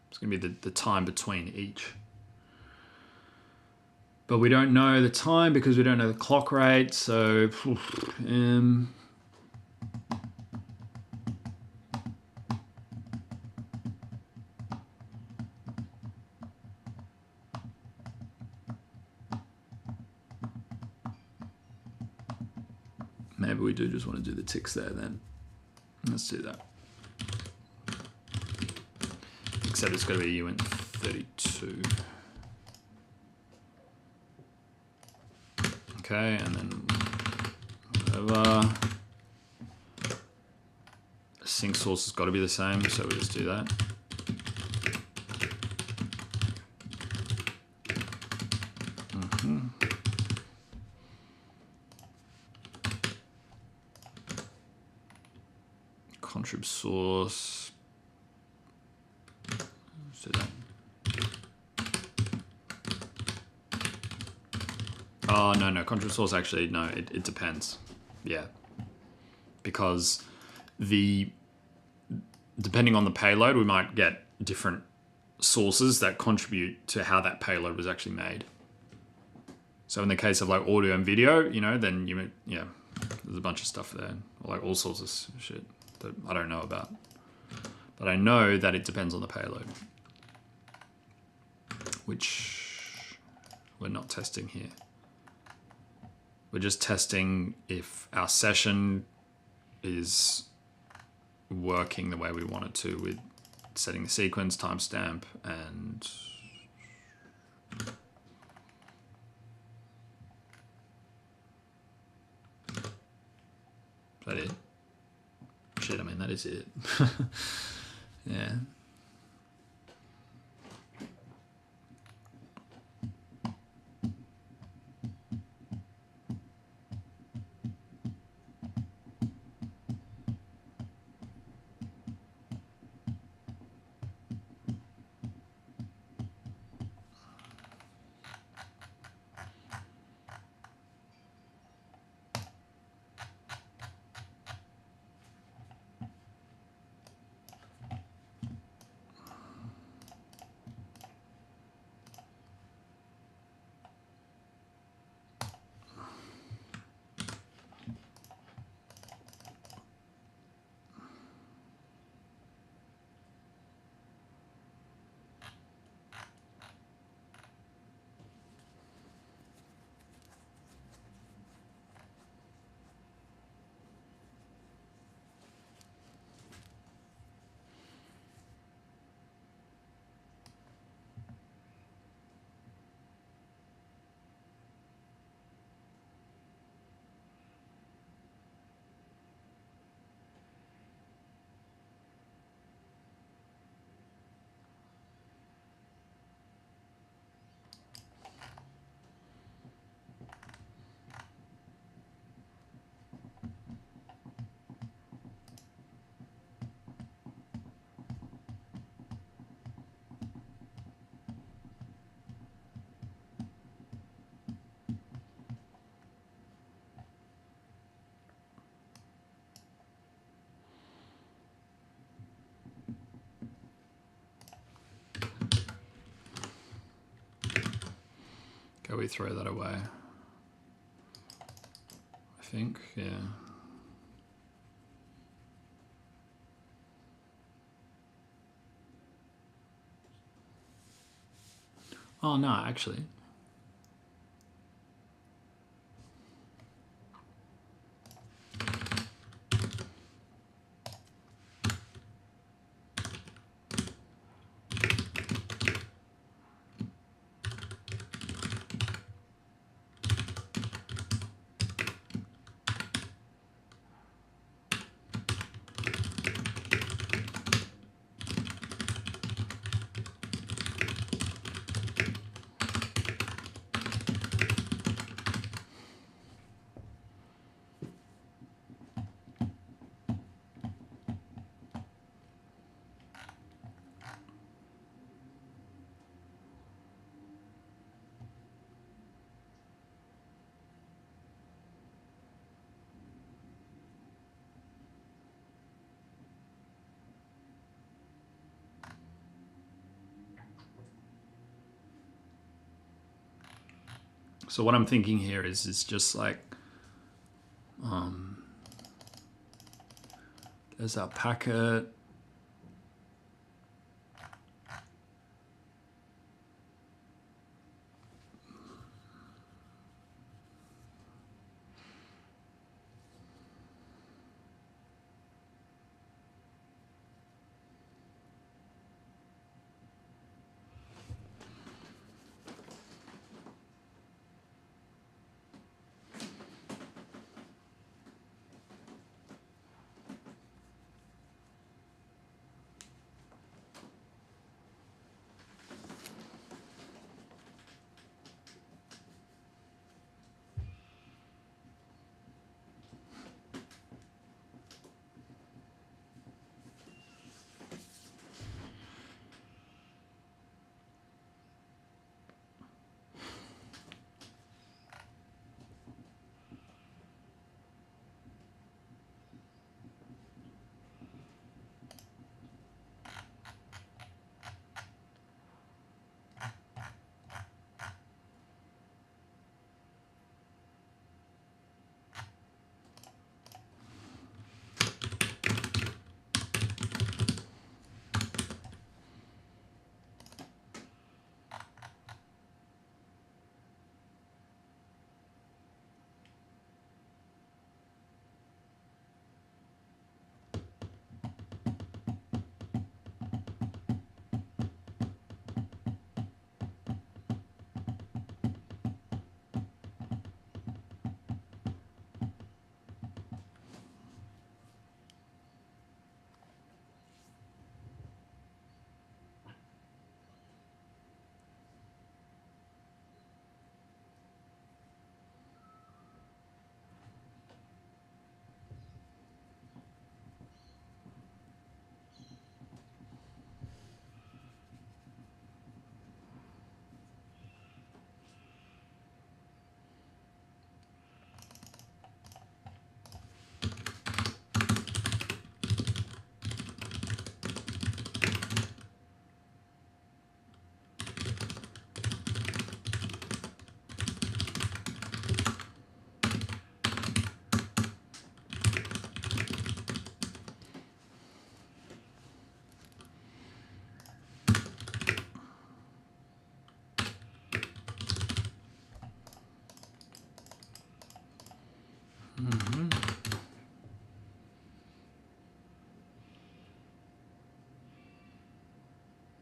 it's going to be the time between each. But we don't know the time because we don't know the clock rate, so maybe we do just want to do the ticks there then. Let's do that. Except it's got to be UN 32. Okay, and then whatever. Sync source has got to be the same, so we just do that. Contrib source. Let's do that. Oh, no, contrib source actually, no, it depends. Yeah. Because depending on the payload, we might get different sources that contribute to how that payload was actually made. So in the case of like audio and video, you know, then there's a bunch of stuff there, or like all sorts of shit that I don't know about. But I know that it depends on the payload, which we're not testing here. We're just testing if our session is working the way we want it to with setting the sequence, timestamp, and is that it? Shit, I mean, that is it. Yeah. Go, we throw that away. I think, yeah. Oh no, actually. So what I'm thinking here is just like, there's our packet.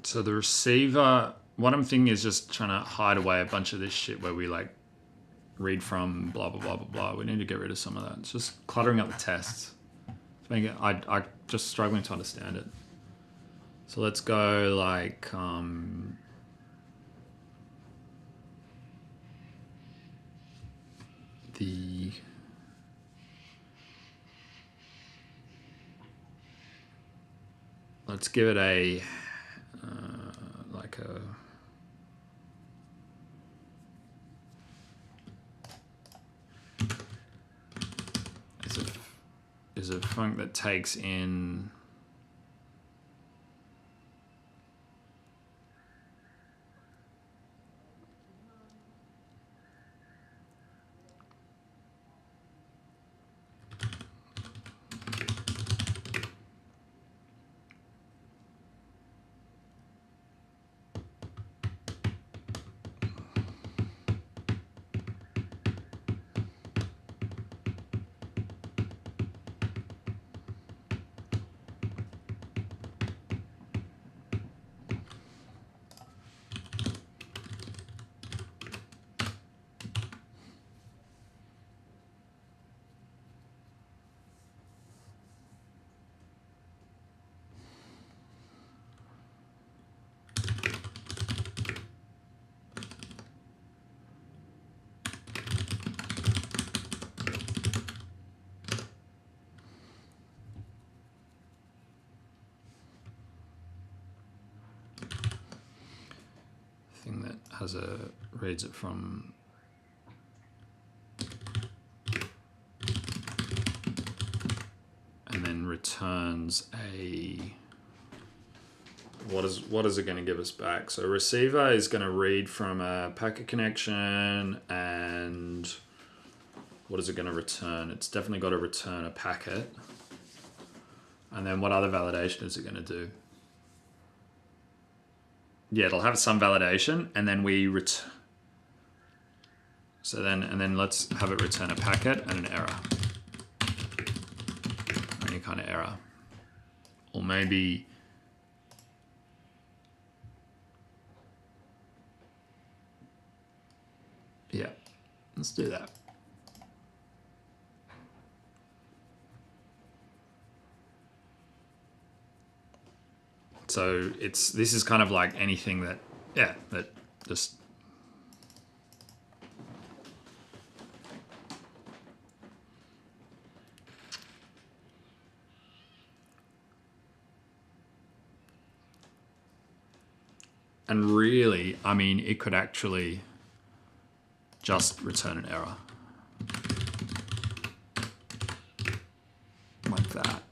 So the receiver, what I'm thinking is just trying to hide away a bunch of this shit where we like read from blah, blah, blah, blah, blah. We need to get rid of some of that. It's just cluttering up the tests. I just struggling to understand it. So let's go like, let's give it a, like a, is a func that takes in thing that has a, reads it from and then returns a what is it going to give us back? So receiver is going to read from a packet connection, and what is it going to return? It's definitely got to return a packet. And then what other validation is it going to do? Yeah, it'll have some validation, and then we return. So then let's have it return a packet and an error. Any kind of error. Or maybe yeah, let's do that. So this is kind of like anything that, yeah, that just and really, I mean, it could actually just return an error like that.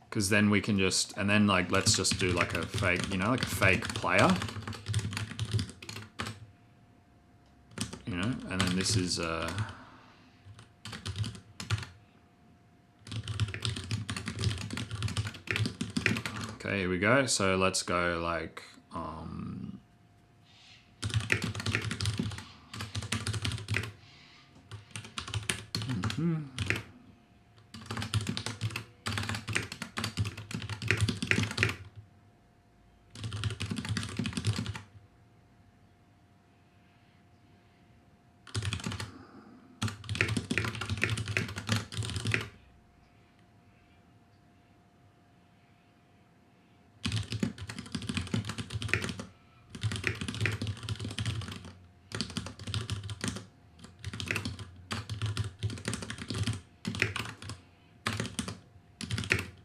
Because then we can just, and then like, let's just do like a fake, you know, like a fake player. You know, and then this is, okay, here we go. So let's go like,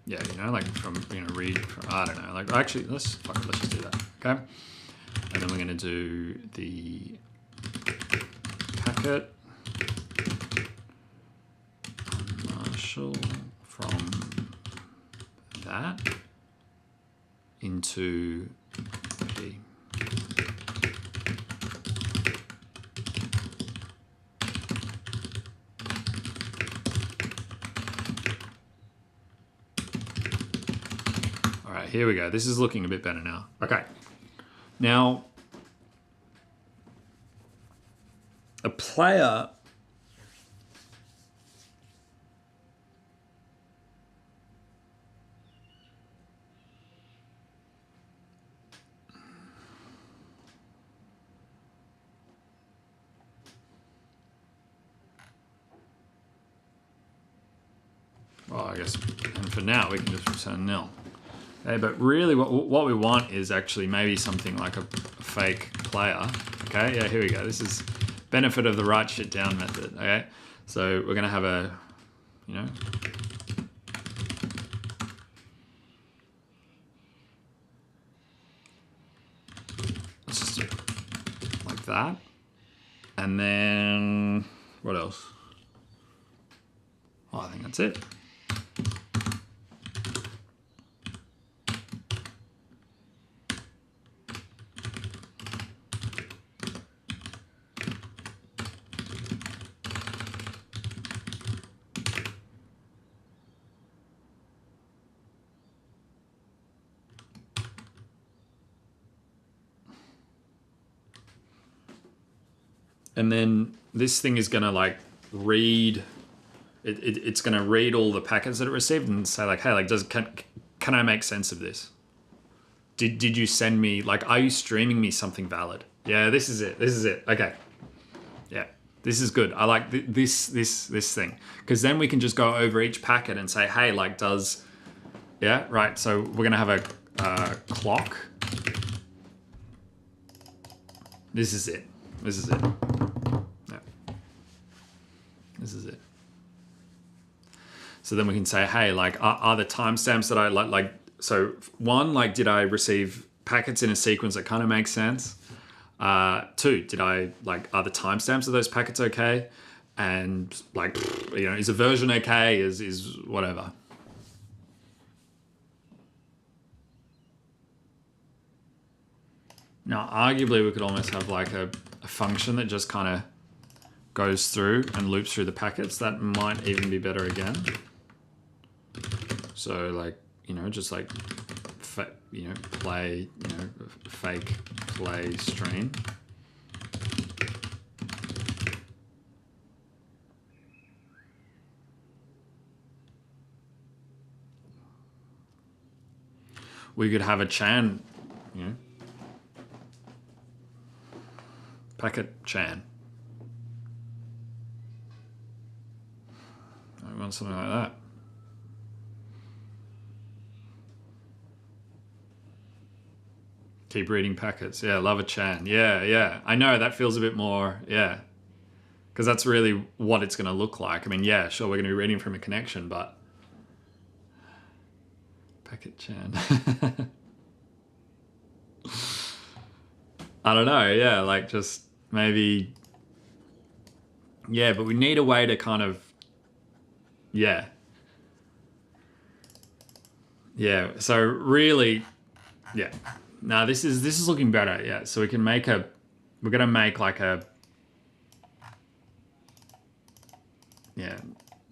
yeah, you know, like from, you know, read from, I don't know, like actually, let's just do that, okay? And then we're going to do the packet Marshall from that into P. All right, here we go. This is looking a bit better now. Okay. Now, a player well, I guess, and for now we can just return nil. Okay, but really what we want is actually maybe something like a fake player. Okay, yeah, here we go. This is benefit of the write shit down method. Okay, so we're gonna have a, you know, let's just do it like that. And then what else? Oh, I think that's it. And then this thing is gonna like read, it's gonna read all the packets that it received and say like, hey, like, can I make sense of this? Did you send me, like, are you streaming me something valid? Yeah, this is it. This is it. Okay. Yeah, this is good. I like this thing, because then we can just go over each packet and say, hey, like, does, yeah, right. So we're gonna have a clock. This is it. This is it. Yeah. This is it. So then we can say, hey, like, are the timestamps that I like, so one, like, did I receive packets in a sequence that kind of makes sense? Two, did I, like, are the timestamps of those packets okay? and like, you know, is a version okay? Is whatever. Now, arguably, we could almost have like a function that just kind of goes through and loops through the packets. That might even be better again. So like, you know, just like, you know, play, you know, fake play stream. We could have a chan, you know, packet chan. I want something like that. Keep reading packets. Yeah, love a chan. Yeah, yeah. I know that feels a bit more, yeah. Because that's really what it's going to look like. I mean, yeah, sure, we're going to be reading from a connection, but packet chan. I don't know, yeah, like just maybe, yeah, but we need a way to kind of, yeah. Yeah, so really, yeah. Now this is looking better, yeah. So we can make we're gonna make like a, yeah,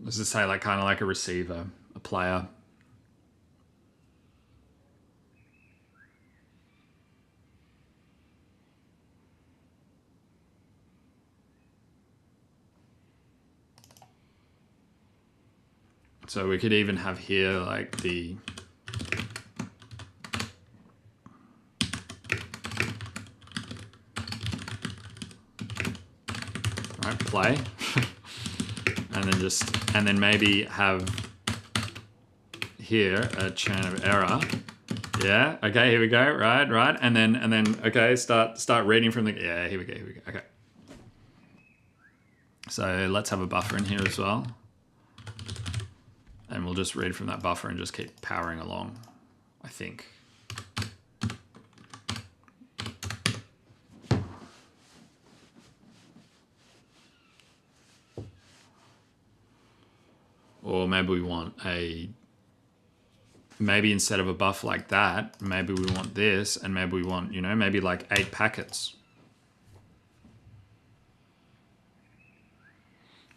let's just say like kind of like a receiver, a player. So we could even have here like the, right, play. and then maybe have here a chain of error. Yeah, okay, here we go, right. And then okay, start reading from the, yeah, here we go, okay. So let's have a buffer in here as well. And we'll just read from that buffer and just keep powering along, I think. Or maybe we want maybe instead of a buffer like that, maybe we want this, and maybe we want, you know, maybe like 8 packets.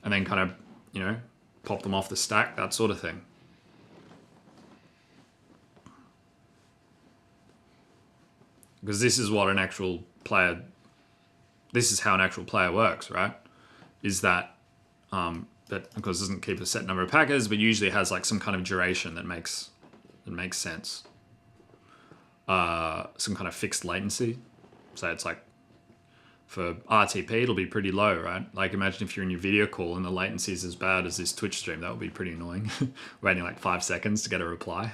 And then kind of, you know, pop them off the stack, that sort of thing. Because this is what an actual player, this is how an actual player works, right? Is that, that of course doesn't keep a set number of packets, but usually has like some kind of duration that makes sense. Some kind of fixed latency. So it's like, for RTP, it'll be pretty low, right? Like imagine if you're in your video call and the latency is as bad as this Twitch stream, that would be pretty annoying. Waiting like 5 seconds to get a reply.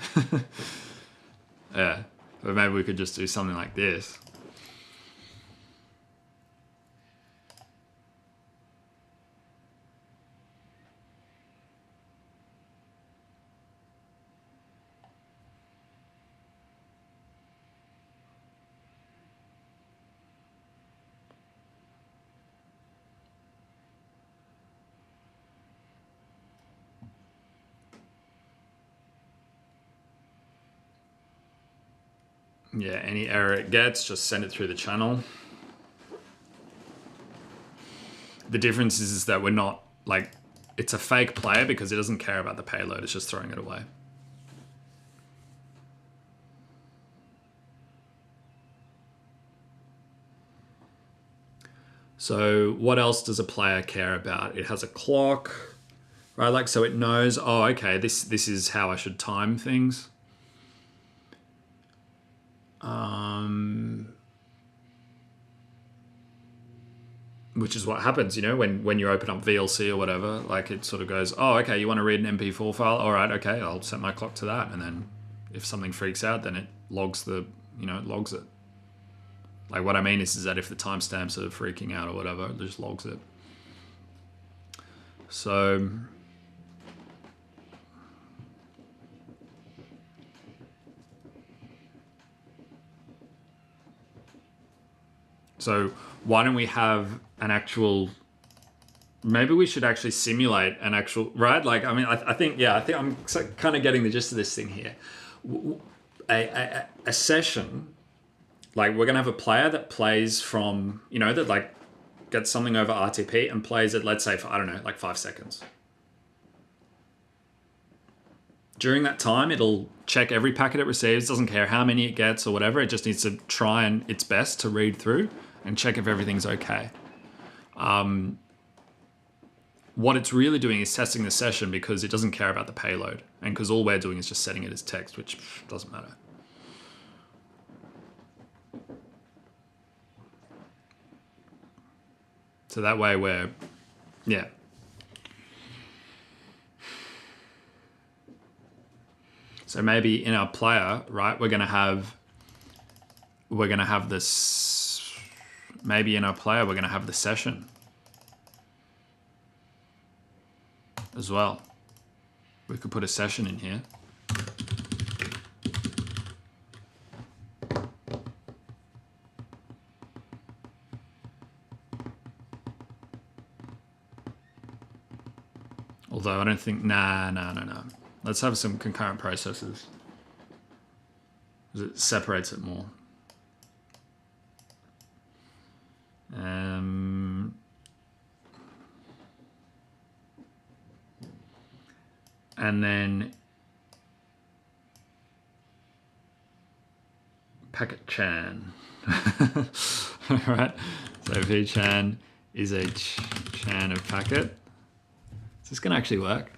Yeah, but maybe we could just do something like this. Yeah, any error it gets, just send it through the channel. The difference is that we're not, like, it's a fake player because it doesn't care about the payload, it's just throwing it away. So what else does a player care about? It has a clock, right? Like, so it knows, oh, okay, this is how I should time things. Which is what happens, you know, when you open up VLC or whatever, like it sort of goes, oh, okay, you want to read an MP4 file? All right, okay, I'll set my clock to that. And then if something freaks out, then it logs the, you know, it logs it. Like what I mean is that if the timestamps are freaking out or whatever, it just logs it. So why don't we have an actual maybe we should actually simulate an actual, right? Like, I mean, I think I'm kind of getting the gist of this thing here. A session, like we're going to have a player that plays from, that like gets something over RTP and plays it, let's say for, I don't know, like 5 seconds. During that time, it'll check every packet it receives, doesn't care how many it gets or whatever. It just needs to try and its best to read through and check if everything's okay. What it's really doing is testing the session because it doesn't care about the payload and because all we're doing is just setting it as text, which doesn't matter. So that way we're, yeah. So maybe in our player, right, we're gonna have this, maybe in our player, we're gonna have the session as well. We could put a session in here. Although I don't think, no. Let's have some concurrent processes because it separates it more. And then packet chan. All right. So vchan is a chan of packet. Is this going to actually work?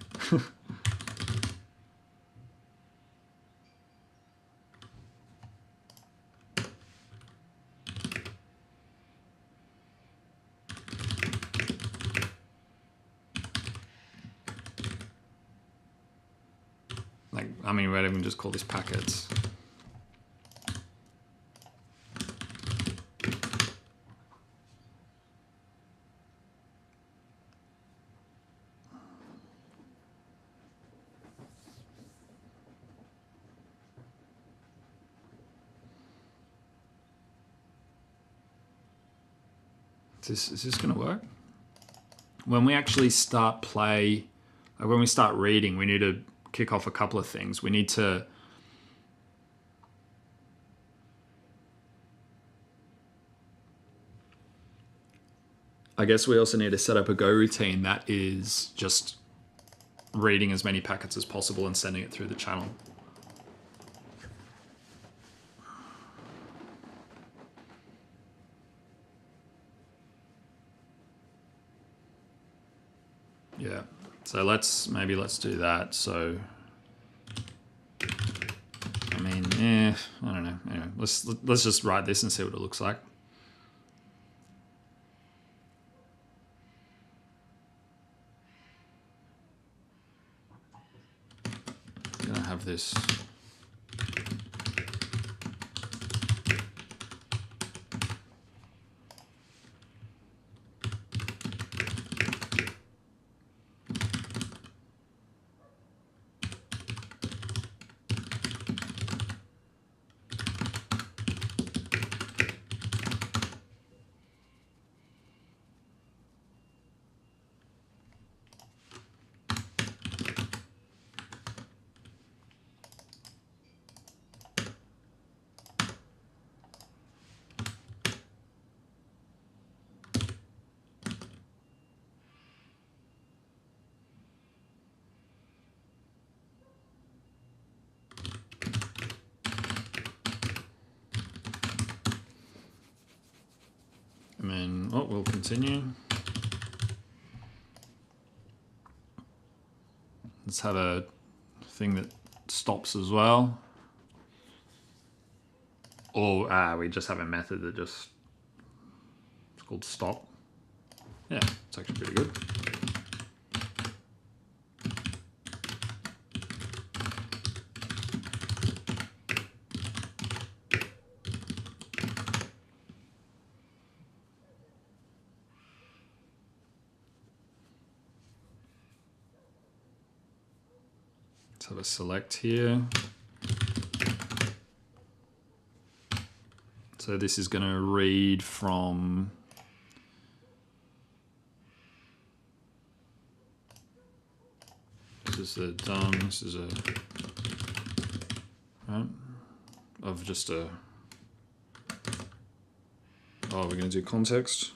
Like, I mean, we'd even just call this packets. Is this going to work? When we actually start play, like when we start reading, we need to kick off a couple of things. We need to I guess we also need to set up a Go routine that is just reading as many packets as possible and sending it through the channel. Yeah, so let's do that. So, I mean, I don't know. Anyway, let's just write this and see what it looks like. I'm gonna have this. And then, we'll continue. Let's have a thing that stops as well. Or we just have a method that just, it's called stop. Yeah, it's actually pretty good. Have a select here. So this is going to read from is the done. This is a right of just a. Oh, we're going to do context.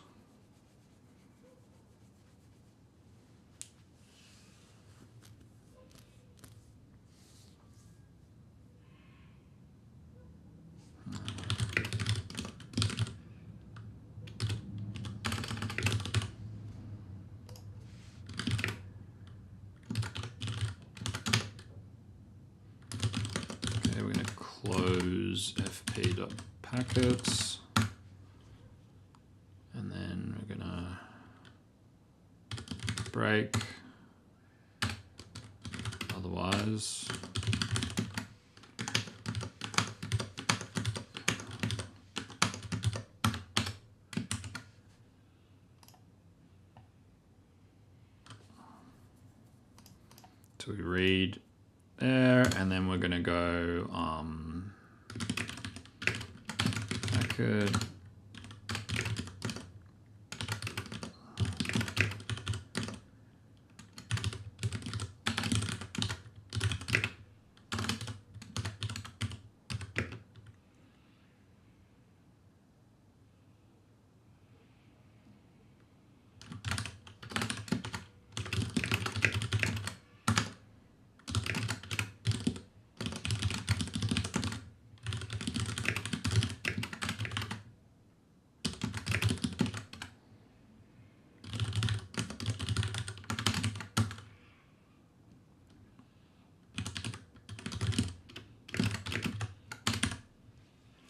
Okay, we're going to close fp.packets. And then we're gonna break, otherwise. So we read there, and then we're gonna go packet.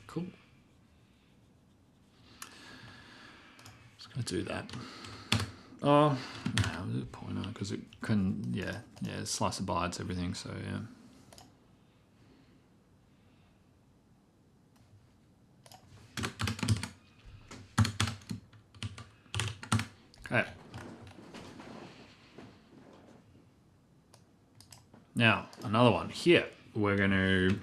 Cool. Just gonna do that. Oh, no, it was a pointer because it can, yeah, slice of bytes, everything. So yeah. Okay. Now another one here. We're going to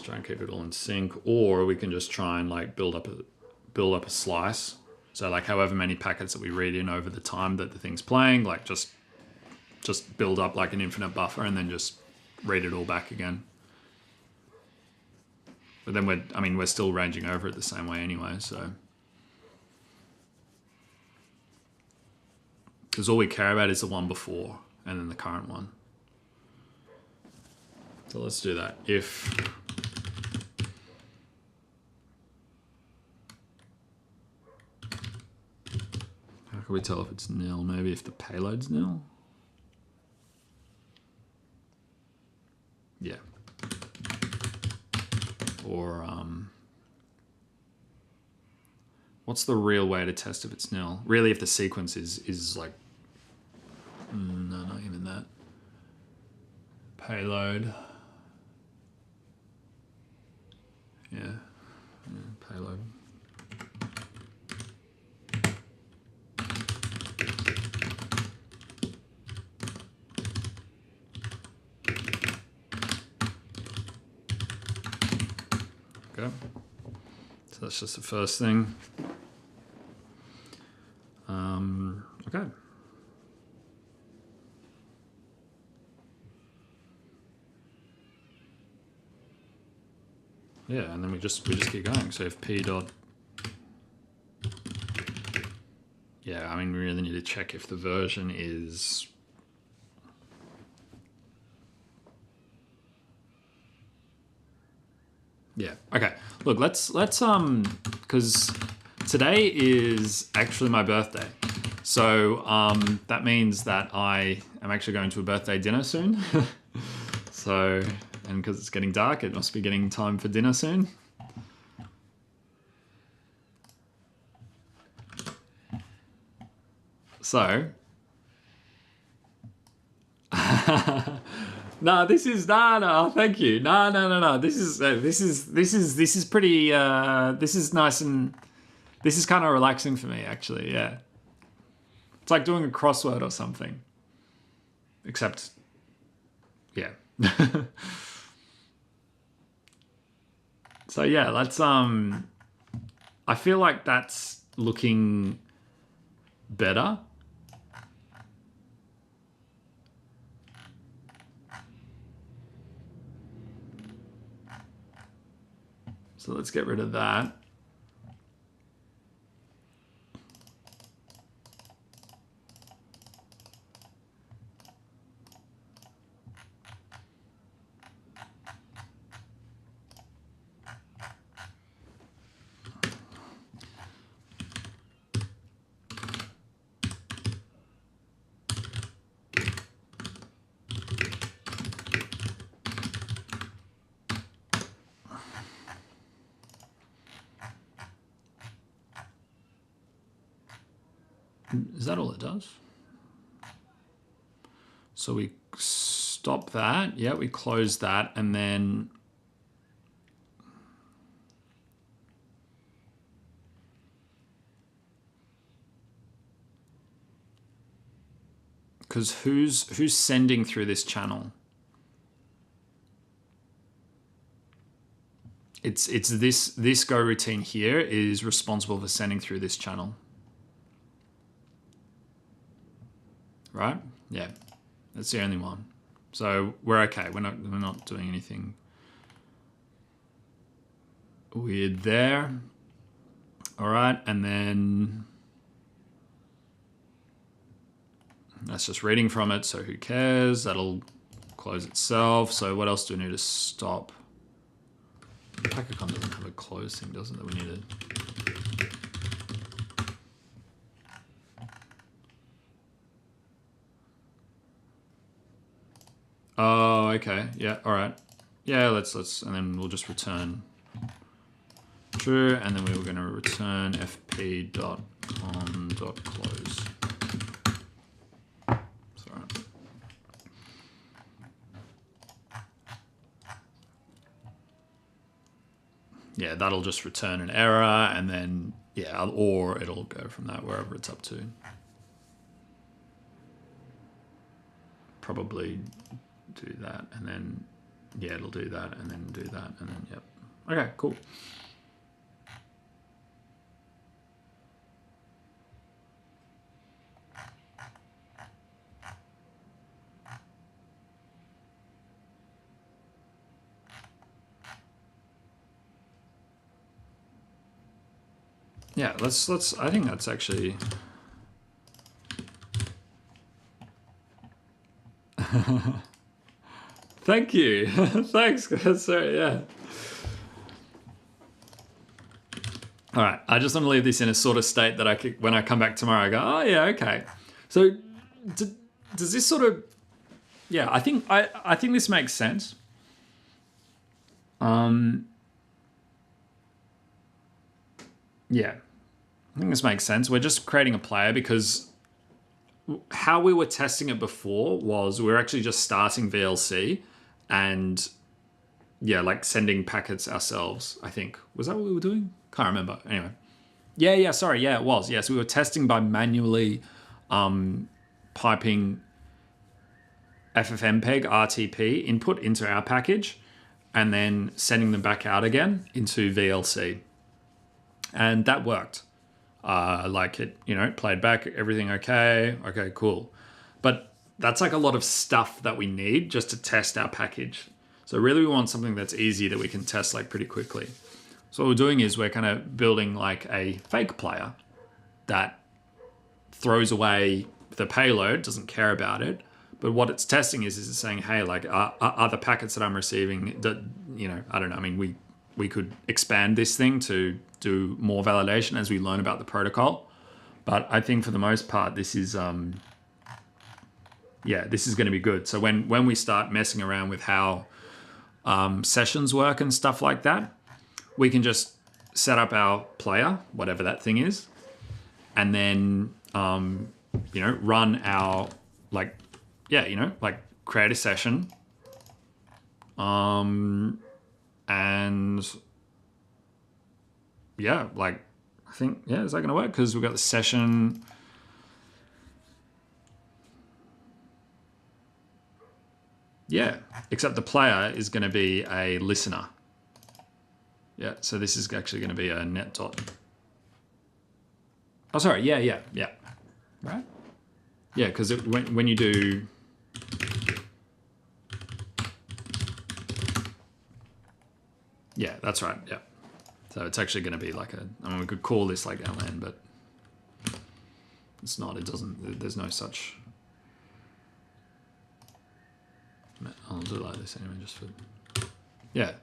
try and keep it all in sync, or we can just try and like build up a slice. So like however many packets that we read in over the time that the thing's playing, like just build up like an infinite buffer and then just read it all back again. But then we're still ranging over it the same way anyway, so. Because all we care about is the one before and then the current one. So let's do that. If how can we tell if it's nil? Maybe if the payload's nil? Yeah. Or what's the real way to test if it's nil? Really, if the sequence is like, no, not even that. Payload. Yeah, payload. Okay, so that's just the first thing. Okay. Yeah, and then we just keep going. So if p dot, yeah, I mean we really need to check if the version is yeah. Okay. Look, let's because today is actually my birthday. So that means that I am actually going to a birthday dinner soon. So, and because it's getting dark, it must be getting time for dinner soon. So, No, this is no. Thank you. No. This is pretty. This is nice and this is kind of relaxing for me, actually. Yeah, it's like doing a crossword or something. Except, yeah. So yeah, let's. I feel like that's looking better. So let's get rid of that. Is that all it does? So we stop that. Yeah, we close that, and then because who's sending through this channel? It's this go routine here is responsible for sending through this channel. Right? Yeah. That's the only one. So we're okay. We're not doing anything weird there. All right, and then that's just reading from it, so who cares? That'll close itself. So what else do we need to stop? Packacon doesn't have a close thing, does it, that we need to... Oh, okay. Yeah, all right. Yeah, let's, and then we'll just return true, and then we were going to return fp.on.close. Sorry. Yeah, that'll just return an error, and then, yeah, or it'll go from that wherever it's up to. Probably do that, and then, yeah, it'll do that, and then do that, and then, yep. Okay, cool. Yeah, let's, I think that's actually... Thank you. Thanks, sorry, yeah. All right, I just want to leave this in a sort of state that I could, when I come back tomorrow, I go, oh yeah, okay. So does this sort of, yeah, I think this makes sense. Yeah, I think this makes sense. We're just creating a player because how we were testing it before was we were actually just starting VLC and yeah, like sending packets ourselves, I think. Was that what we were doing? Can't remember. Anyway. Yeah, sorry. Yeah, it was. Yes, we were testing by manually piping FFmpeg RTP input into our package and then sending them back out again into VLC. And that worked. Like it, it played back, everything okay. Okay, cool. But that's like a lot of stuff that we need just to test our package. So really we want something that's easy that we can test like pretty quickly. So what we're doing is we're kind of building like a fake player that throws away the payload, doesn't care about it. But what it's testing is it's saying, hey, like are the packets that I'm receiving, that, I don't know. I mean, we could expand this thing to do more validation as we learn about the protocol. But I think for the most part, this is, this is going to be good. So when we start messing around with how sessions work and stuff like that, we can just set up our player, whatever that thing is, and then, run our, create a session And yeah, like, I think, yeah, is that going to work? Because we've got the session. Yeah, except the player is going to be a listener. Yeah, so this is actually going to be a net dot. Oh, sorry. Yeah. Right? Yeah, because when you do... Yeah, that's right. Yeah. So it's actually going to be like a... I mean, we could call this like ln, but it's not. It doesn't... There's no such... I'll do like this anyway, just for... Yeah.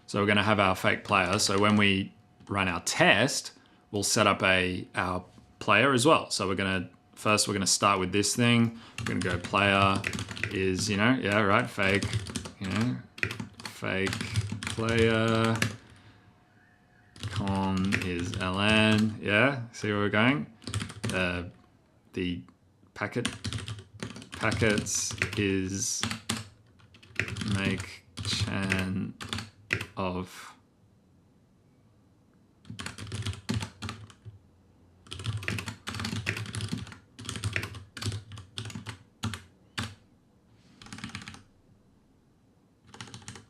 So we're going to have our fake player. So when we run our test, we'll set up our player as well. So we're going to... First, we're going to start with this thing. We're going to go player is, yeah, right, fake, fake player. Con is ln, yeah, see where we're going? The packets is make chan of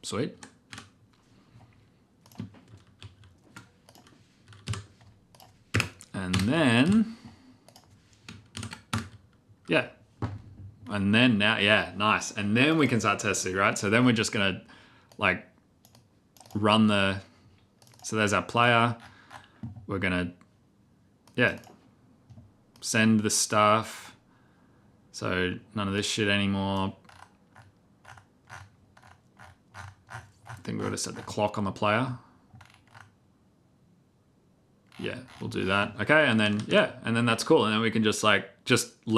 sweet. And then, yeah. And then now, yeah, nice. And then we can start testing, right? So then we're just gonna like run the, so there's our player. We're gonna, yeah, send the stuff. So none of this shit anymore. I think we're gonna set the clock on the player. Yeah, we'll do that. Okay, and then, yeah, and then that's cool. And then we can just let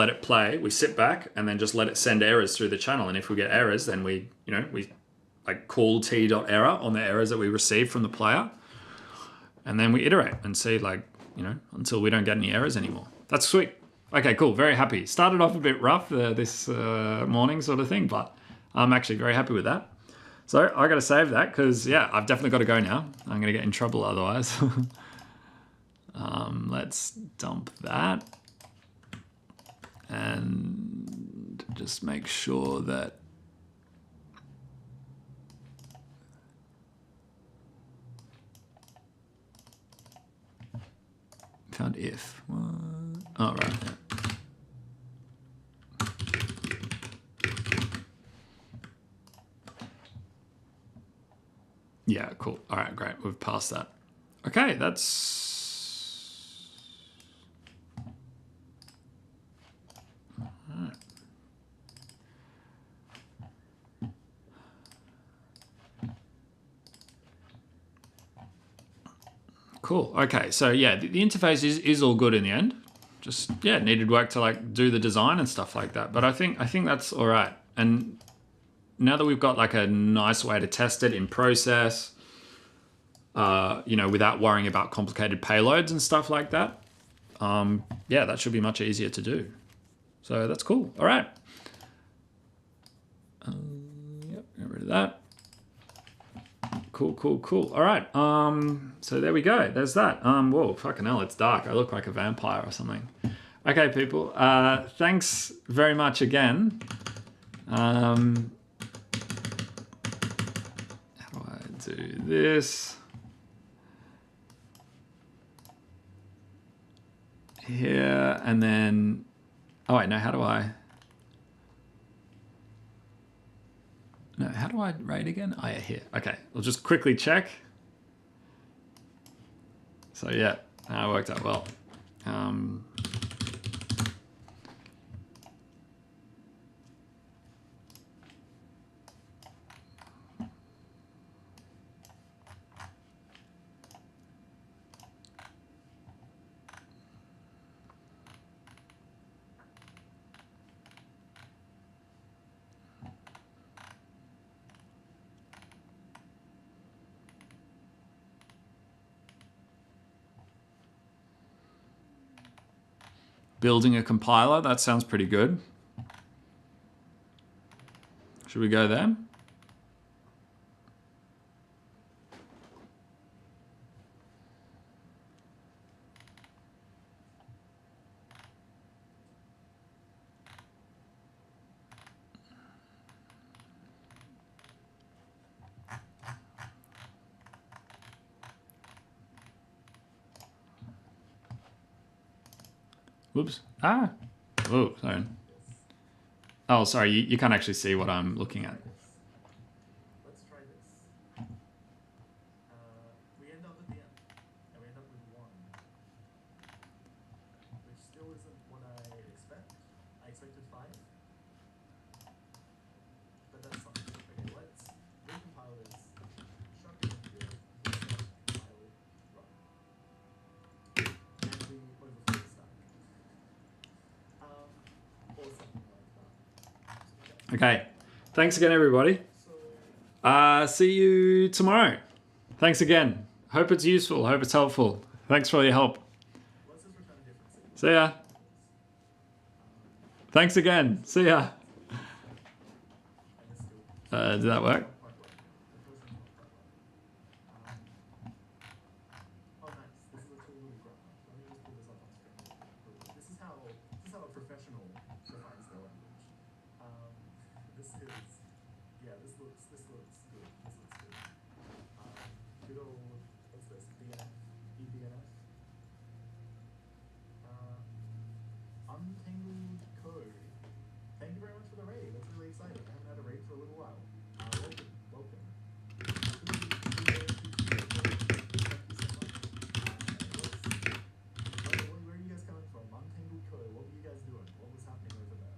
it play. We sit back and then just let it send errors through the channel. And if we get errors, then we like call t.error on the errors that we receive from the player. And then we iterate and see until we don't get any errors anymore. That's sweet. Okay, cool. Very happy. Started off a bit rough this morning sort of thing, but I'm actually very happy with that. So I got to save that because, yeah, I've definitely got to go now. I'm going to get in trouble otherwise. Let's dump that and just make sure that found if. Oh, right. Yeah, cool. All right, great. We've passed that. Okay, that's... Cool. Okay, so yeah, the interface is all good in the end. Just, yeah, needed work to like do the design and stuff like that. But I think that's all right. And now that we've got like a nice way to test it in process, without worrying about complicated payloads and stuff like that, yeah, that should be much easier to do. So that's cool. All right. Yep, get rid of that. Cool. All right. So there we go. There's that. Whoa, fucking hell, it's dark. I look like a vampire or something. Okay, people. Thanks very much again. How do I do this? Here, and then... Oh, wait, no, how do I... No, how do I rate again? Oh, yeah, here. Okay, we'll just quickly check. So, yeah, it worked out well. Building a compiler, that sounds pretty good. Should we go there? Whoops. Ah. Oh, sorry. Oh, sorry. You can't actually see what I'm looking at. Let's try this. We end up at the end, and we end up with 1, which still isn't what I expect. I expected 5, but that's fine. Okay, let's recompile this. Shut the computer. Compile, run, and we overflow the stack, or something like that. Okay. Thanks again, everybody. So See you tomorrow. Thanks again. Hope it's useful. Hope it's helpful. Thanks for your help. let's just return a different signal. See ya. Thanks again. See ya. And this still Did that work? not quite working. The person's not quite working. Oh, nice. This is a cool little graph. Let me just pull this up on screen. This is how a professional defines their language. This is, yeah, this looks good. This looks good. Good old, what's this? DNF, eDNF. Untangled code. Thank you very much for the raid. That's really exciting. I haven't had a raid for a little while. Welcome. Where are you guys coming from? Untangled code. What were you guys doing? What was happening over there?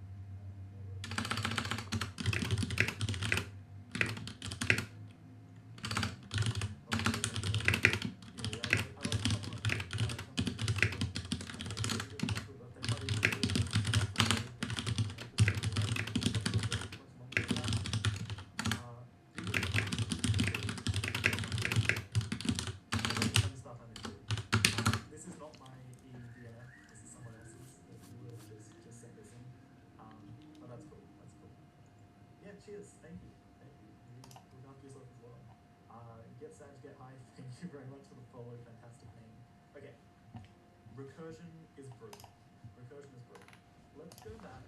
This is not my eDNF. This is someone else's. If you would just send this in. But that's cool. Yeah, cheers. Thank you. You look after yourself as well. Get sad, get high. Thank you very much for the follow. Fantastic name. Okay. Recursion is broken. Let's go back.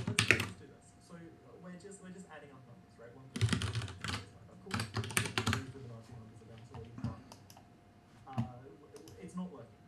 Let's do this. So we're just adding up numbers, right? 1, 2, 3, 4, 5. Of course, Fibonacci numbers eventually, but it's not working.